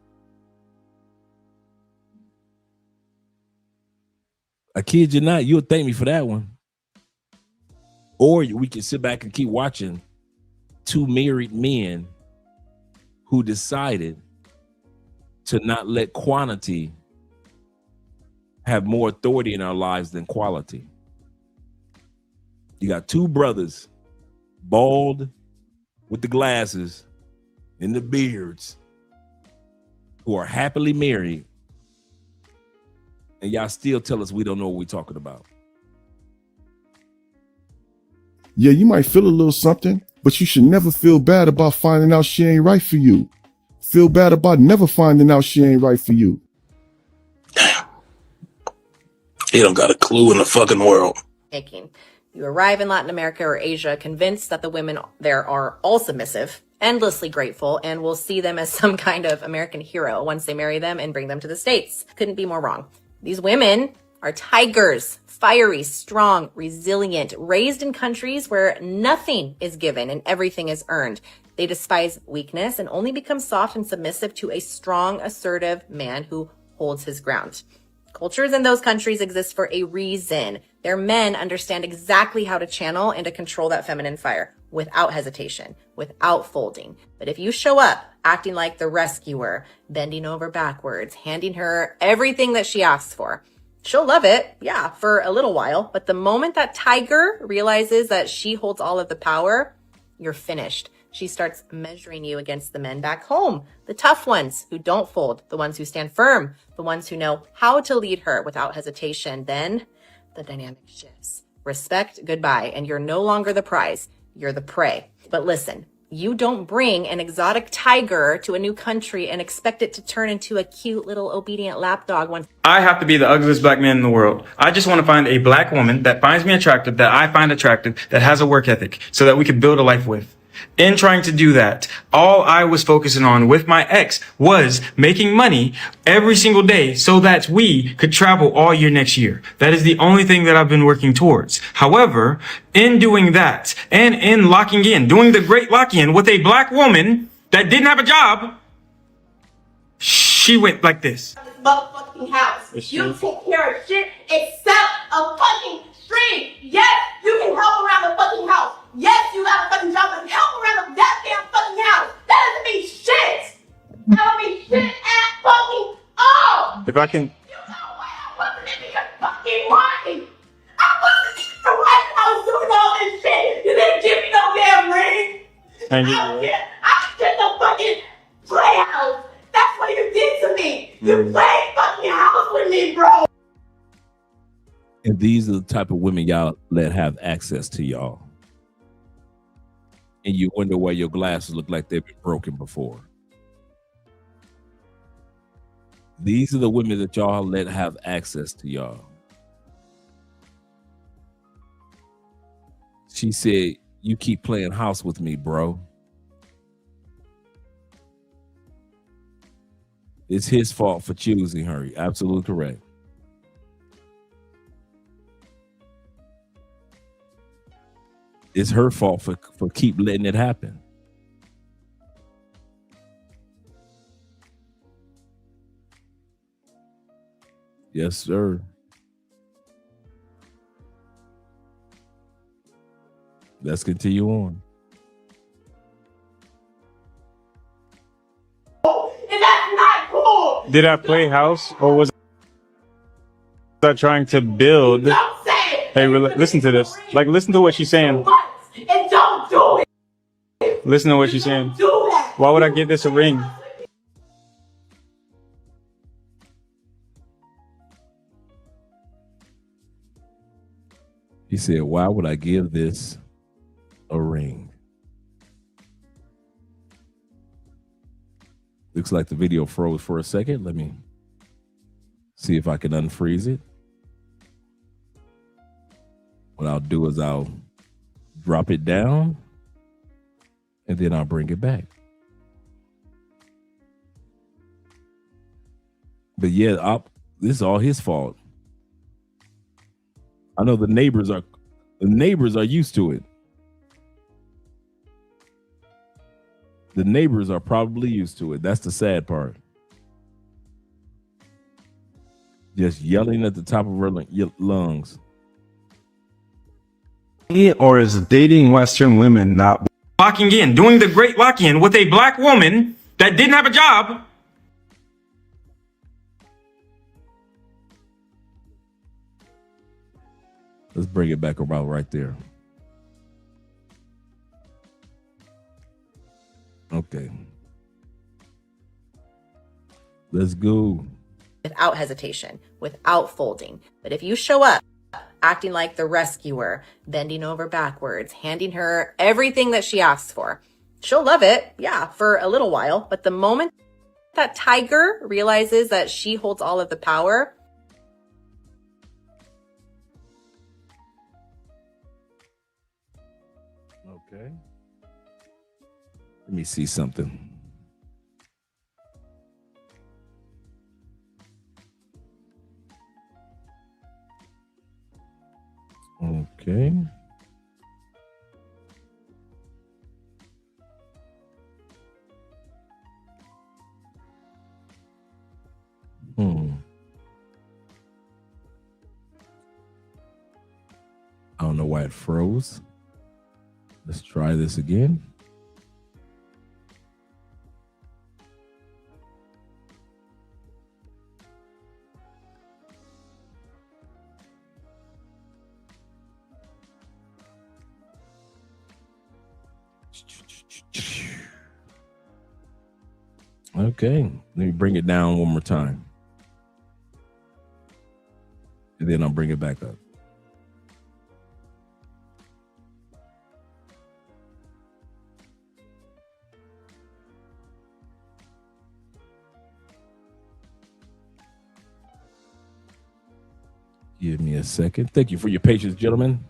I kid you not, you'll thank me for that one. Or we can sit back and keep watching two married men who decided to not let quantity have more authority in our lives than quality. You got two brothers, bald, with the glasses and the beards, who are happily married, and y'all still tell us we don't know what we're talking about. Yeah, you might feel a little something, but you should never feel bad about finding out she ain't right for you. Feel bad about never finding out she ain't right for you. He don't got a clue in the fucking world. Making. You arrive in Latin America or Asia convinced that the women there are all submissive, endlessly grateful, and will see them as some kind of American hero once they marry them and bring them to the States. Couldn't be more wrong. These women are tigers, fiery, strong, resilient, raised in countries where nothing is given and everything is earned. They despise weakness and only become soft and submissive to a strong, assertive man who holds his ground. Cultures in those countries exist for a reason. Their men understand exactly how to channel and to control that feminine fire without hesitation, without folding. But if you show up acting like the rescuer, bending over backwards, handing her everything that she asks for, she'll love it, yeah, for a little while. But the moment that tiger realizes that she holds all of the power, you're finished. She starts measuring you against the men back home, the tough ones who don't fold, the ones who stand firm, the ones who know how to lead her without hesitation. Then the dynamic shifts. Respect, goodbye, and you're no longer the prize, you're the prey. But listen, you don't bring an exotic tiger to a new country and expect it to turn into a cute little obedient lapdog once. I have to be the ugliest black man in the world. I just want to find a black woman that finds me attractive, that I find attractive, that has a work ethic, so that we can build a life with. In trying to do that, all I was focusing on with my ex was making money every single day so that we could travel all year next year. That is the only thing that I've been working towards. However, in doing that and in locking in, doing the great lock in with a black woman that didn't have a job, she went like this. Motherfucking house. You take care of shit except a fucking stream. Yes, you can help around the fucking house. Yes, you got a fucking job, but help around the goddamn fucking house. That doesn't mean shit. That don't mean shit at fucking all. If I can. You know why I wasn't in your fucking wife. I wasn't in your wife. I was doing all this shit. You didn't give me no damn ring. Thank you. I don't care. I was in the fucking playhouse. That's what you did to me. You played fucking house with me, bro. And these are the type of women y'all let have access to y'all. And you wonder why your glasses look like they've been broken before. These are the women that y'all let have access to y'all. She said, you keep playing house with me, bro. It's his fault for choosing her. Absolutely correct. It's her fault for keep letting it happen. Yes, sir. Let's continue on. And that's not cool. Did I play house or was I trying to build? Don't say it. Hey, listen to this. Like, listen to what she's saying. And don't do it. Listen to what she's saying. Do that. Why would I give this a ring? He said, why would I give this a ring? Looks like the video froze for a second. Let me see if I can unfreeze it. What I'll do is I'll drop it down and then I'll bring it back. But yeah, this is all his fault. I know the neighbors are used to it. The neighbors are probably used to it. That's the sad part. Just yelling at the top of her lungs. Or is dating Western women not Locking in, doing the great lock in with a black woman that didn't have a job. Let's bring it back about right there. Okay. Let's go. Without hesitation, without folding. But if you show up acting like the rescuer, bending over backwards, handing her everything that she asks for, she'll love it, yeah, for a little while. But the moment that tiger realizes that she holds all of the power, okay. Let me see something. Okay. don't know why it froze. Let's try this again. Okay, let me bring it down one more time. And then I'll bring it back up. Give me a second. Thank you for your patience, gentlemen.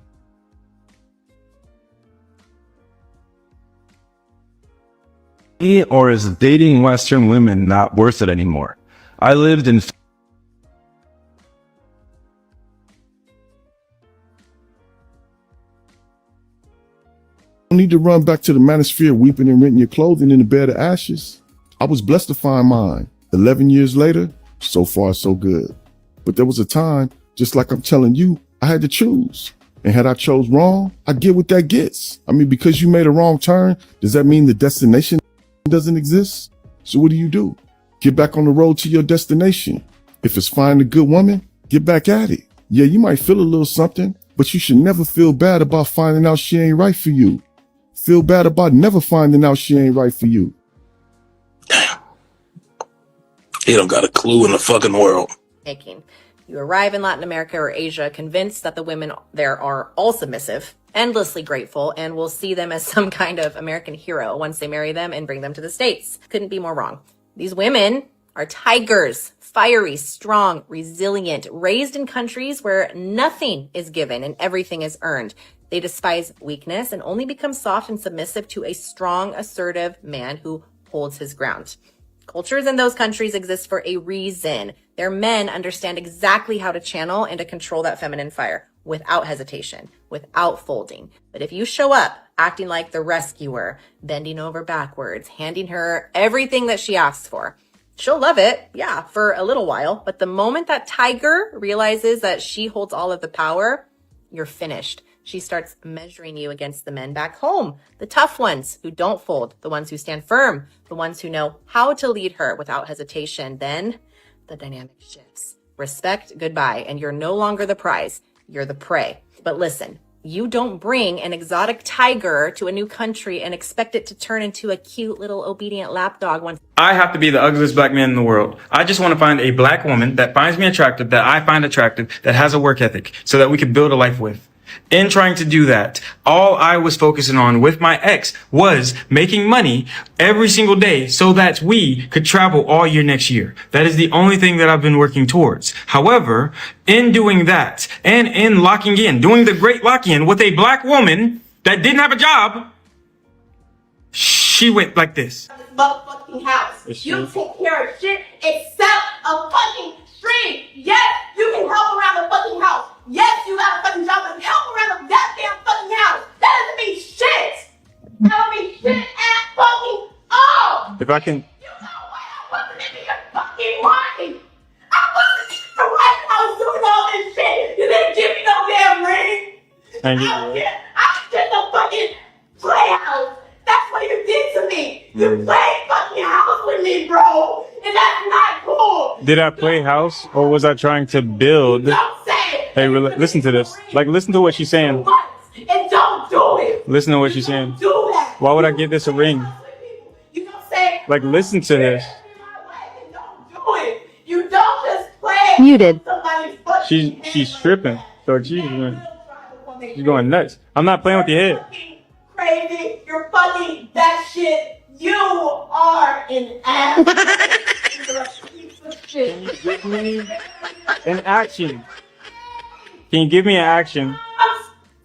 Or is dating Western women not worth it anymore? I lived in Don't need to run back to the manosphere weeping and renting your clothing in a bed of ashes. I was blessed to find mine. 11 years later, so far so good. But there was a time, just like I'm telling you, I had to choose. And had I chose wrong, I get what that gets. I mean, because you made a wrong turn, does that mean the destination doesn't exist? So what do? Get back on the road to your destination. If it's finding a good woman, get back at it. Yeah, you might feel a little something, but you should never feel bad about finding out she ain't right for you. Feel bad about never finding out she ain't right for you. Damn. He don't got a clue in the fucking world. Making. You arrive in Latin America or Asia convinced that the women there are all submissive, endlessly grateful, and will see them as some kind of American hero once they marry them and bring them to the States. Couldn't be more wrong. These women are tigers, fiery, strong, resilient, raised in countries where nothing is given and everything is earned. They despise weakness and only become soft and submissive to a strong, assertive man who holds his ground. Cultures in those countries exist for a reason. Their men understand exactly how to channel and to control that feminine fire without hesitation, without folding. But if you show up acting like the rescuer, bending over backwards, handing her everything that she asks for, she'll love it, yeah, for a little while. But the moment that tiger realizes that she holds all of the power, you're finished. She starts measuring you against the men back home, the tough ones who don't fold, the ones who stand firm, the ones who know how to lead her without hesitation. Then the dynamic shifts. Respect, goodbye, and you're no longer the prize, you're the prey. But listen, you don't bring an exotic tiger to a new country and expect it to turn into a cute little obedient lapdog once. I have to be the ugliest black man in the world. I just want to find a black woman that finds me attractive, that I find attractive, that has a work ethic, so that we can build a life with. In trying to do that, all I was focusing on with my ex was making money every single day so that we could travel all year next year. That is the only thing that I've been working towards. However, in doing that and in locking in, doing the great lock-in with a black woman that didn't have a job, she went like this. Motherfucking house. You take care of shit except a fucking stream. Yes, you can help around the fucking house. Yes, you got a fucking job, but help around the goddamn fucking house. That doesn't mean shit. That don't mean shit at fucking all. If I can. You know why I wasn't in your fucking mind. I wasn't the right I was doing all this shit. You didn't give me no damn ring. I was just a fucking playhouse. That's what you did to me. You played fucking house with me, bro. And that's not cool. Did I play house or was I trying to build? Don't say it. Hey, listen to this. Like, listen to what she's saying. And don't do it. Listen to what she's saying. Do that. Why would I give this a ring? You don't say. Like, listen to this. Don't do it. You don't just play. Muted. She's tripping. So she's going nuts. I'm not playing with your head. Crazy. You're fucking that shit. You are an ass. You're a piece of shit. Can you give me an action? Can you give me an action?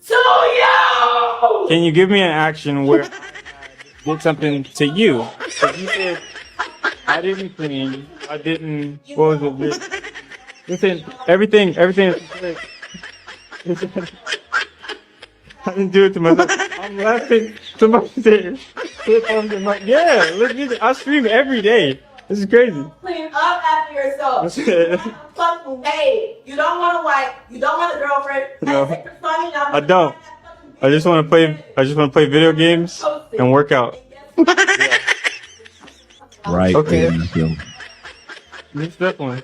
To you. Can you give me an action where I did something to you? Because you said I didn't clean. I didn't. What was it? Listen, everything is good. I didn't do it to myself. I'm laughing to myself. Yeah, look, I stream every day. This is crazy. Clean up after yourself. Fucking hey, you don't want a wife. You don't want a girlfriend. No, I don't. I just want to play. I just want to play video games and work out. Right. Okay. There. Yes, definitely.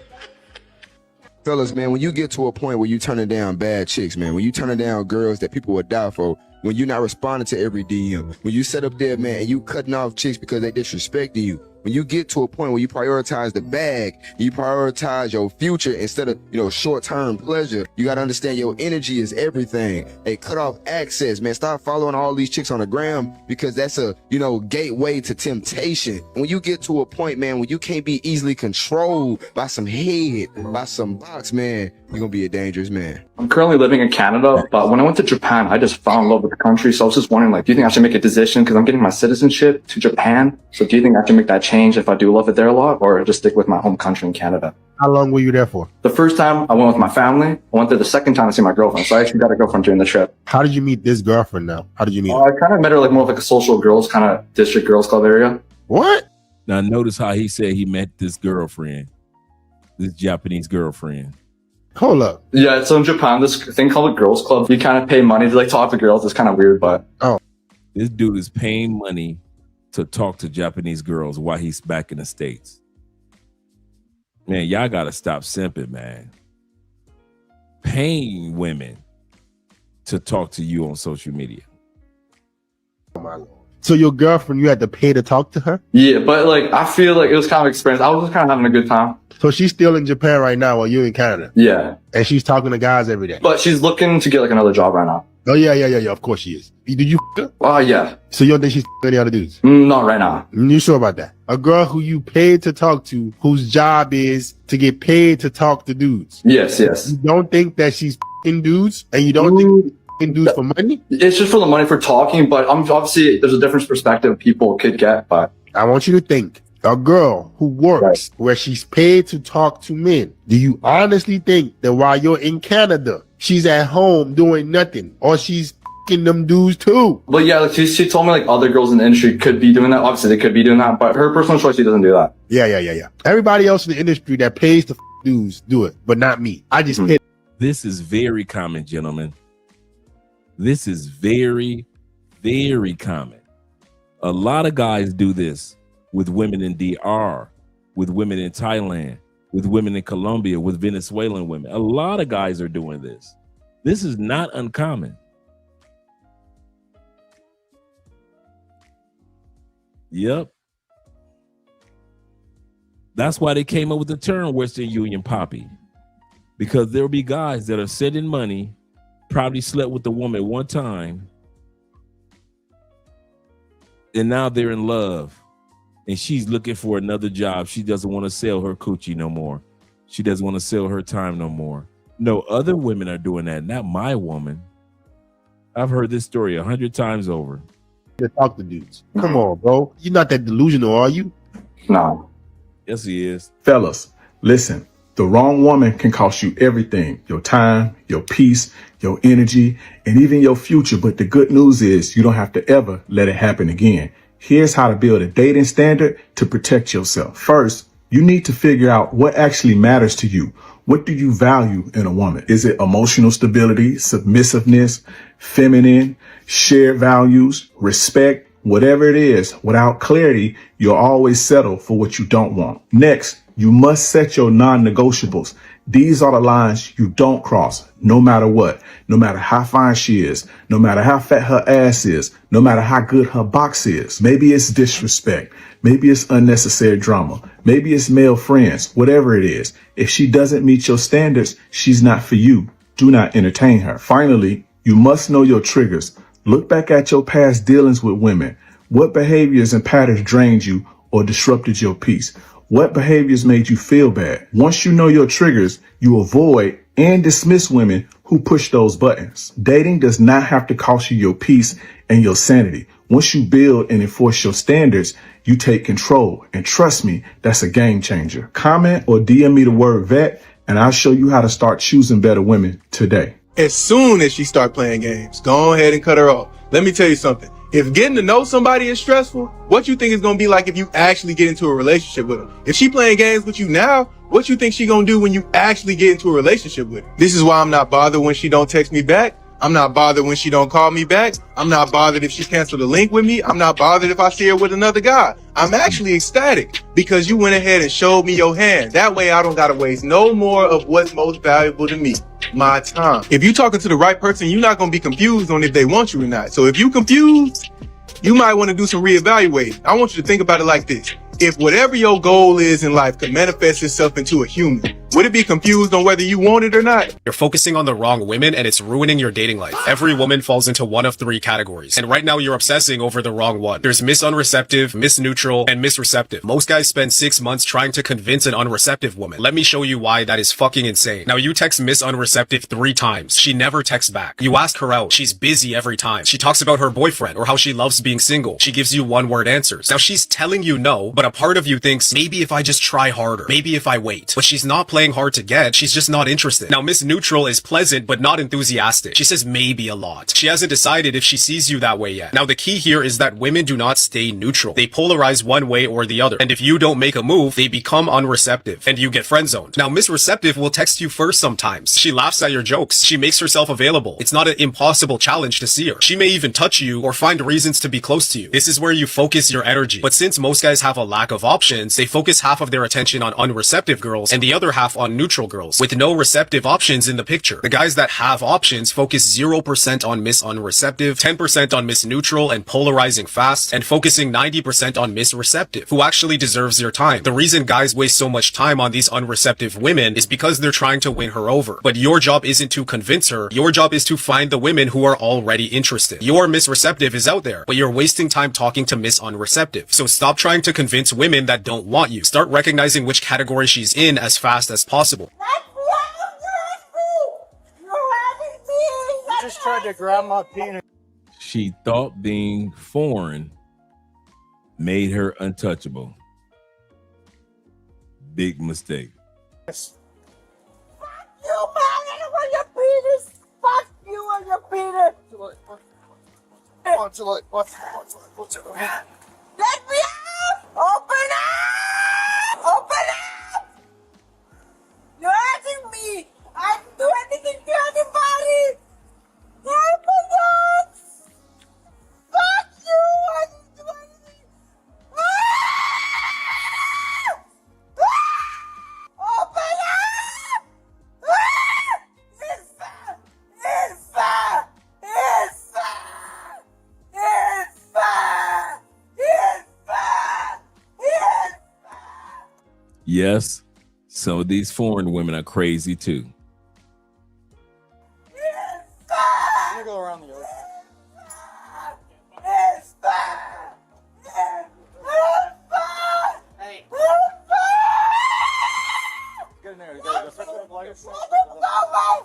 Fellas, man, when you get to a point where you turning down bad chicks, man, when you turning down girls that people would die for, when you're not responding to every DM, when you set up there, man, and you cutting off chicks because they disrespecting you, when you get to a point where you prioritize the bag, you prioritize your future instead of, short-term pleasure, you got to understand your energy is everything. Hey, cut off access, man. Stop following all these chicks on the gram because that's a, gateway to temptation. When you get to a point, man, when you can't be easily controlled by some head, by some box, man, you're going to be a dangerous man. I'm currently living in Canada, but when I went to Japan, I just fell in love with the country. So I was just wondering, do you think I should make a decision? Because I'm getting my citizenship to Japan. So do you think I should make that change if I do love it there a lot, or just stick with my home country in Canada? How long were you there for? The first time I went with my family. I went there the second time to see my girlfriend. So I actually got a girlfriend during the trip. How did you meet this girlfriend now? How did you meet her? I kind of met her more of a social girls kind of district girls club area. What? Now notice how he said he met this girlfriend, this Japanese girlfriend. Hold up. Yeah, so in Japan, this thing called a girls club. You kind of pay money to talk to girls. It's kind of weird, but this dude is paying money to talk to Japanese girls while he's back in the States. Man, y'all gotta stop simping, man. Paying women to talk to you on social media. Oh my Lord. So your girlfriend, you had to pay to talk to her? Yeah, but I feel like it was kind of experience. I was just kind of having a good time. So she's still in Japan right now while you're in Canada? Yeah. And she's talking to guys every day? But she's looking to get another job right now. Oh, yeah. Of course she is. Did you f*** her? Oh, yeah. So you don't think she's any other dudes? Not right now. You sure about that? A girl who you paid to talk to, whose job is to get paid to talk to dudes. Yes. You don't think that she's f***ing dudes? And you don't think dudes for money? It's just for the money for talking, but obviously there's a different perspective people could get. But I want you to think, a girl who works where she's paid to talk to men, do you honestly think that while you're in Canada, she's at home doing nothing, or she's f***ing them dudes too? But yeah, she told me other girls in the industry could be doing that. Obviously they could be doing that, but her personal choice, she doesn't do that. Yeah. Everybody else in the industry that pays to f*** dudes do it, but not me. I just hit. This is very common, gentlemen. This is very, very common. A lot of guys do this with women in DR, with women in Thailand, with women in Colombia, with Venezuelan women. A lot of guys are doing this. This is not uncommon. Yep. That's why they came up with the term Western Union Poppy. Because there'll be guys that are sending money, probably slept with the woman one time, and now they're in love, and she's looking for another job. She doesn't want to sell her coochie no more. She doesn't want to sell her time no more. No, other women are doing that, not my woman. I've heard this story 100 times over. To talk to dudes. Come on, bro. You're not that delusional, are you? No. Yes, he is. Fellas, listen. The wrong woman can cost you everything, your time, your peace, your energy, and even your future. But the good news is you don't have to ever let it happen again. Here's how to build a dating standard to protect yourself. First, you need to figure out what actually matters to you. What do you value in a woman? Is it emotional stability, submissiveness, feminine, shared values, respect? Whatever it is, without clarity, you'll always settle for what you don't want. Next, you must set your non-negotiables. These are the lines you don't cross, no matter what, no matter how fine she is, no matter how fat her ass is, no matter how good her box is. Maybe it's disrespect. Maybe it's unnecessary drama. Maybe it's male friends, whatever it is. If she doesn't meet your standards, she's not for you. Do not entertain her. Finally, you must know your triggers. Look back at your past dealings with women. What behaviors and patterns drained you or disrupted your peace? What behaviors made you feel bad? Once you know your triggers, you avoid and dismiss women who push those buttons. Dating does not have to cost you your peace and your sanity. Once you build and enforce your standards, you take control. And trust me, that's a game changer. Comment or DM me the word vet, and I'll show you how to start choosing better women today. As soon as she start playing games, go ahead and cut her off. Let me tell you something. If getting to know somebody is stressful, what you think is gonna be like if you actually get into a relationship with them? If she playing games with you now, what you think she gonna do when you actually get into a relationship with her? This is why I'm not bothered when she don't text me back. I'm not bothered when she don't call me back. I'm not bothered if she canceled a link with me. I'm not bothered if I see her with another guy. I'm actually ecstatic because you went ahead and showed me your hand. That way I don't gotta waste no more of what's most valuable to me, my time. If you talking to the right person, you're not gonna be confused on if they want you or not. So if you confused, you might want to do some reevaluating. I want you to think about it like this. If whatever your goal is in life could manifest itself into a human, would it be confused on whether you want it or not? You're focusing on the wrong women and it's ruining your dating life. Every woman falls into one of 3 categories. And right now you're obsessing over the wrong one. There's misunreceptive, misneutral, and misreceptive. Most guys spend 6 months trying to convince an unreceptive woman. Let me show you why that is fucking insane. Now you text misunreceptive 3 times. She never texts back. You ask her out. She's busy every time. She talks about her boyfriend or how she loves being single. She gives you 1-word answers. Now she's telling you no, but a part of you thinks maybe if I just try harder, maybe if I wait. But she's not playing hard to get. She's just not interested. Now Miss Neutral is pleasant but not enthusiastic. She says maybe a lot. She hasn't decided if she sees you that way yet. Now the key here is that women do not stay neutral. They polarize one way or the other. And if you don't make a move, they become unreceptive and you get friend zoned. Now Miss Receptive will text you first sometimes. She laughs at your jokes. She makes herself available. It's not an impossible challenge to see her. She may even touch you or find reasons to be close to you. This is where you focus your energy. But since most guys have a lack of options, they focus half of their attention on unreceptive girls and the other half on neutral girls, with no receptive options in the picture. The guys that have options focus 0% on Miss Unreceptive, 10% on Miss Neutral and polarizing fast, and focusing 90% on Miss Receptive, who actually deserves your time. The reason guys waste so much time on these unreceptive women is because they're trying to win her over. But your job isn't to convince her. Your job is to find the women who are already interested. Your Miss Receptive is out there, but you're wasting time talking to Miss Unreceptive. So stop trying to convince women that don't want you. Start recognizing which category she's in as fast as possible. You just tried to grab my penis. She thought being foreign made her untouchable. Big mistake. You, man! I don't want your penis! Fuck you and your penis! Let me out! Open up! Open up! You're hurting me! I didn't do anything to anybody! Oh my God! Fuck you! I didn't do anything! Open up! Yes, some of these foreign women are crazy too. I'm gonna go around the ocean. Hey. Get in there. Go. Let me go away. Let me go away.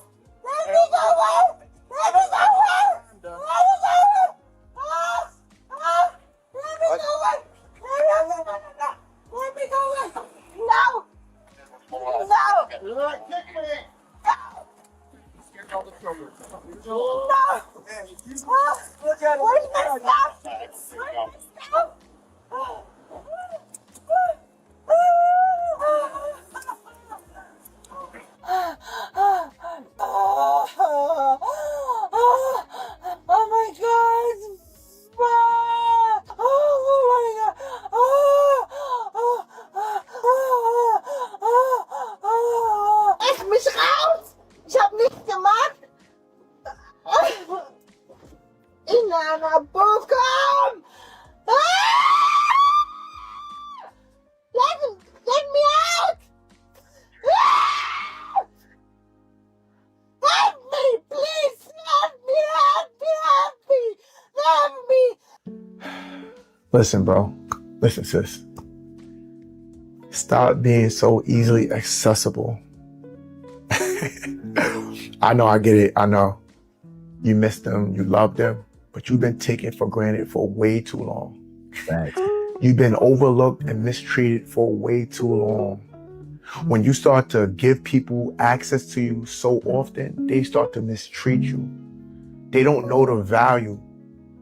Let me go away. I'm done. Let me go away. Let me go away. Let me go away. No. No. Kick me. No. Look at it. Where's my stuff? Where's my stuff? Oh my God! Oh my God! Lass mich raus! Ich hab nichts gemacht! In einer Buchung! Let me out! Help me, please! Help me! Help me! Help me! Help me! Listen, bro. Listen, sis. Stop being so easily accessible. I know, I get it. I know. You miss them, you love them, but you've been taken for granted for way too long. Thanks. You've been overlooked and mistreated for way too long. When you start to give people access to you so often, they start to mistreat you. They don't know the value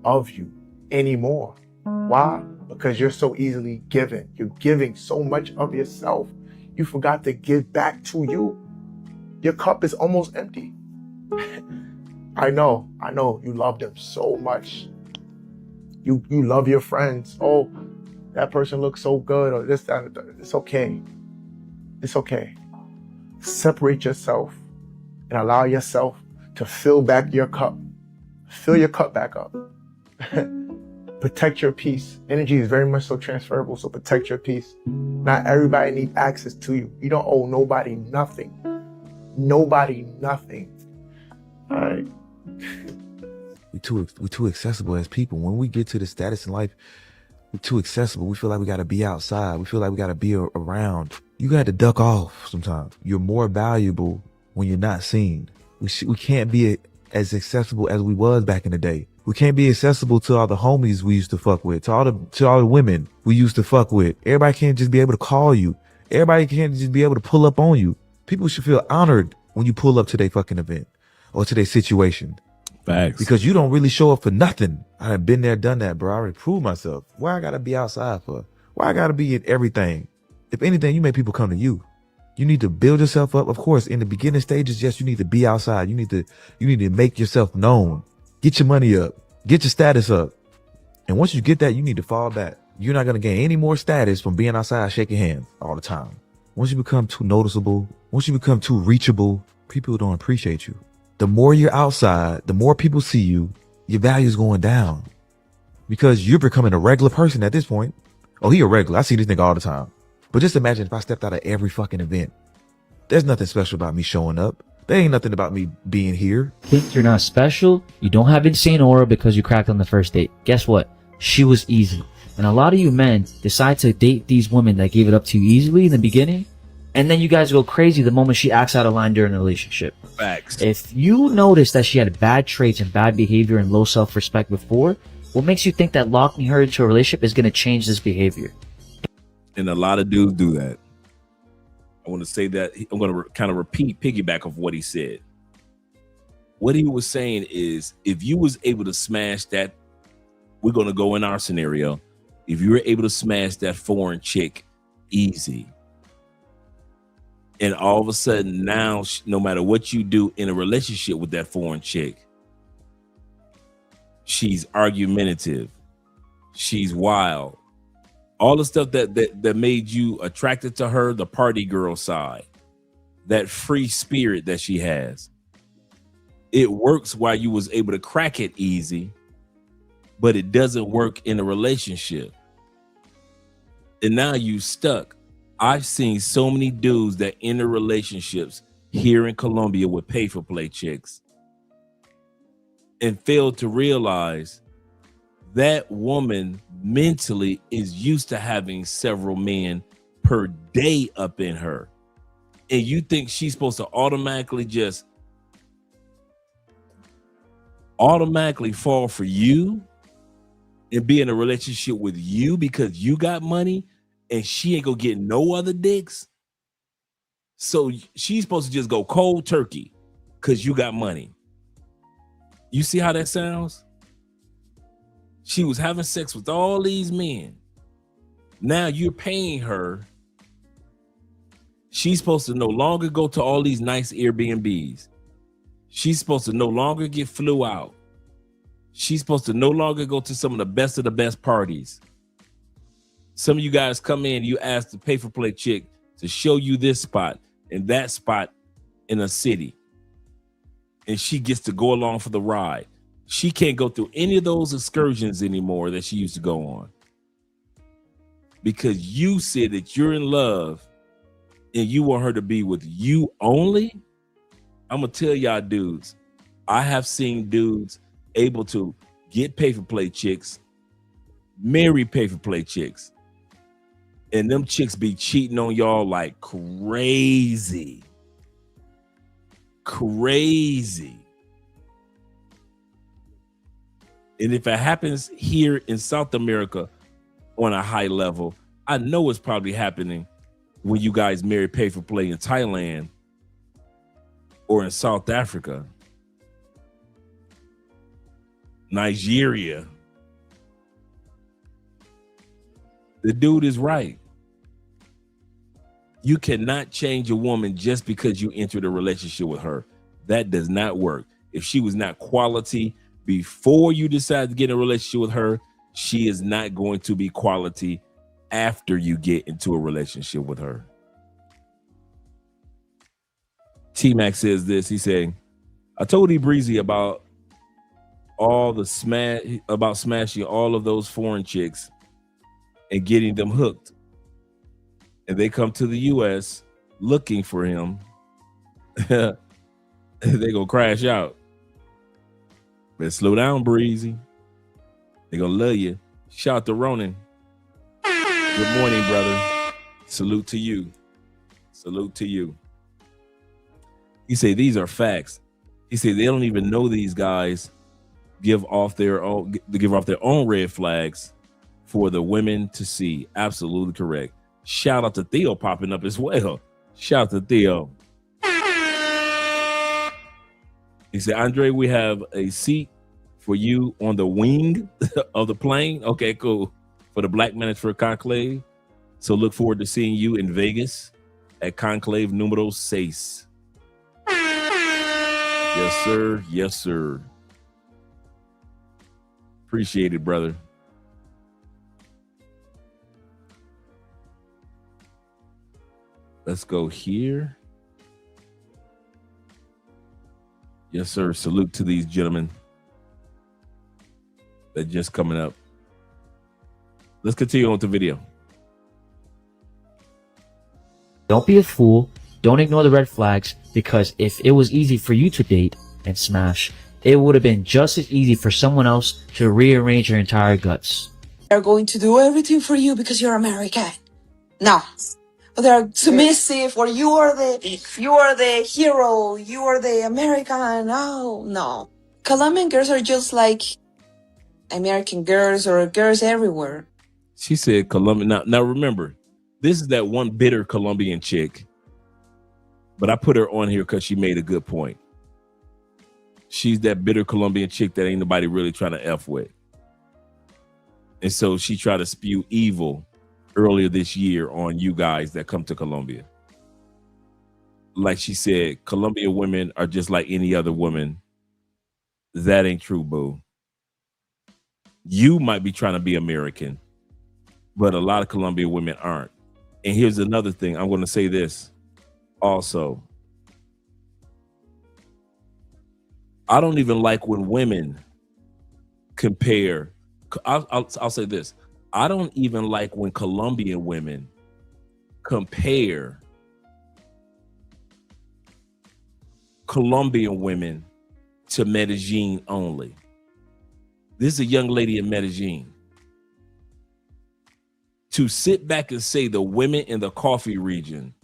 of you anymore. Why? Because you're so easily given. You're giving so much of yourself. You forgot to give back to you. Your cup is almost empty. I know, you love them so much. You love your friends. Oh, that person looks so good, or this, that, it's okay. It's okay. Separate yourself and allow yourself to fill back your cup. Fill your cup back up. Protect your peace. Energy is very much so transferable, so protect your peace. Not everybody needs access to you. You don't owe nobody nothing. Nobody nothing. All right. We're too accessible as people. When we get to the status in life, we're too accessible. We feel like we got to be outside. We feel like we got to be around. You got to duck off sometimes. You're more valuable when you're not seen. We can't be as accessible as we was back in the day. We can't be accessible to all the homies we used to fuck with, to all the women we used to fuck with. Everybody can't just be able to call you. Everybody can't just be able to pull up on you. People should feel honored when you pull up to their fucking event or to their situation. Facts. Because you don't really show up for nothing. I've been there, done that, bro. I already proved myself. Why I gotta be outside for? Why I gotta be in everything? If anything, you make people come to you. You need to build yourself up. Of course, in the beginning stages, yes, you need to be outside. You need to make yourself known. Get your money up. Get your status up. And once you get that, you need to fall back. You're not gonna gain any more status from being outside shaking hands all the time. Once you become too noticeable, once you become too reachable, people don't appreciate you. The more you're outside, the more people see you, your value's going down. Because you're becoming a regular person at this point. Oh, he a regular. I see this nigga all the time. But just imagine if I stepped out of every fucking event. There's nothing special about me showing up. There ain't nothing about me being here. Think you're not special? You don't have insane aura because you cracked on the first date. Guess what? She was easy. And a lot of you men decide to date these women that gave it up to you easily in the beginning, and then you guys go crazy the moment she acts out of line during a relationship. Facts. If you notice that she had bad traits and bad behavior and low self-respect before, what makes you think that locking her into a relationship is going to change this behavior? And a lot of dudes do that. I want to say that I'm going to kind of piggyback of what he said. What he was saying is, if you was able to smash that, we're going to go in our scenario. If you were able to smash that foreign chick easy, and all of a sudden now, no matter what you do in a relationship with that foreign chick, she's argumentative, she's wild, all the stuff that made you attracted to her, the party girl side, that free spirit that she has, it works while you was able to crack it easy, but it doesn't work in a relationship. And now you stuck. I've seen so many dudes that enter relationships here in Colombia with pay-for-play chicks and fail to realize that woman mentally is used to having several men per day up in her. And you think she's supposed to automatically fall for you and be in a relationship with you because you got money and she ain't gonna get no other dicks? So she's supposed to just go cold turkey because you got money. You see how that sounds? She was having sex with all these men. Now you're paying her. She's supposed to no longer go to all these nice Airbnbs. She's supposed to no longer get flew out. She's supposed to no longer go to some of the best parties. Some of you guys come in, you ask the pay-for-play chick to show you this spot and that spot in a city. And she gets to go along for the ride. She can't go through any of those excursions anymore that she used to go on. Because you said that you're in love and you want her to be with you only. I'm going to tell y'all dudes, I have seen dudes able to get pay-for-play chicks, marry pay-for-play chicks, and them chicks be cheating on y'all like crazy. Crazy. And if it happens here in South America on a high level, I know it's probably happening when you guys marry pay-for-play in Thailand or in South Africa, Nigeria, The dude is right. You cannot change a woman just because you entered a relationship with her. That does not work. If she was not quality before you decide to get in a relationship with her, she is not going to be quality after you get into a relationship with her. T-Mac says this. He's saying, I told E Breezy about smashing all of those foreign chicks and getting them hooked. And they come to the US looking for him. They gonna crash out. Better slow down, Breezy. They gonna love you. Shout out to Ronan. Good morning, brother. Salute to you. Salute to you. He said these are facts. He said they don't even know these guys give off their own red flags for the women to see. Absolutely correct. Shout out to Theo popping up as well. Shout out to Theo. He said, Andre, we have a seat for you on the wing of the plane. Okay, cool. For the Black Manager Conclave. So look forward to seeing you in Vegas at Conclave Numero 6. Yes, sir. Yes, sir. Appreciate it, brother. Let's go here. Yes, sir. Salute to these gentlemen that just coming up. Let's continue on with the video. Don't be a fool. Don't ignore the red flags, because if it was easy for you to date and smash, it would have been just as easy for someone else to rearrange your entire guts. They're going to do everything for you because you're American. No. They're submissive, or you are the hero, you are the American. No. Colombian girls are just like American girls or girls everywhere. She said Colombian. Now remember, this is that one bitter Colombian chick, but I put her on here because she made a good point. She's that bitter Colombian chick that ain't nobody really trying to F with. And so she tried to spew evil earlier this year on you guys that come to Colombia. Like she said, Colombian women are just like any other woman. That ain't true, boo. You might be trying to be American, but a lot of Colombian women aren't. And here's another thing. I'm going to say this also. I don't even like when women compare. I'll say this. I don't even like when Colombian women compare Colombian women to Medellin only. This is a young lady in Medellin. To sit back and say the women in the coffee region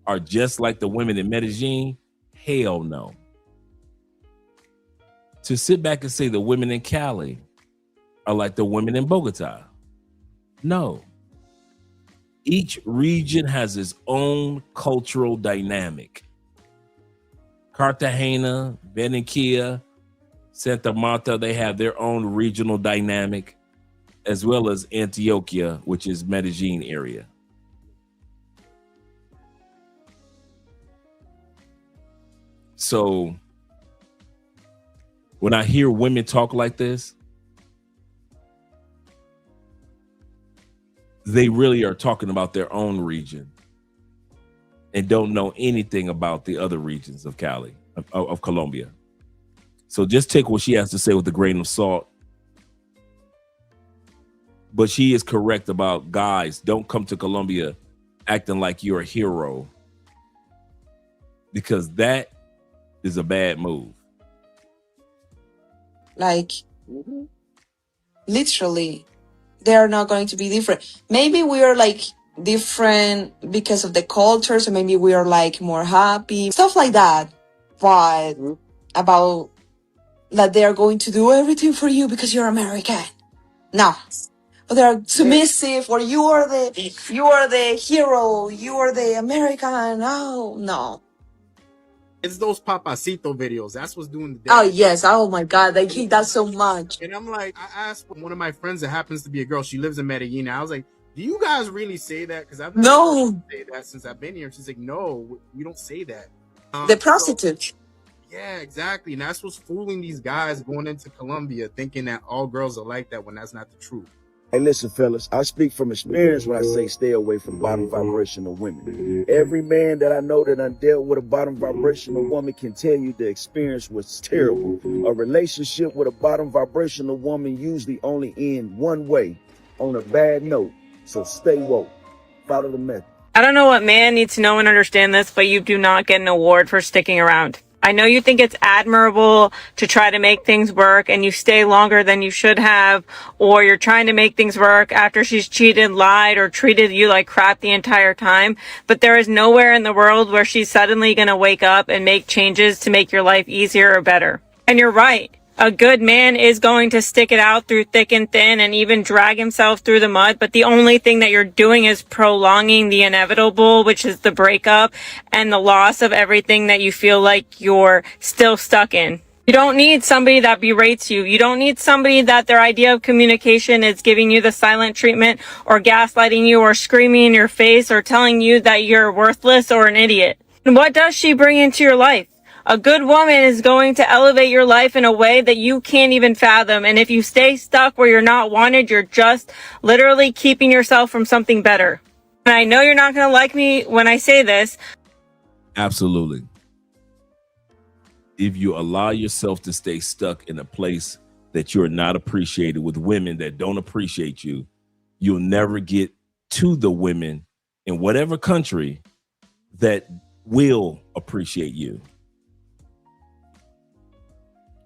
are just like the women in Medellin, hell no. To sit back and say the women in Cali are like the women in Bogota, no. Each region has its own cultural dynamic. Cartagena, Barranquilla, Santa Marta, they have their own regional dynamic, as well as Antioquia, which is Medellin area. So when I hear women talk like this, they really are talking about their own region and don't know anything about the other regions of Cali, of Colombia. So just take what she has to say with a grain of salt. But she is correct about guys, don't come to Colombia acting like you're a hero, because that is a bad move. Like, literally, they are not going to be different. Maybe we are like different because of the culture, so maybe we are like more happy, stuff like that. But about that they are going to do everything for you because you're American. No. They're submissive, or you are the hero, you are the American. No. It's those Papacito videos. That's what's doing the Oh, damage. yes. Oh, my God. I hate that so much. And I'm like, I asked one of my friends that happens to be a girl. She lives in Medellin. I was like, Do you guys really say that? Because I've No. never say that since I've been here. She's like, no, we don't say that. The So, prostitute. yeah, exactly. And that's what's fooling these guys going into Colombia, thinking that all girls are like that when that's not the truth. Hey, listen, fellas, I speak from experience when I say stay away from bottom vibrational women. Every man that I know that done dealt with a bottom vibrational woman can tell you the experience was terrible. A relationship with a bottom vibrational woman usually only ends one way, on a bad note. So stay woke. Follow the method. I don't know what man needs to know and understand this, but you do not get an award for sticking around. I know you think it's admirable to try to make things work and you stay longer than you should have, or you're trying to make things work after she's cheated, lied, or treated you like crap the entire time. But there is nowhere in the world where she's suddenly going to wake up and make changes to make your life easier or better. And you're right. A good man is going to stick it out through thick and thin and even drag himself through the mud. But the only thing that you're doing is prolonging the inevitable, which is the breakup and the loss of everything that you feel like you're still stuck in. You don't need somebody that berates you. You don't need somebody that their idea of communication is giving you the silent treatment or gaslighting you or screaming in your face or telling you that you're worthless or an idiot. And what does she bring into your life? A good woman is going to elevate your life in a way that you can't even fathom. And if you stay stuck where you're not wanted, you're just literally keeping yourself from something better. And I know you're not going to like me when I say this. Absolutely. If you allow yourself to stay stuck in a place that you're not appreciated with women that don't appreciate you, you'll never get to the women in whatever country that will appreciate you.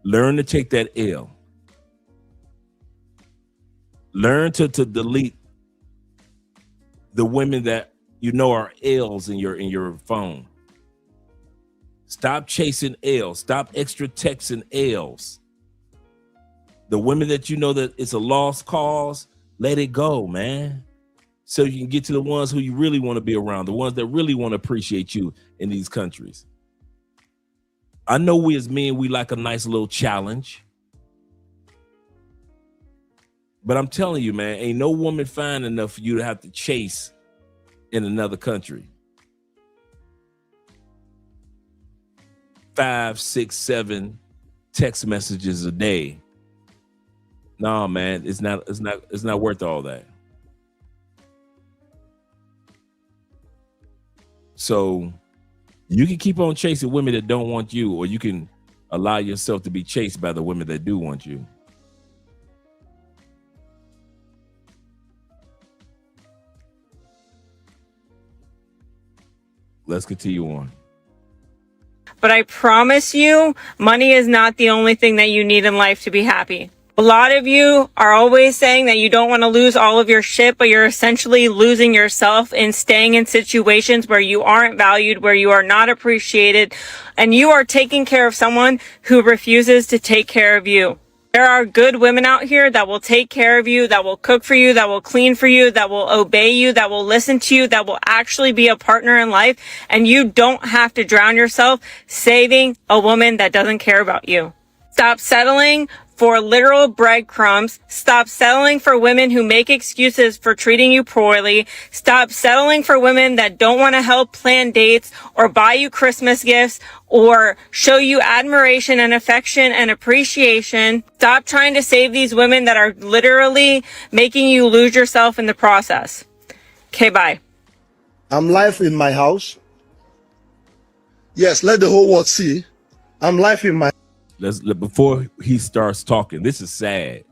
Learn to take that L. Learn to delete the women that you know are L's in your phone. Stop chasing L's. Stop extra texting L's. The women that you know that it's a lost cause, let it go, man. So you can get to the ones who you really want to be around, the ones that really want to appreciate you in these countries. I know we as men, we like a nice little challenge. But I'm telling you, man, ain't no woman fine enough for you to have to chase in another country. 5, 6, 7 text messages a day. No, man, it's not worth all that. So you can keep on chasing women that don't want you, or you can allow yourself to be chased by the women that do want you. Let's continue on. But I promise you, money is not the only thing that you need in life to be happy. A lot of you are always saying that you don't want to lose all of your shit, but you're essentially losing yourself in staying in situations where you aren't valued, where you are not appreciated, and you are taking care of someone who refuses to take care of you. There are good women out here that will take care of you, that will cook for you, that will clean for you, that will obey you, that will listen to you, that will actually be a partner in life, and you don't have to drown yourself saving a woman that doesn't care about you. Stop settling for literal breadcrumbs. Stop settling for women who make excuses for treating you poorly. Stop settling for women that don't want to help plan dates or buy you Christmas gifts or show you admiration and affection and appreciation. Stop trying to save these women that are literally making you lose yourself in the process. Okay, bye. I'm live in my house. Yes, let the whole world see. I'm live in my Before he starts talking, this is sad.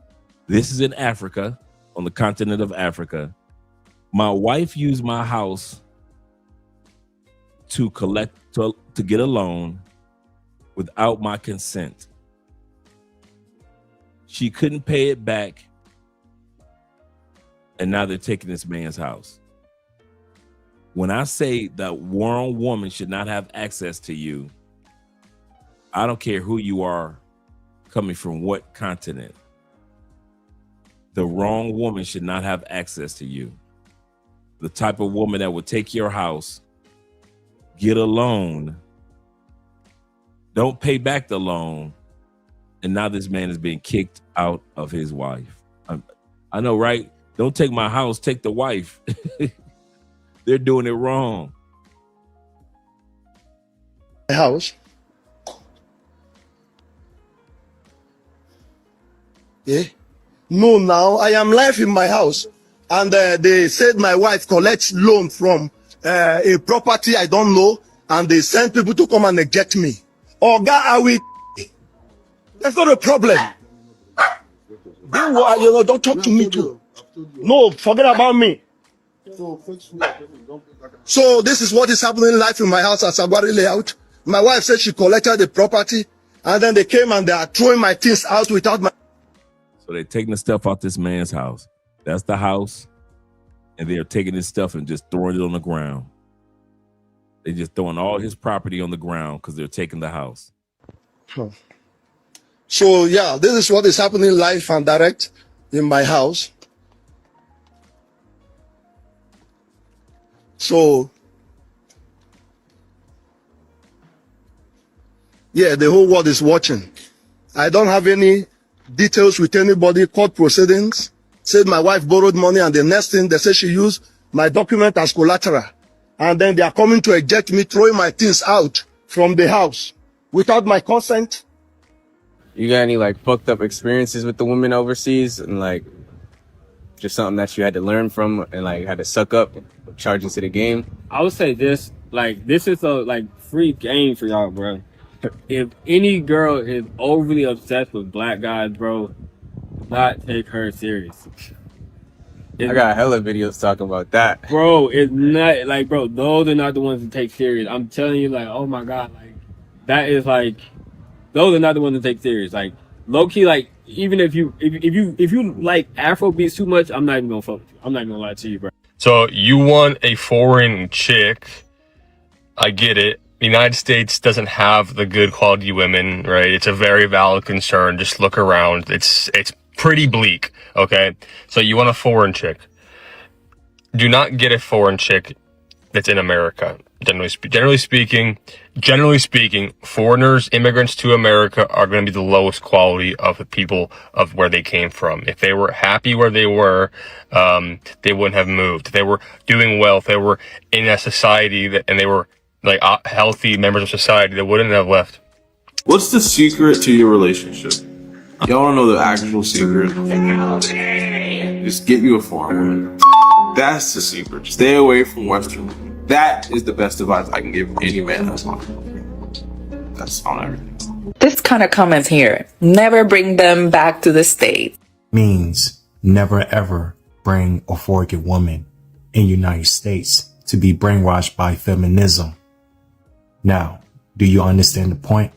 This is in Africa, on the continent of Africa. My wife used my house to get a loan without my consent. She couldn't pay it back, and now they're taking this man's house. When I say that wrong woman should not have access to you, I don't care who you are, coming from what continent. The wrong woman should not have access to you. The type of woman that would take your house, get a loan, don't pay back the loan, and now this man is being kicked out of his wife. I know, right? Don't take my house, take the wife. They're doing it wrong. My house. Yeah. No, now I am live in my house, and they said my wife collects loan from a property I don't know, and they send people to come and eject me. Oh God, I will. That's not a problem. Don't talk to me too. No, forget about me. So this is what is happening live in my house at Sagwari Layout. My wife said she collected the property, and then they came and they are throwing my things out without my. So they're taking the stuff out this man's house. That's the house. And they're taking his stuff and just throwing it on the ground. They're just throwing all his property on the ground because they're taking the house. So yeah, this is what is happening live and direct in my house. So yeah, the whole world is watching. I don't have any details with anybody, court proceedings. Said my wife borrowed money, and the next thing they say she used my document as collateral. And then they are coming to eject me, throwing my things out from the house without my consent. You got any like fucked up experiences with the women overseas, and like just something that you had to learn from and like had to suck up, charge into the game? I would say this, like, this is a like free game for y'all, bro. If any girl is overly obsessed with black guys, bro, do not take her serious. I got hella videos talking about that. Bro, it's not like, bro, those are not the ones to take serious. I'm telling you, like, oh my God, like, that is like, those are not the ones to take serious. Like, low key, like, even if you like Afro beats too much, I'm not even gonna fuck with you. I'm not gonna lie to you, bro. So you want a foreign chick. I get it. The United States doesn't have the good quality women, right? It's a very valid concern. Just look around. It's pretty bleak, okay? So you want a foreign chick. Do not get a foreign chick that's in America. Generally speaking, foreigners, immigrants to America are going to be the lowest quality of the people of where they came from. If they were happy where they were, they wouldn't have moved. If they were doing well, if they were in a society and they were like healthy members of society, they wouldn't have left. What's the secret to your relationship? Y'all wanna know the actual secret? Just get you a foreign woman. That's the secret. Stay away from Western women. That is the best advice I can give any man that's on. That's on everything. This kind of comment here. Never bring them back to the States. Means never ever bring a foreign woman in the United States to be brainwashed by feminism. Now, do you understand the point?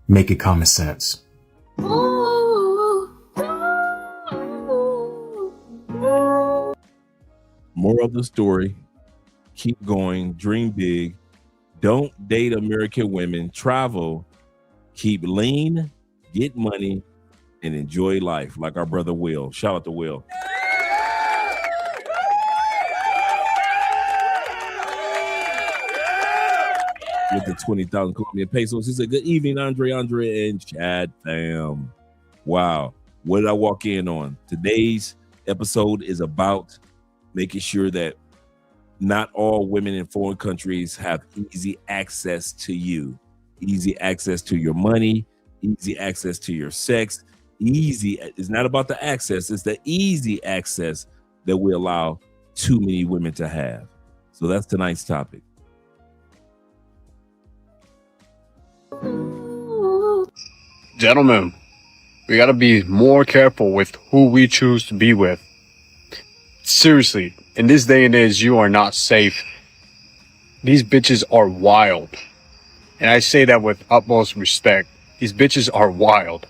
Make it common sense. Moral of the story, keep going, dream big, don't date American women, travel, keep lean, get money, and enjoy life like our brother Will. Shout out to Will. With the 20,000 Colombian pesos. He said, good evening, Andre, and Chad fam. Wow. What did I walk in on? Today's episode is about making sure that not all women in foreign countries have easy access to you. Easy access to your money, easy access to your sex. Easy, it's not about the access, it's the easy access that we allow too many women to have. So that's tonight's topic. Gentlemen, we gotta be more careful with who we choose to be with. Seriously, in this day and age, you are not safe. These bitches are wild. And I say that with utmost respect. These bitches are wild.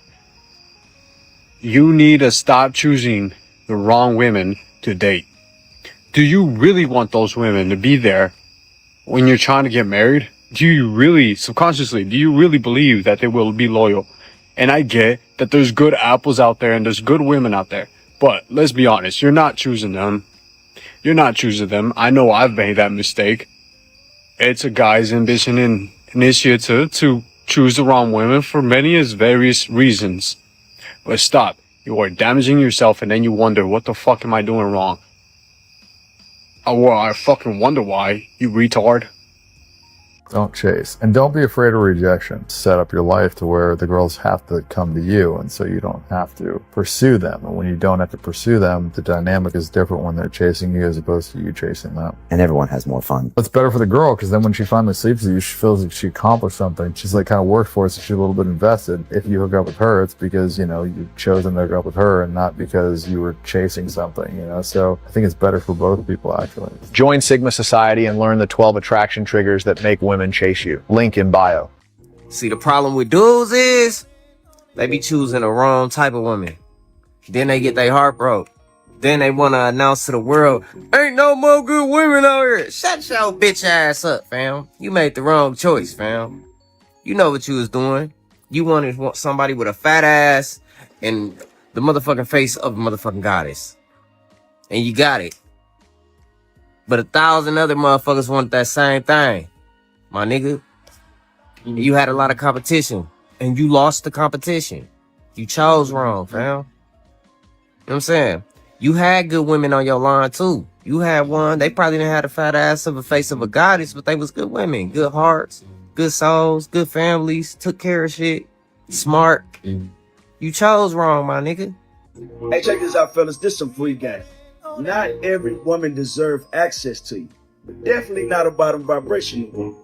You need to stop choosing the wrong women to date. Do you really want those women to be there when you're trying to get married? Do you really, subconsciously, do you really believe that they will be loyal? And I get that there's good apples out there and there's good women out there. But let's be honest, you're not choosing them. You're not choosing them. I know I've made that mistake. It's a guy's ambition and initiative to choose the wrong women for many various reasons. But stop. You are damaging yourself, and then you wonder, what the fuck am I doing wrong? Well, I fucking wonder why, you retard. Don't chase. And don't be afraid of rejection. Set up your life to where the girls have to come to you, and so you don't have to pursue them. And when you don't have to pursue them, the dynamic is different when they're chasing you as opposed to you chasing them. And everyone has more fun. It's better for the girl, because then when she finally sleeps with you, she feels like she accomplished something. She's like kind of worked for it, so she's a little bit invested. If you hook up with her, it's because, you know, you've chosen to hook up with her and not because you were chasing something, you know? So I think it's better for both people, actually. Join Sigma Society and learn the 12 attraction triggers that make women chase you. Link in bio. See, the problem with dudes is they be choosing the wrong type of woman. Then they get their heart broke. Then they want to announce to the world, ain't no more good women out here. Shut your bitch ass up, fam. You made the wrong choice, fam. You know what you was doing. You wanted somebody with a fat ass and the motherfucking face of a motherfucking goddess. And you got it. But 1,000 other motherfuckers want that same thing. My nigga, you had a lot of competition and you lost the competition. You chose wrong, fam. You know what I'm saying? You had good women on your line too. You had one, they probably didn't have the fat ass of a face of a goddess, but they was good women, good hearts, good souls, good families, took care of shit, smart. You chose wrong, my nigga. Hey, check this out, fellas. This some free game. Not every woman deserves access to you, but definitely not a bottom vibrational woman.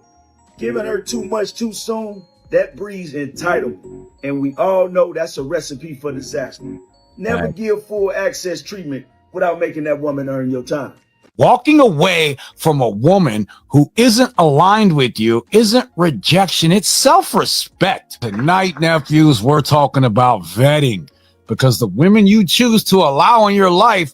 Giving her too much too soon, that breeds entitlement. And we all know that's a recipe for disaster. Never give full access treatment without making that woman earn your time. Walking away from a woman who isn't aligned with you isn't rejection, it's self-respect. Tonight, nephews, we're talking about vetting, because the women you choose to allow in your life,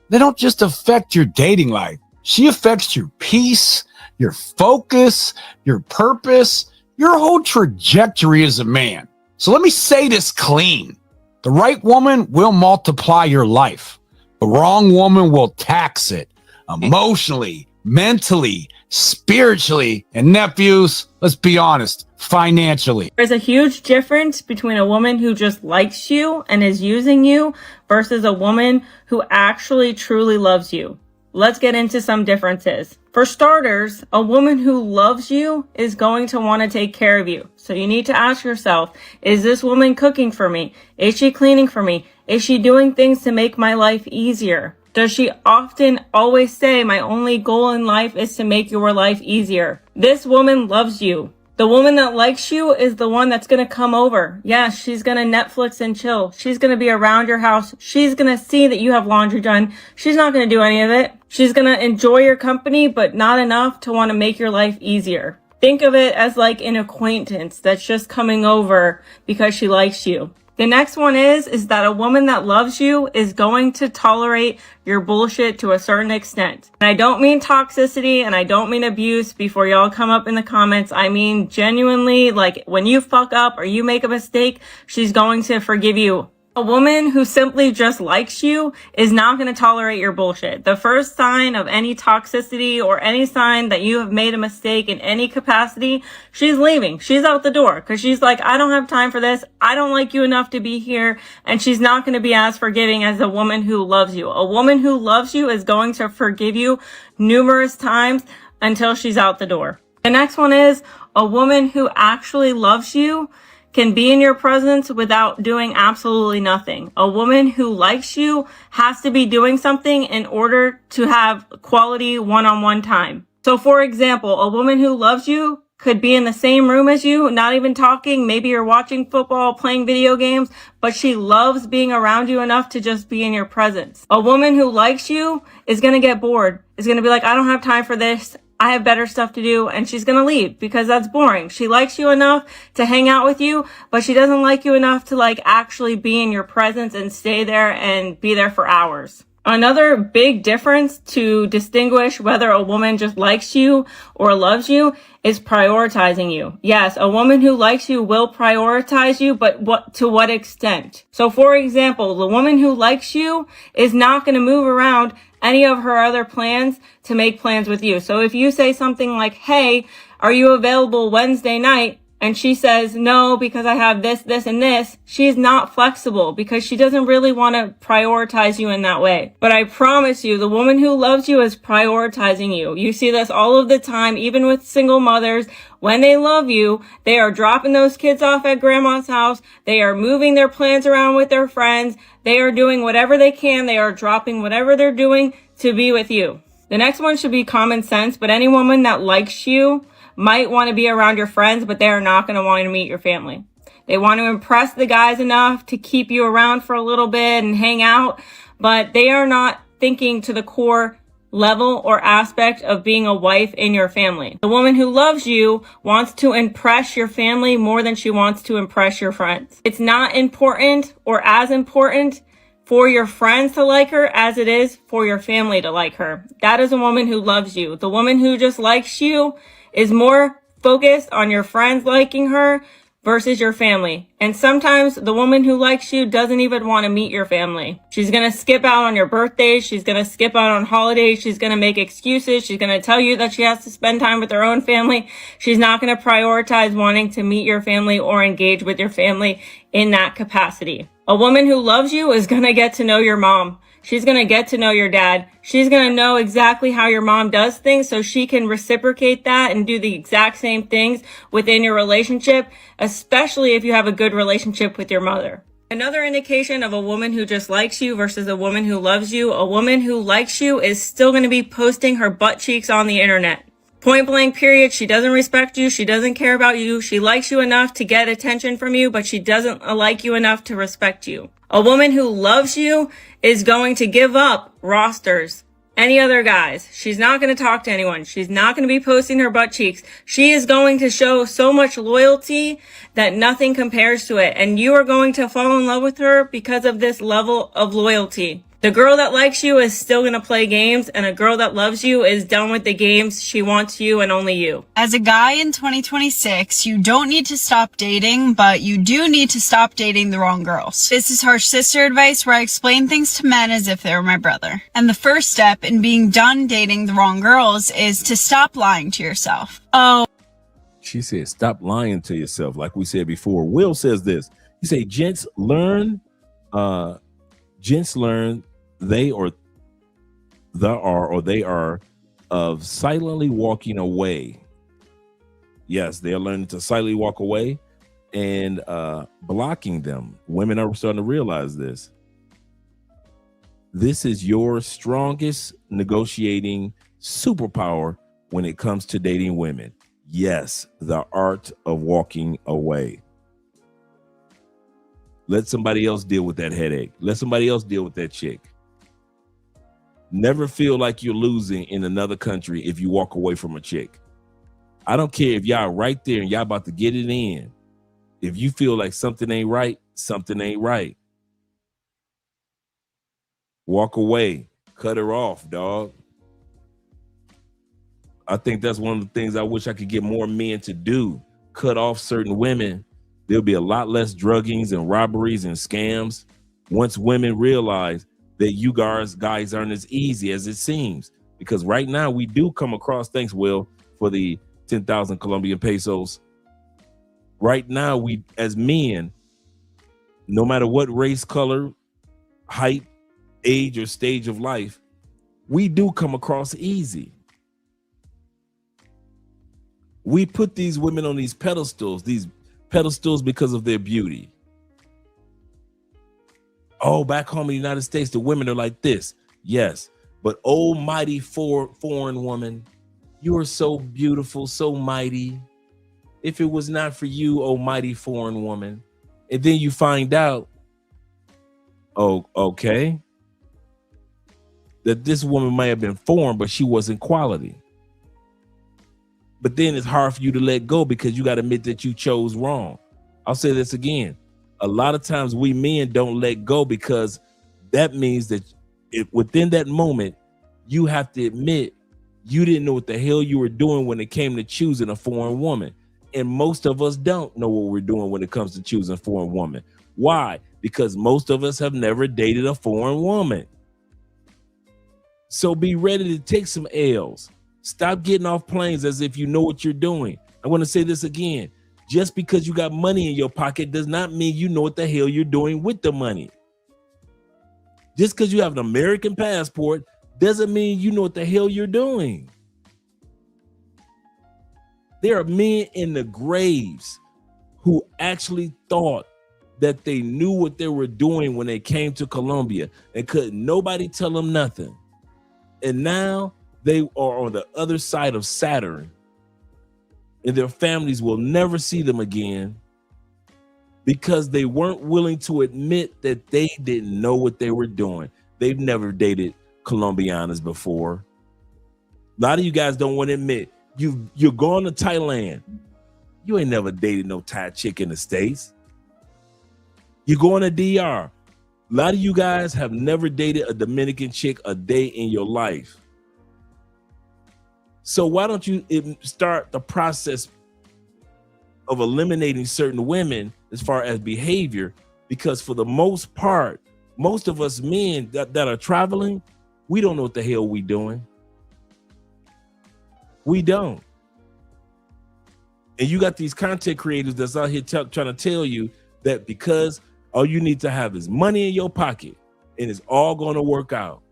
they don't just affect your dating life. She affects your peace, your focus, your purpose, your whole trajectory as a man. So let me say this clean. The right woman will multiply your life. The wrong woman will tax it emotionally, mentally, spiritually, and nephews, let's be honest, financially. There's a huge difference between a woman who just likes you and is using you versus a woman who actually truly loves you. Let's get into some differences. For starters, a woman who loves you is going to want to take care of you. So you need to ask yourself, is this woman cooking for me? Is she cleaning for me? Is she doing things to make my life easier? Does she often always say, my only goal in life is to make your life easier? This woman loves you. The woman that likes you is the one that's going to come over. Yeah, she's going to Netflix and chill. She's going to be around your house. She's going to see that you have laundry done. She's not going to do any of it. She's going to enjoy your company, but not enough to want to make your life easier. Think of it as like an acquaintance that's just coming over because she likes you. The next one is that a woman that loves you is going to tolerate your bullshit to a certain extent. And I don't mean toxicity and I don't mean abuse before y'all come up in the comments. I mean genuinely, like when you fuck up or you make a mistake, she's going to forgive you. A woman who simply just likes you is not going to tolerate your bullshit. The first sign of any toxicity or any sign that you have made a mistake in any capacity, she's leaving. She's out the door because she's like, I don't have time for this. I don't like you enough to be here. And she's not going to be as forgiving as a woman who loves you. A woman who loves you is going to forgive you numerous times until she's out the door. The next one is a woman who actually loves you can be in your presence without doing absolutely nothing. A woman who likes you has to be doing something in order to have quality one-on-one time. So for example, a woman who loves you could be in the same room as you, not even talking. Maybe you're watching football, playing video games, but she loves being around you enough to just be in your presence. A woman who likes you is going to get bored, is going to be like, I don't have time for this. I have better stuff to do, and she's gonna leave because that's boring. She likes you enough to hang out with you, but she doesn't like you enough to like actually be in your presence and stay there and be there for hours. Another big difference to distinguish whether a woman just likes you or loves you is prioritizing you. Yes, a woman who likes you will prioritize you, but to what extent? So for example, the woman who likes you is not going to move around any of her other plans to make plans with you. So if you say something like, hey, are you available Wednesday night? and she says, no, because I have this, this, and this, she's not flexible because she doesn't really want to prioritize you in that way. But I promise you, the woman who loves you is prioritizing you. You see this all of the time, even with single mothers. When they love you, they are dropping those kids off at grandma's house. They are moving their plans around with their friends. They are doing whatever they can. They are dropping whatever they're doing to be with you. The next one should be common sense, but any woman that likes you might want to be around your friends, but they are not going to want to meet your family. They want to impress the guys enough to keep you around for a little bit and hang out, but they are not thinking to the core level or aspect of being a wife in your family. The woman who loves you wants to impress your family more than she wants to impress your friends. It's not important or as important for your friends to like her as it is for your family to like her. That is a woman who loves you. The woman who just likes you is more focused on your friends liking her versus your family. And sometimes the woman who likes you doesn't even want to meet your family. She's going to skip out on your birthdays. She's going to skip out on holidays. She's going to make excuses. She's going to tell you that she has to spend time with her own family. She's not going to prioritize wanting to meet your family or engage with your family in that capacity. A woman who loves you is going to get to know your mom. She's going to get to know your dad. She's going to know exactly how your mom does things so she can reciprocate that and do the exact same things within your relationship, especially if you have a good relationship with your mother. Another indication of a woman who just likes you versus a woman who loves you, a woman who likes you is still going to be posting her butt cheeks on the internet. Point blank period. She doesn't respect you. She doesn't care about you. She likes you enough to get attention from you, but she doesn't like you enough to respect you. A woman who loves you is going to give up rosters, any other guys. She's not going to talk to anyone. She's not going to be posting her butt cheeks. She is going to show so much loyalty that nothing compares to it. And you are going to fall in love with her because of this level of loyalty. The girl that likes you is still going to play games, and a girl that loves you is done with the games. She wants you and only you. As a guy in 2026, you don't need to stop dating, but you do need to stop dating the wrong girls. This is harsh sister advice where I explain things to men as if they were my brother. And the first step in being done dating the wrong girls is to stop lying to yourself. Oh. She said, stop lying to yourself. Like we said before, Will says this. He say, gents learn they are of silently walking away. Yes, they're learning to silently walk away and blocking them. Women are starting to realize this. This is your strongest negotiating superpower when it comes to dating women. Yes, the art of walking away. Let somebody else deal with that headache. Let somebody else deal with that chick. Never feel like you're losing in another country if you walk away from a chick. I don't care if y'all right there and y'all about to get it in. If you feel like something ain't right, something ain't right. Walk away. Cut her off, dog. I think that's one of the things I wish I could get more men to do. Cut off certain women. There'll be a lot less druggings and robberies and scams once women realize that you guys aren't as easy as it seems. Because right now we do come across, thanks, Will, for the 10,000 Colombian pesos. Right now, we as men, no matter what race, color, height, age, or stage of life, we do come across easy. We put these women on these pedestals because of their beauty. Oh, back home in the United States, the women are like this. Yes, but oh, mighty foreign woman, you are so beautiful, so mighty. If it was not for you, oh, mighty foreign woman. And then you find out, oh, okay, that this woman might have been foreign, but she wasn't quality. But then it's hard for you to let go because you got to admit that you chose wrong. I'll say this again. A lot of times we men don't let go because that means that within that moment, you have to admit you didn't know what the hell you were doing when it came to choosing a foreign woman. And most of us don't know what we're doing when it comes to choosing a foreign woman. Why? Because most of us have never dated a foreign woman. So be ready to take some L's. Stop getting off planes as if you know what you're doing. I want to say this again. Just because you got money in your pocket does not mean you know what the hell you're doing with the money. Just because you have an American passport doesn't mean you know what the hell you're doing. There are men in the graves who actually thought that they knew what they were doing when they came to Colombia and couldn't nobody tell them nothing. And now they are on the other side of Saturn, and their families will never see them again because they weren't willing to admit that they didn't know what they were doing. They've never dated Colombianas before. A lot of you guys don't want to admit you're going to Thailand. You ain't never dated no Thai chick in the States. You're going to DR. A lot of you guys have never dated a Dominican chick a day in your life. So why don't you start the process of eliminating certain women as far as behavior? Because for the most part, most of us men that are traveling, we don't know what the hell we doing. We don't. And you got these content creators that's out here trying to tell you that because all you need to have is money in your pocket and it's all going to work out.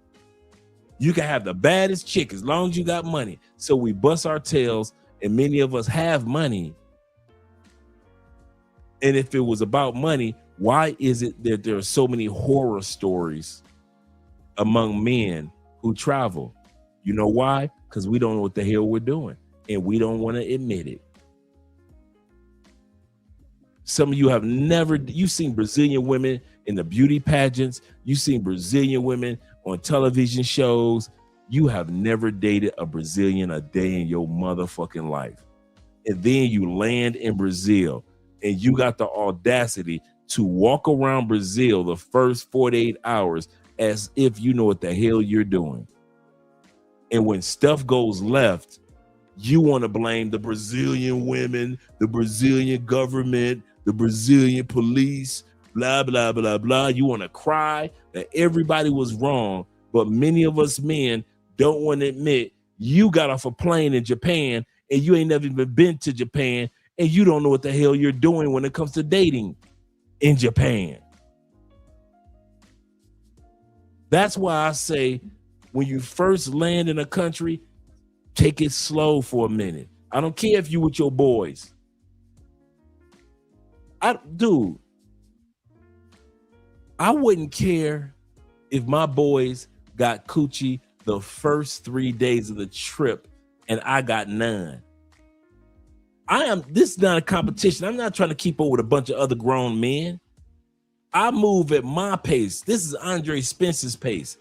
You can have the baddest chick as long as you got money. So we bust our tails, and many of us have money. And if it was about money, why is it that there are so many horror stories among men who travel? You know why? Because we don't know what the hell we're doing, and we don't want to admit it. Some of you have you've seen Brazilian women in the beauty pageants. You've seen Brazilian women on television shows. You have never dated a Brazilian a day in your motherfucking life. And then you land in Brazil and you got the audacity to walk around Brazil the first 48 hours as if you know what the hell you're doing. And when stuff goes left, you want to blame the Brazilian women, the Brazilian government, the Brazilian police, blah, blah, blah, blah. You want to cry that everybody was wrong. But many of us men don't want to admit you got off a plane in Japan and you ain't never even been to Japan and you don't know what the hell you're doing when it comes to dating in Japan. That's why I say when you first land in a country, take it slow for a minute. I don't care if you with your boys. Dude, I wouldn't care if my boys got coochie the first 3 days of the trip and I got none. This is not a competition. I'm not trying to keep up with a bunch of other grown men. I move at my pace. This is Andre Spence's pace.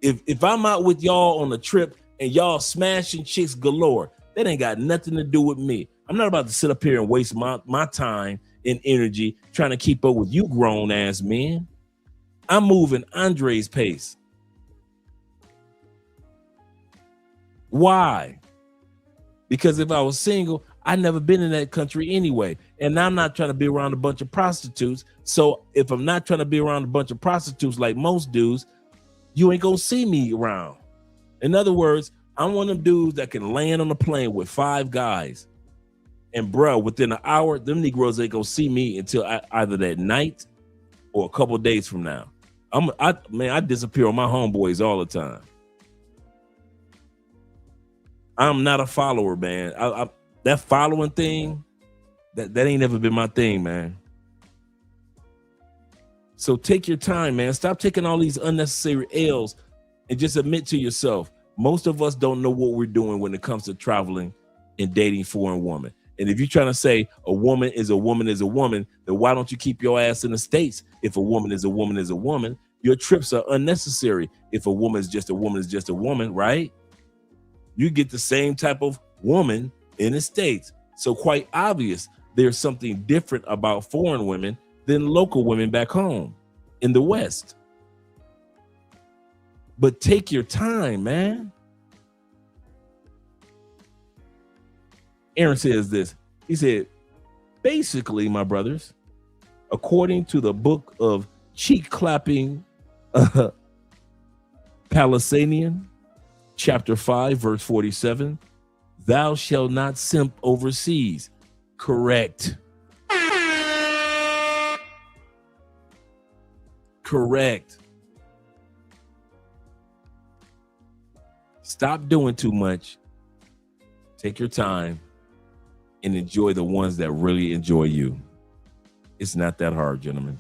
If I'm out with y'all on a trip and y'all smashing chicks galore, that ain't got nothing to do with me. I'm not about to sit up here and waste my time and energy trying to keep up with you grown ass men. I'm moving Andre's pace. Why? Because if I was single, I'd never been in that country anyway. And I'm not trying to be around a bunch of prostitutes. So if I'm not trying to be around a bunch of prostitutes like most dudes, you ain't gonna see me around. In other words, I'm one of them dudes that can land on a plane with 5 guys. And bro, within an hour, them Negroes ain't gonna see me until either that night or a couple days from now. I disappear on my homeboys all the time. I'm not a follower, man. That following thing, that ain't never been my thing, man. So take your time, man. Stop taking all these unnecessary L's and just admit to yourself, most of us don't know what we're doing when it comes to traveling and dating foreign women. And if you're trying to say a woman is a woman is a woman, then why don't you keep your ass in the States? If a woman is a woman is a woman, your trips are unnecessary. If a woman is just a woman is just a woman, right? You get the same type of woman in the States. So quite obvious, there's something different about foreign women than local women back home in the West. But take your time, man. Aaron says this. He said, basically, my brothers, according to the book of cheek clapping Palestinian, chapter 5, verse 47, thou shalt not simp overseas. Correct. Correct. Stop doing too much. Take your time and enjoy the ones that really enjoy you. It's not that hard, gentlemen.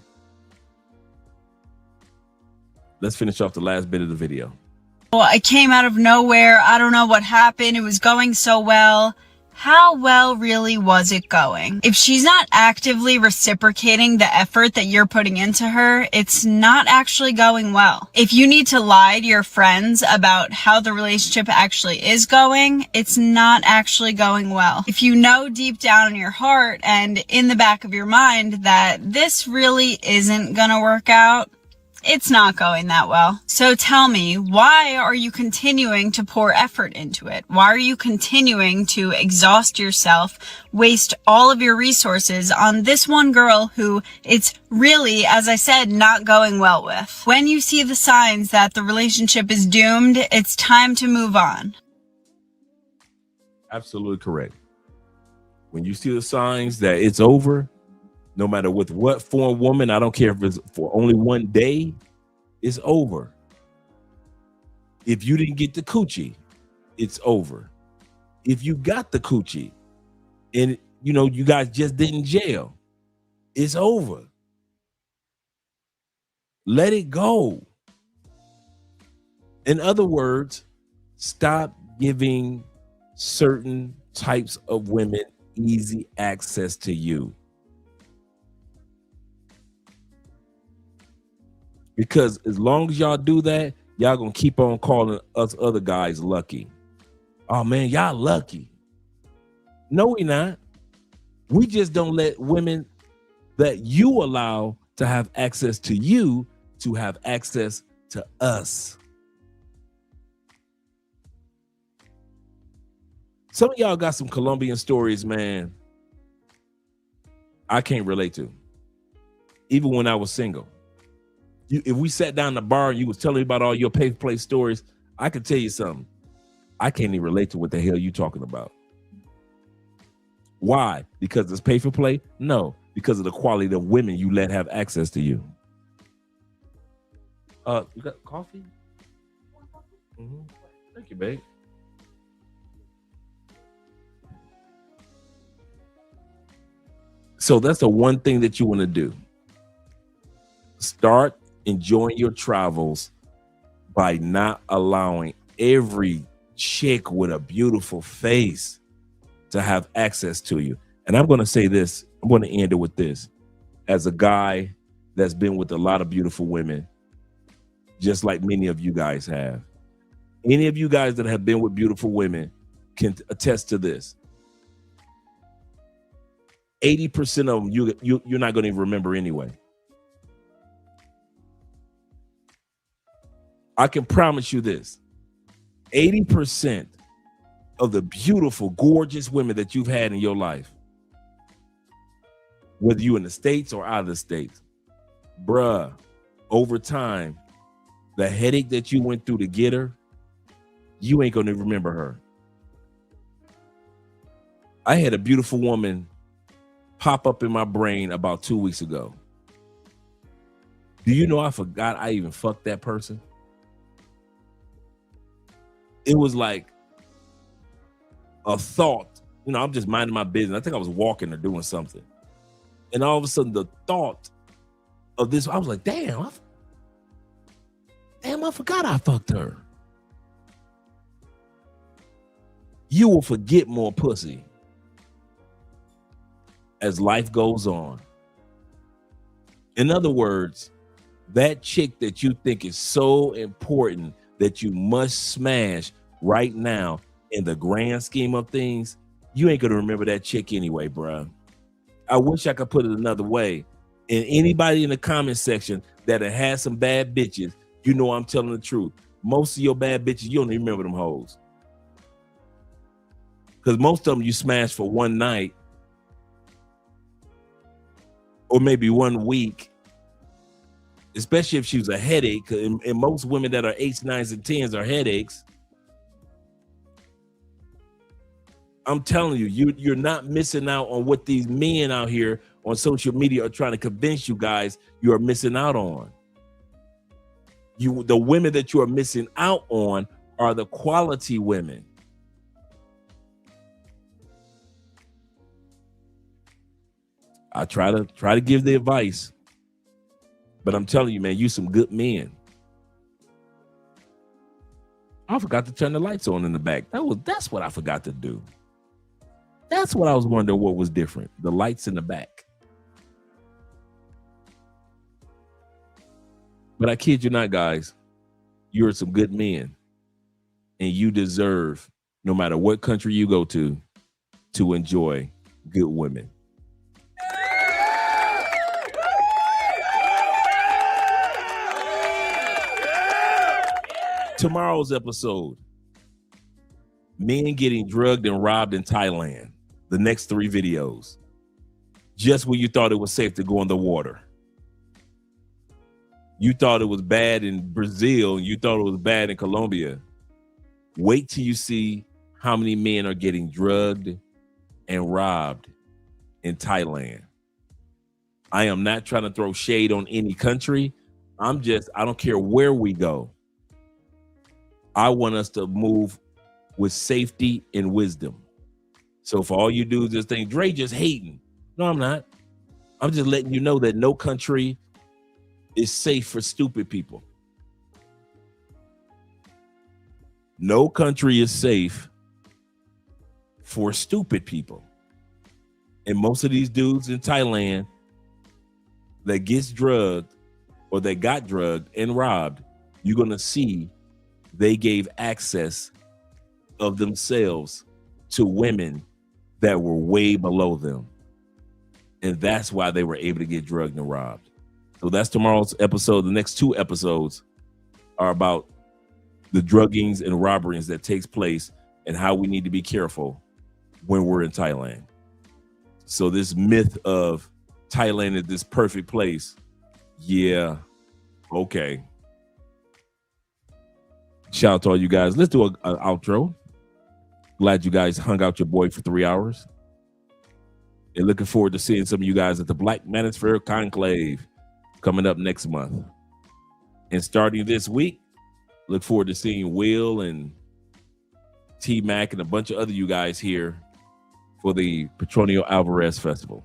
Let's finish off the last bit of the video. Well, I came out of nowhere. I don't know what happened. It was going so well. How well really was it going? If she's not actively reciprocating the effort that you're putting into her, it's not actually going well. If you need to lie to your friends about how the relationship actually is going, it's not actually going well. If you know deep down in your heart and in the back of your mind that this really isn't gonna work out, it's not going that well. So tell me, why are you continuing to pour effort into it? Why are you continuing to exhaust yourself, waste all of your resources on this one girl who it's really, as I said, not going well with? When you see the signs that the relationship is doomed, it's time to move on. Absolutely correct. When you see the signs that it's over, no matter with what form woman, I don't care if it's for only one day, it's over. If you didn't get the coochie, it's over. If you got the coochie and you guys just didn't jail, it's over. Let it go. In other words, stop giving certain types of women easy access to you. Because as long as y'all do that, y'all gonna keep on calling us other guys lucky. Oh man, y'all lucky. No, we not. We just don't let women that you allow to have access to you to have access to us. Some of y'all got some Colombian stories, man, I can't relate to. Even when I was single. If we sat down in the bar and you was telling me about all your pay play stories, I could tell you something. I can't even relate to what the hell you talking about. Why? Because it's pay for play? No, because of the quality of women you let have access to you. You got coffee? Mm-hmm. Thank you, babe. So that's the one thing that you want to do. Start enjoying your travels by not allowing every chick with a beautiful face to have access to you. And I'm going to say this, I'm going to end it with this. As a guy that's been with a lot of beautiful women, just like many of you guys have, any of you guys that have been with beautiful women can attest to this. 80% of them you're not going to even remember anyway. I can promise you this. 80% of the beautiful, gorgeous women that you've had in your life, whether you in the States or out of the States, bruh, over time, the headache that you went through to get her, you ain't going to remember her. I had a beautiful woman pop up in my brain about 2 weeks ago. Do you know I forgot I even fucked that person? It was like a thought. I'm just minding my business. I think I was walking or doing something. And all of a sudden the thought of this, I was like, damn, I forgot I fucked her. You will forget more pussy as life goes on. In other words, that chick that you think is so important that you must smash right now in the grand scheme of things, you ain't gonna remember that chick anyway, bro. I wish I could put it another way. And anybody in the comment section that had some bad bitches, you know I'm telling the truth. Most of your bad bitches, you don't even remember them hoes. Because most of them you smash for one night or maybe 1 week, especially if she was a headache. And most women that are 8s, 9s, and 10s are headaches. I'm telling you, you're not missing out on what these men out here on social media are trying to convince you guys you are missing out on. The women that you are missing out on are the quality women. I try to give the advice, but I'm telling you, man, you some good men. I forgot to turn the lights on in the back. That's what I forgot to do. That's what I was wondering what was different. The lights in the back. But I kid you not, guys, you're some good men, and you deserve, no matter what country you go to enjoy good women. Tomorrow's episode, men getting drugged and robbed in Thailand. The next 3 videos. Just when you thought it was safe to go in the water. You thought it was bad in Brazil. You thought it was bad in Colombia. Wait till you see how many men are getting drugged and robbed in Thailand. I am not trying to throw shade on any country. I don't care where we go. I want us to move with safety and wisdom. So for all you dudes just think, Dre just hating. No, I'm not. I'm just letting you know that no country is safe for stupid people. No country is safe for stupid people. And most of these dudes in Thailand that gets drugged or that got drugged and robbed, you're going to see they gave access of themselves to women that were way below them. And that's why they were able to get drugged and robbed. So that's tomorrow's episode. The next 2 episodes are about the druggings and robberies that takes place and how we need to be careful when we're in Thailand. So this myth of Thailand is this perfect place. Yeah. Okay. Shout out to all you guys. Let's do an outro. Glad you guys hung out your boy for 3 hours. And looking forward to seeing some of you guys at the Black Manosphere Conclave coming up next month. And starting this week, look forward to seeing Will and T-Mac and a bunch of other you guys here for the Petronio Alvarez Festival.